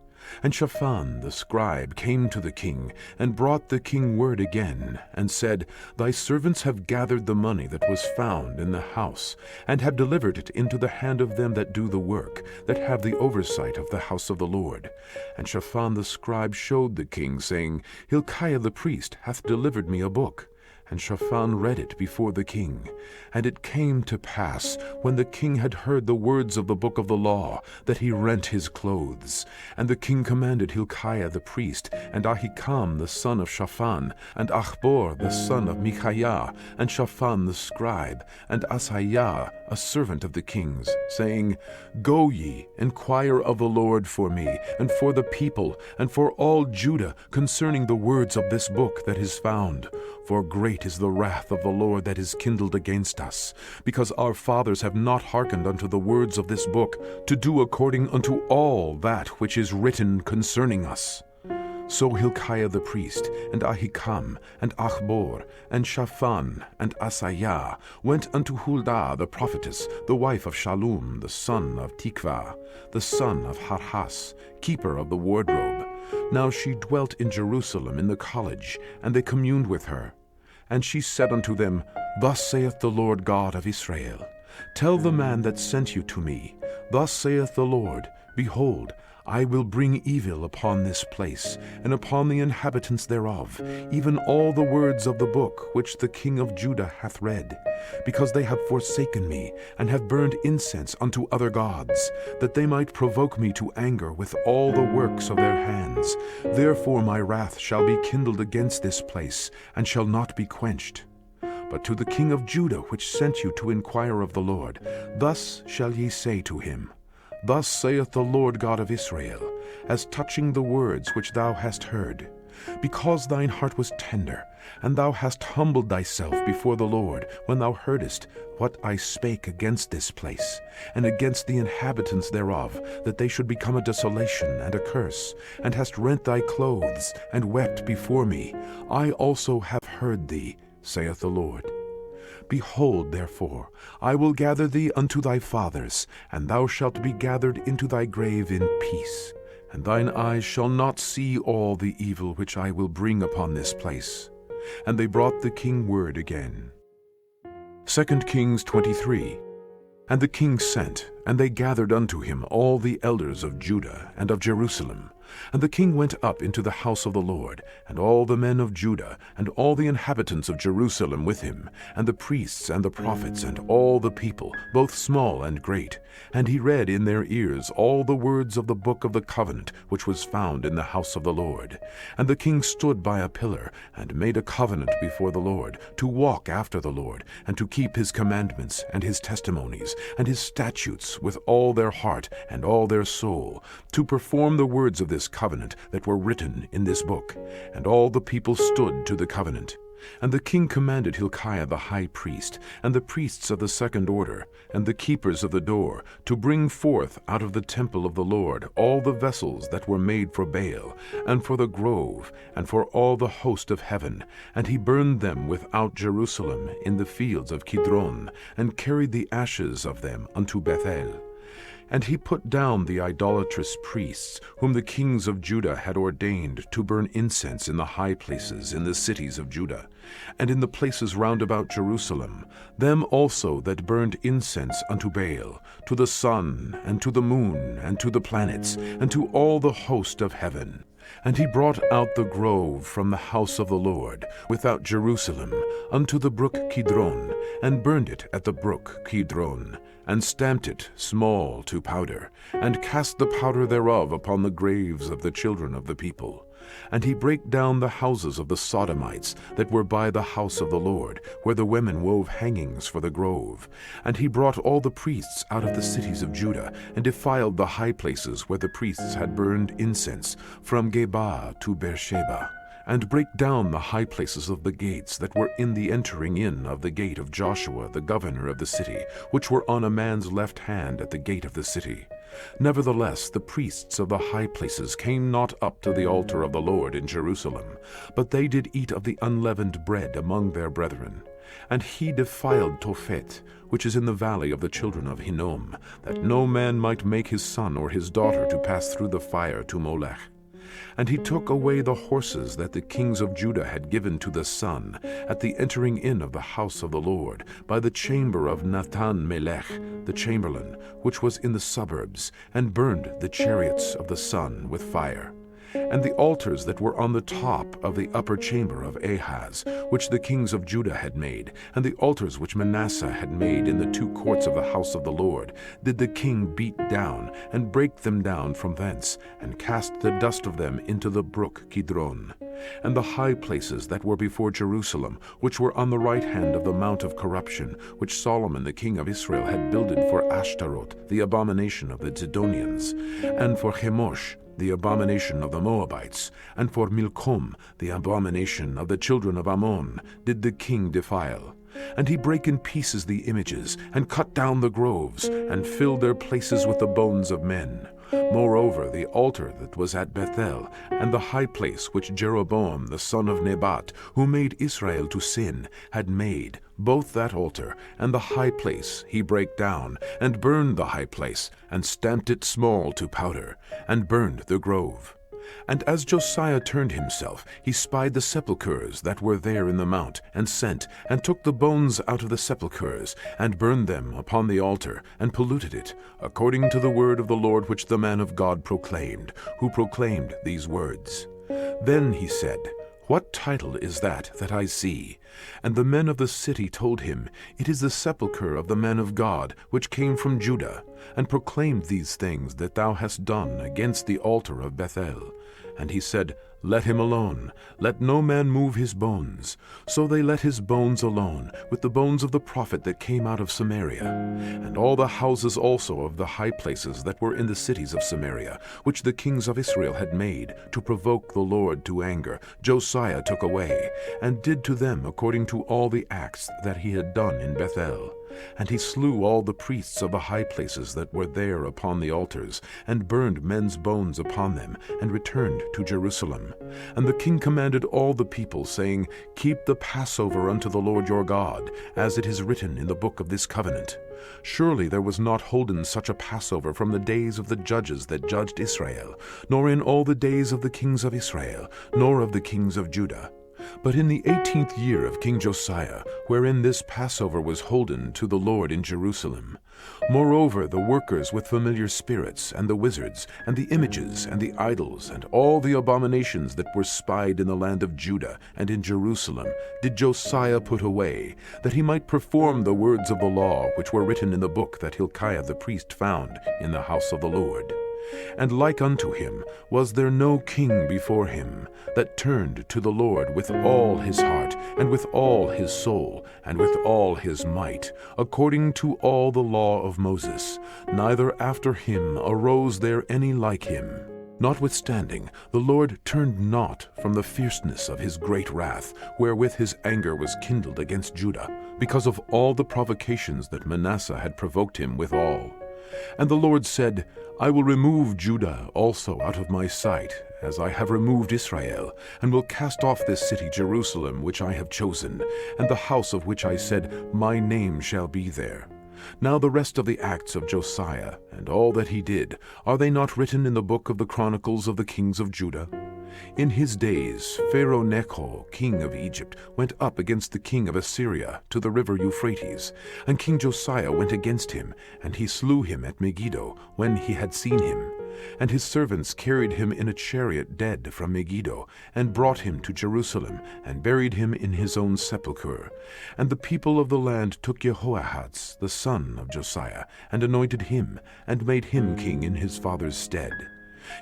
Speaker 1: And Shaphan the scribe came to the king, and brought the king word again, and said, Thy servants have gathered the money that was found in the house, and have delivered it into the hand of them that do the work, that have the oversight of the house of the Lord. And Shaphan the scribe showed the king, saying, Hilkiah the priest hath delivered me a book. And Shaphan read it before the king. And it came to pass, when the king had heard the words of the book of the law, that he rent his clothes. And the king commanded Hilkiah the priest, and Ahikam the son of Shaphan, and Achbor the son of Micaiah, and Shaphan the scribe, and Asaiah, a servant of the king's, saying, Go ye, inquire of the Lord for me, and for the people, and for all Judah, concerning the words of this book that is found. For great is the wrath of the Lord that is kindled against us, because our fathers have not hearkened unto the words of this book, to do according unto all that which is written concerning us. So Hilkiah the priest, and Ahikam, and Achbor, and Shaphan, and Asaiah went unto Huldah the prophetess, the wife of Shallum, the son of Tikvah, the son of Harhas, keeper of the wardrobe. Now she dwelt in Jerusalem in the college, and they communed with her. And she said unto them, Thus saith the Lord God of Israel, Tell the man that sent you to me, Thus saith the Lord, Behold, I will bring evil upon this place, and upon the inhabitants thereof, even all the words of the book which the king of Judah hath read, because they have forsaken me, and have burned incense unto other gods, that they might provoke me to anger with all the works of their hands. Therefore my wrath shall be kindled against this place, and shall not be quenched. But to the king of Judah which sent you to inquire of the Lord, thus shall ye say to him, Thus saith the Lord God of Israel, as touching the words which thou hast heard, because thine heart was tender, and thou hast humbled thyself before the Lord, when thou heardest what I spake against this place, and against the inhabitants thereof, that they should become a desolation and a curse, and hast rent thy clothes, and wept before me, I also have heard thee, saith the Lord. Behold, therefore, I will gather thee unto thy fathers, and thou shalt be gathered into thy grave in peace. And thine eyes shall not see all the evil which I will bring upon this place. And they brought the king word again. 2nd Kings 23. And the king sent, and they gathered unto him all the elders of Judah and of Jerusalem. And the king went up into the house of the Lord, and all the men of Judah, and all the inhabitants of Jerusalem with him, and the priests and the prophets, and all the people, both small and great. And he read in their ears all the words of the book of the covenant, which was found in the house of the Lord. And the king stood by a pillar, and made a covenant before the Lord, to walk after the Lord, and to keep his commandments, and his testimonies, and his statutes with all their heart and all their soul, to perform the words of this covenant that were written in this book. And all the people stood to the covenant. And the king commanded Hilkiah the high priest, and the priests of the second order, and the keepers of the door, to bring forth out of the temple of the Lord all the vessels that were made for Baal, and for the grove, and for all the host of heaven. And he burned them without Jerusalem in the fields of Kidron, and carried the ashes of them unto Bethel. And he put down the idolatrous priests, whom the kings of Judah had ordained to burn incense in the high places in the cities of Judah, and in the places round about Jerusalem, them also that burned incense unto Baal, to the sun, and to the moon, and to the planets, and to all the host of heaven. And he brought out the grove from the house of the Lord, without Jerusalem, unto the brook Kidron, and burned it at the brook Kidron, and stamped it small to powder, and cast the powder thereof upon the graves of the children of the people. And he brake down the houses of the Sodomites that were by the house of the Lord, where the women wove hangings for the grove. And he brought all the priests out of the cities of Judah, and defiled the high places where the priests had burned incense, from Geba to Beersheba, and brake down the high places of the gates that were in the entering in of the gate of Joshua the governor of the city, which were on a man's left hand at the gate of the city. Nevertheless the priests of the high places came not up to the altar of the Lord in Jerusalem, but they did eat of the unleavened bread among their brethren. And he defiled Tophet, which is in the valley of the children of Hinnom, that no man might make his son or his daughter to pass through the fire to Molech. And he took away the horses that the kings of Judah had given to the sun at the entering in of the house of the Lord, by the chamber of Nathan-melech, the chamberlain, which was in the suburbs, and burned the chariots of the sun with fire. And the altars that were on the top of the upper chamber of Ahaz, which the kings of Judah had made, and the altars which Manasseh had made in the two courts of the house of the Lord, did the king beat down, and break them down from thence, and cast the dust of them into the brook Kidron. And the high places that were before Jerusalem, which were on the right hand of the mount of corruption, which Solomon the king of Israel had builded for Ashtaroth, the abomination of the Zidonians, and for Chemosh, the abomination of the Moabites, and for Milcom, the abomination of the children of Ammon, did the king defile. And he brake in pieces the images, and cut down the groves, and filled their places with the bones of men. Moreover, the altar that was at Bethel, and the high place which Jeroboam the son of Nebat, who made Israel to sin, had made, both that altar and the high place he brake down, and burned the high place, and stamped it small to powder, and burned the grove. And as Josiah turned himself, he spied the sepulchres that were there in the mount, and sent, and took the bones out of the sepulchres, and burned them upon the altar, and polluted it, according to the word of the Lord which the man of God proclaimed, who proclaimed these words. Then he said, What title is that I see? And the men of the city told him, It is the sepulchre of the man of God, which came from Judah, and proclaimed these things that thou hast done against the altar of Bethel. And he said, Let him alone, let no man move his bones. So they let his bones alone, with the bones of the prophet that came out of Samaria. And all the houses also of the high places that were in the cities of Samaria, which the kings of Israel had made, to provoke the Lord to anger, Josiah took away, and did to them according to all the acts that he had done in Bethel. And he slew all the priests of the high places that were there upon the altars, and burned men's bones upon them, and returned to Jerusalem. And the king commanded all the people, saying, Keep the Passover unto the Lord your God, as it is written in the book of this covenant. Surely there was not holden such a Passover from the days of the judges that judged Israel, nor in all the days of the kings of Israel, nor of the kings of Judah. But in the 18th year of King Josiah, wherein this Passover was holden to the Lord in Jerusalem. Moreover, the workers with familiar spirits, and the wizards, and the images, and the idols, and all the abominations that were spied in the land of Judah and in Jerusalem, did Josiah put away, that he might perform the words of the law which were written in the book that Hilkiah the priest found in the house of the Lord. And like unto him was there no king before him, that turned to the Lord with all his heart, and with all his soul, and with all his might, according to all the law of Moses. Neither after him arose there any like him. Notwithstanding, the Lord turned not from the fierceness of his great wrath, wherewith his anger was kindled against Judah, because of all the provocations that Manasseh had provoked him withal. And the Lord said, I will remove Judah also out of my sight, as I have removed Israel, and will cast off this city Jerusalem which I have chosen, and the house of which I said, My name shall be there. Now the rest of the acts of Josiah, and all that he did, are they not written in the book of the Chronicles of the kings of Judah? In his days Pharaoh Necho, king of Egypt, went up against the king of Assyria to the river Euphrates, and King Josiah went against him, and he slew him at Megiddo, when he had seen him. And his servants carried him in a chariot dead from Megiddo, and brought him to Jerusalem, and buried him in his own sepulchre. And the people of the land took Jehoahaz, the son of Josiah, and anointed him, and made him king in his father's stead.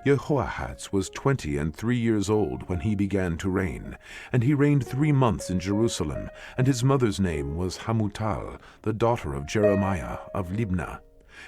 Speaker 1: Jehoahaz was 23 years old when he began to reign, and he reigned 3 months in Jerusalem, and his mother's name was Hamutal, the daughter of Jeremiah of Libnah.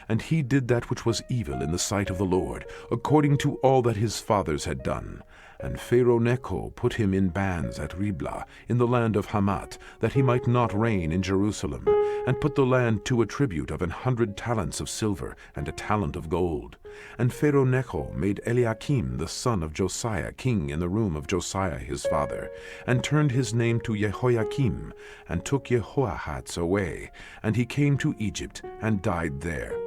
Speaker 1: And he did that which was evil in the sight of the Lord, according to all that his fathers had done. And Pharaoh Necho put him in bands at Riblah, in the land of Hamath, that he might not reign in Jerusalem, and put the land to a tribute of 100 talents of silver, and a talent of gold. And Pharaoh Necho made Eliakim the son of Josiah king in the room of Josiah his father, and turned his name to Jehoiakim, and took Jehoahaz away, and he came to Egypt, and died there.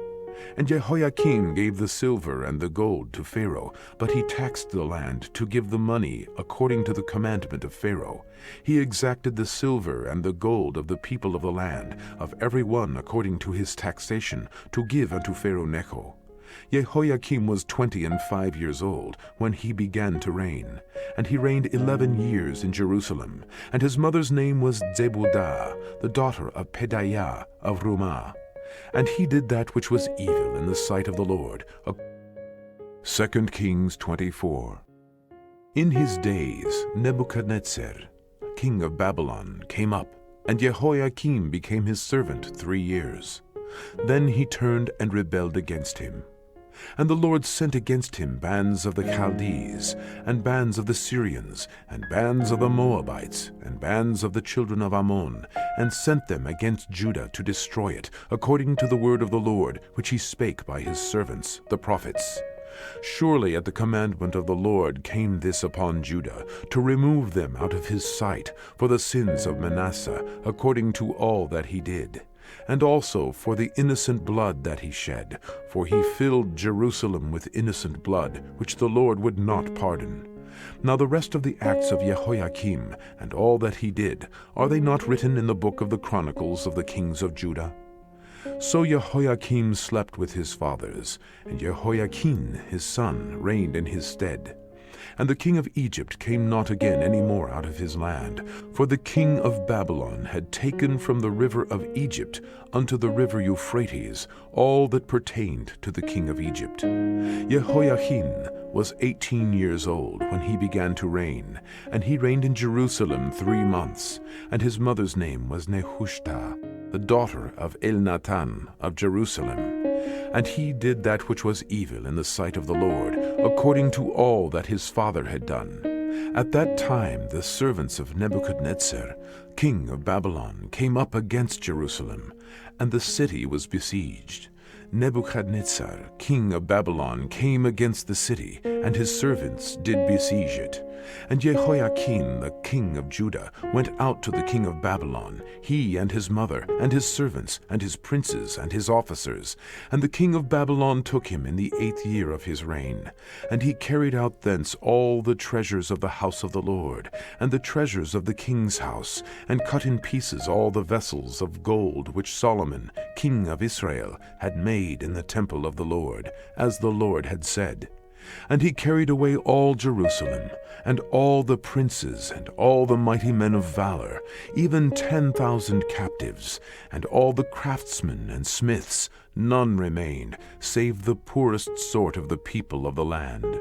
Speaker 1: And Jehoiakim gave the silver and the gold to Pharaoh, but he taxed the land to give the money according to the commandment of Pharaoh. He exacted the silver and the gold of the people of the land, of every one according to his taxation, to give unto Pharaoh Necho. Jehoiakim was 25 years old when he began to reign, and he reigned 11 years in Jerusalem, and his mother's name was Zebudah, the daughter of Pedaiah of Rumah. And he did that which was evil in the sight of the Lord. 2nd Kings 24. In his days Nebuchadnezzar, king of Babylon, came up, and Jehoiakim became his servant 3 years. Then he turned and rebelled against him. And the Lord sent against him bands of the Chaldees, and bands of the Syrians, and bands of the Moabites, and bands of the children of Ammon, and sent them against Judah to destroy it, according to the word of the Lord, which he spake by his servants, the prophets. Surely at the commandment of the Lord came this upon Judah, to remove them out of his sight for the sins of Manasseh, according to all that he did, and also for the innocent blood that he shed, for he filled Jerusalem with innocent blood, which the Lord would not pardon. Now the rest of the acts of Jehoiakim, and all that he did, are they not written in the book of the Chronicles of the kings of Judah? So Jehoiakim slept with his fathers, and Jehoiachin his son reigned in his stead. And the king of Egypt came not again any more out of his land, for the king of Babylon had taken from the river of Egypt unto the river Euphrates all that pertained to the king of Egypt. Jehoiachin was 18 years old when he began to reign, and he reigned in Jerusalem 3 months, and his mother's name was Nehushta, the daughter of Elnathan of Jerusalem. And he did that which was evil in the sight of the Lord, according to all that his father had done. At that time the servants of Nebuchadnezzar, king of Babylon, came up against Jerusalem, and the city was besieged. Nebuchadnezzar, king of Babylon, came against the city, and his servants did besiege it. And Jehoiachin, the king of Judah, went out to the king of Babylon, he and his mother, and his servants, and his princes, and his officers. And the king of Babylon took him in the 8th year of his reign. And he carried out thence all the treasures of the house of the Lord, and the treasures of the king's house, and cut in pieces all the vessels of gold which Solomon, king of Israel, had made in the temple of the Lord, as the Lord had said. And he carried away all Jerusalem, and all the princes, and all the mighty men of valor, even 10,000 captives, and all the craftsmen and smiths. None remained, save the poorest sort of the people of the land.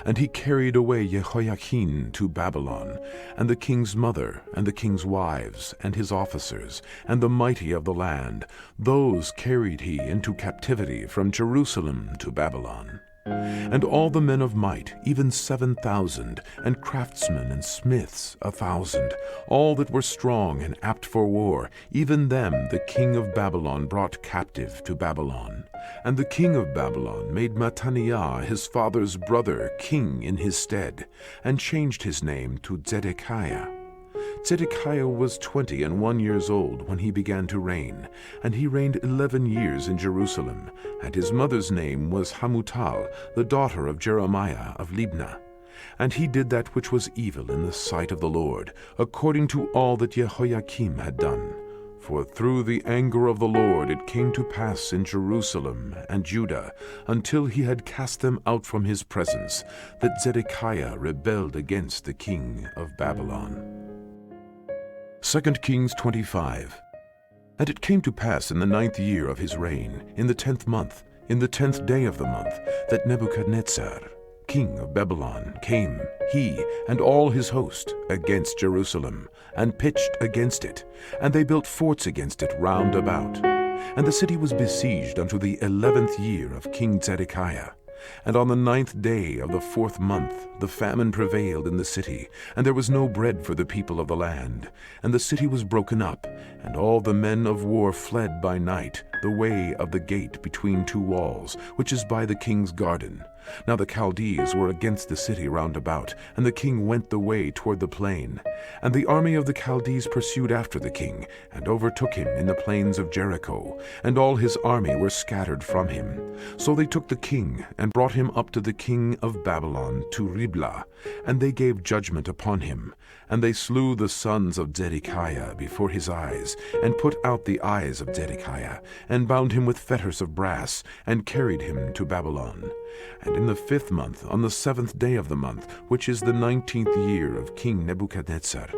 Speaker 1: And he carried away Jehoiachin to Babylon, and the king's mother, and the king's wives, and his officers, and the mighty of the land. Those carried he into captivity from Jerusalem to Babylon. And all the men of might, even 7,000, and craftsmen and smiths 1,000, all that were strong and apt for war, even them the king of Babylon brought captive to Babylon. And the king of Babylon made Mattaniah his father's brother king in his stead, and changed his name to Zedekiah. Zedekiah was 21 years old when he began to reign, and he reigned 11 years in Jerusalem, and his mother's name was Hamutal, the daughter of Jeremiah of Libnah. And he did that which was evil in the sight of the Lord, according to all that Jehoiakim had done. For through the anger of the Lord it came to pass in Jerusalem and Judah, until he had cast them out from his presence, that Zedekiah rebelled against the king of Babylon. 2nd Kings 25. And it came to pass in the 9th year of his reign, in the 10th month, in the 10th day of the month, that Nebuchadnezzar, king of Babylon, came, he and all his host, against Jerusalem, and pitched against it, and they built forts against it round about. And the city was besieged unto the 11th year of King Zedekiah. And on the 9th day of the 4th month the famine prevailed in the city, and there was no bread for the people of the land. And the city was broken up, and all the men of war fled by night the way of the gate between 2 walls, which is by the king's garden. Now the Chaldees were against the city round about, and the king went the way toward the plain. And the army of the Chaldees pursued after the king, and overtook him in the plains of Jericho, and all his army were scattered from him. So they took the king, and brought him up to the king of Babylon, to Riblah, and they gave judgment upon him. And they slew the sons of Zedekiah before his eyes, and put out the eyes of Zedekiah, and bound him with fetters of brass, and carried him to Babylon. And in the 5th month, on the 7th day of the month, which is the 19th year of King Nebuchadnezzar,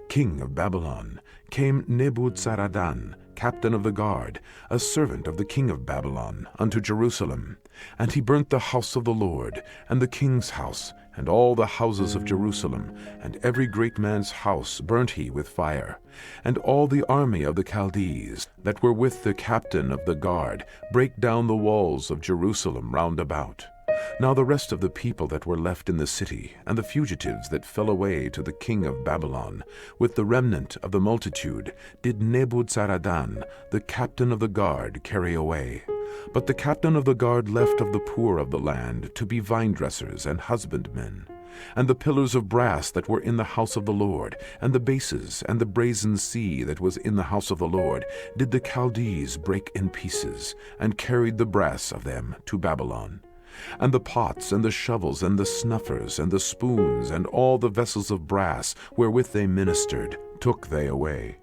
Speaker 1: king of Babylon, came Nebuzaradan, captain of the guard, a servant of the king of Babylon, unto Jerusalem. And he burnt the house of the Lord, and the king's house, and all the houses of Jerusalem, and every great man's house burnt he with fire. And all the army of the Chaldees, that were with the captain of the guard, brake down the walls of Jerusalem round about. Now the rest of the people that were left in the city, and the fugitives that fell away to the king of Babylon, with the remnant of the multitude, did Nebuzaradan, the captain of the guard, carry away. But the captain of the guard left of the poor of the land to be vine-dressers and husbandmen. And the pillars of brass that were in the house of the Lord, and the bases, and the brazen sea that was in the house of the Lord, did the Chaldees break in pieces, and carried the brass of them to Babylon. And the pots, and the shovels, and the snuffers, and the spoons, and all the vessels of brass wherewith they ministered, took they away.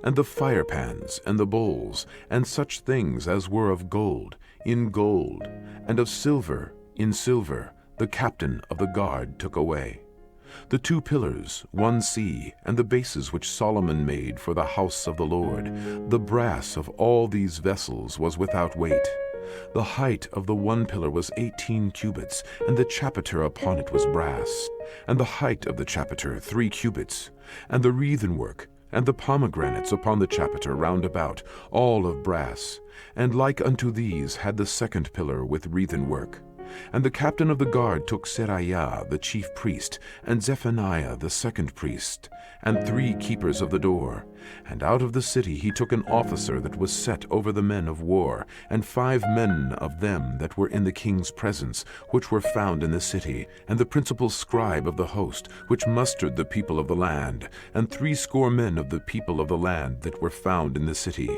Speaker 1: And the firepans, and the bowls, and such things as were of gold, in gold, and of silver, in silver, the captain of the guard took away. The 2 pillars, 1 sea, and the bases which Solomon made for the house of the Lord, the brass of all these vessels was without weight. The height of the 1 pillar was 18 cubits, and the chapiter upon it was brass, and the height of the chapiter 3 cubits, and the wreathen work, and the pomegranates upon the chapiter round about, all of brass, and like unto these had the 2nd pillar with wreathen work. And the captain of the guard took Seraiah the chief priest, and Zephaniah the 2nd priest, and 3 keepers of the door. And out of the city he took an officer that was set over the men of war, and 5 men of them that were in the king's presence, which were found in the city, and the principal scribe of the host, which mustered the people of the land, and 60 men of the people of the land that were found in the city.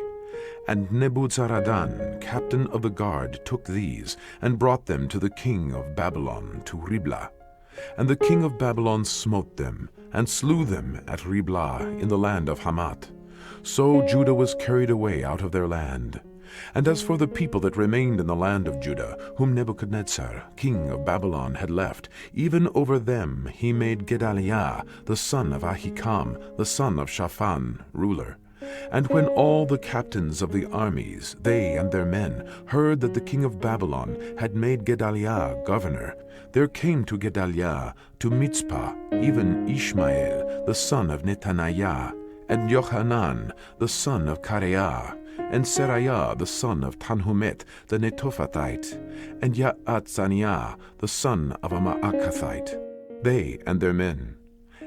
Speaker 1: And Nebuzaradan, captain of the guard, took these, and brought them to the king of Babylon, to Riblah. And the king of Babylon smote them, and slew them at Riblah in the land of Hamath. So Judah was carried away out of their land. And as for the people that remained in the land of Judah, whom Nebuchadnezzar, king of Babylon, had left, even over them he made Gedaliah, the son of Ahikam, the son of Shaphan, ruler. And when all the captains of the armies, they and their men, heard that the king of Babylon had made Gedaliah governor, there came to Gedaliah to Mizpah even Ishmael, the son of Nethaniah, and Johanan, the son of Kareah, and Seraiah, the son of Tanhumet, the Netophathite, and Yaatzaniah, the son of a Maakathite, they and their men.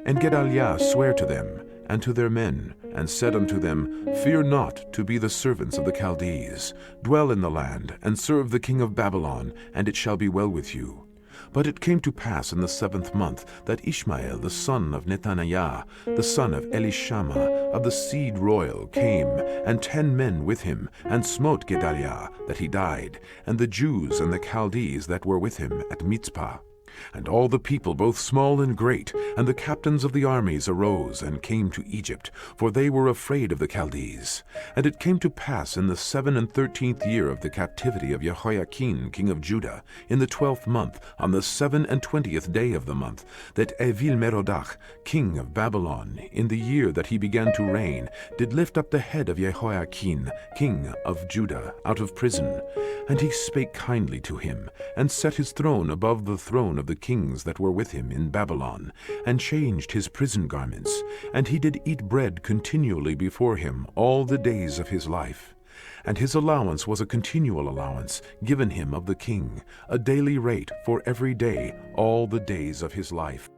Speaker 1: And Gedaliah sware to them, and to their men, and said unto them, Fear not to be the servants of the Chaldees. Dwell in the land, and serve the king of Babylon, and it shall be well with you. But it came to pass in the 7th month that Ishmael the son of Nethaniah, the son of Elishama, of the seed royal, came, and 10 men with him, and smote Gedaliah, that he died, and the Jews and the Chaldees that were with him at Mizpah. And all the people, both small and great, and the captains of the armies arose and came to Egypt, for they were afraid of the Chaldees. And it came to pass in the 13th year of the captivity of Jehoiakim king of Judah, in the 12th month, on the 27th day of the month, that Evil-Merodach king of Babylon, in the year that he began to reign, did lift up the head of Jehoiakim king of Judah out of prison. And he spake kindly to him, and set his throne above the throne of the kings that were with him in Babylon, and changed his prison garments, and he did eat bread continually before him all the days of his life. And his allowance was a continual allowance given him of the king, a daily rate for every day all the days of his life.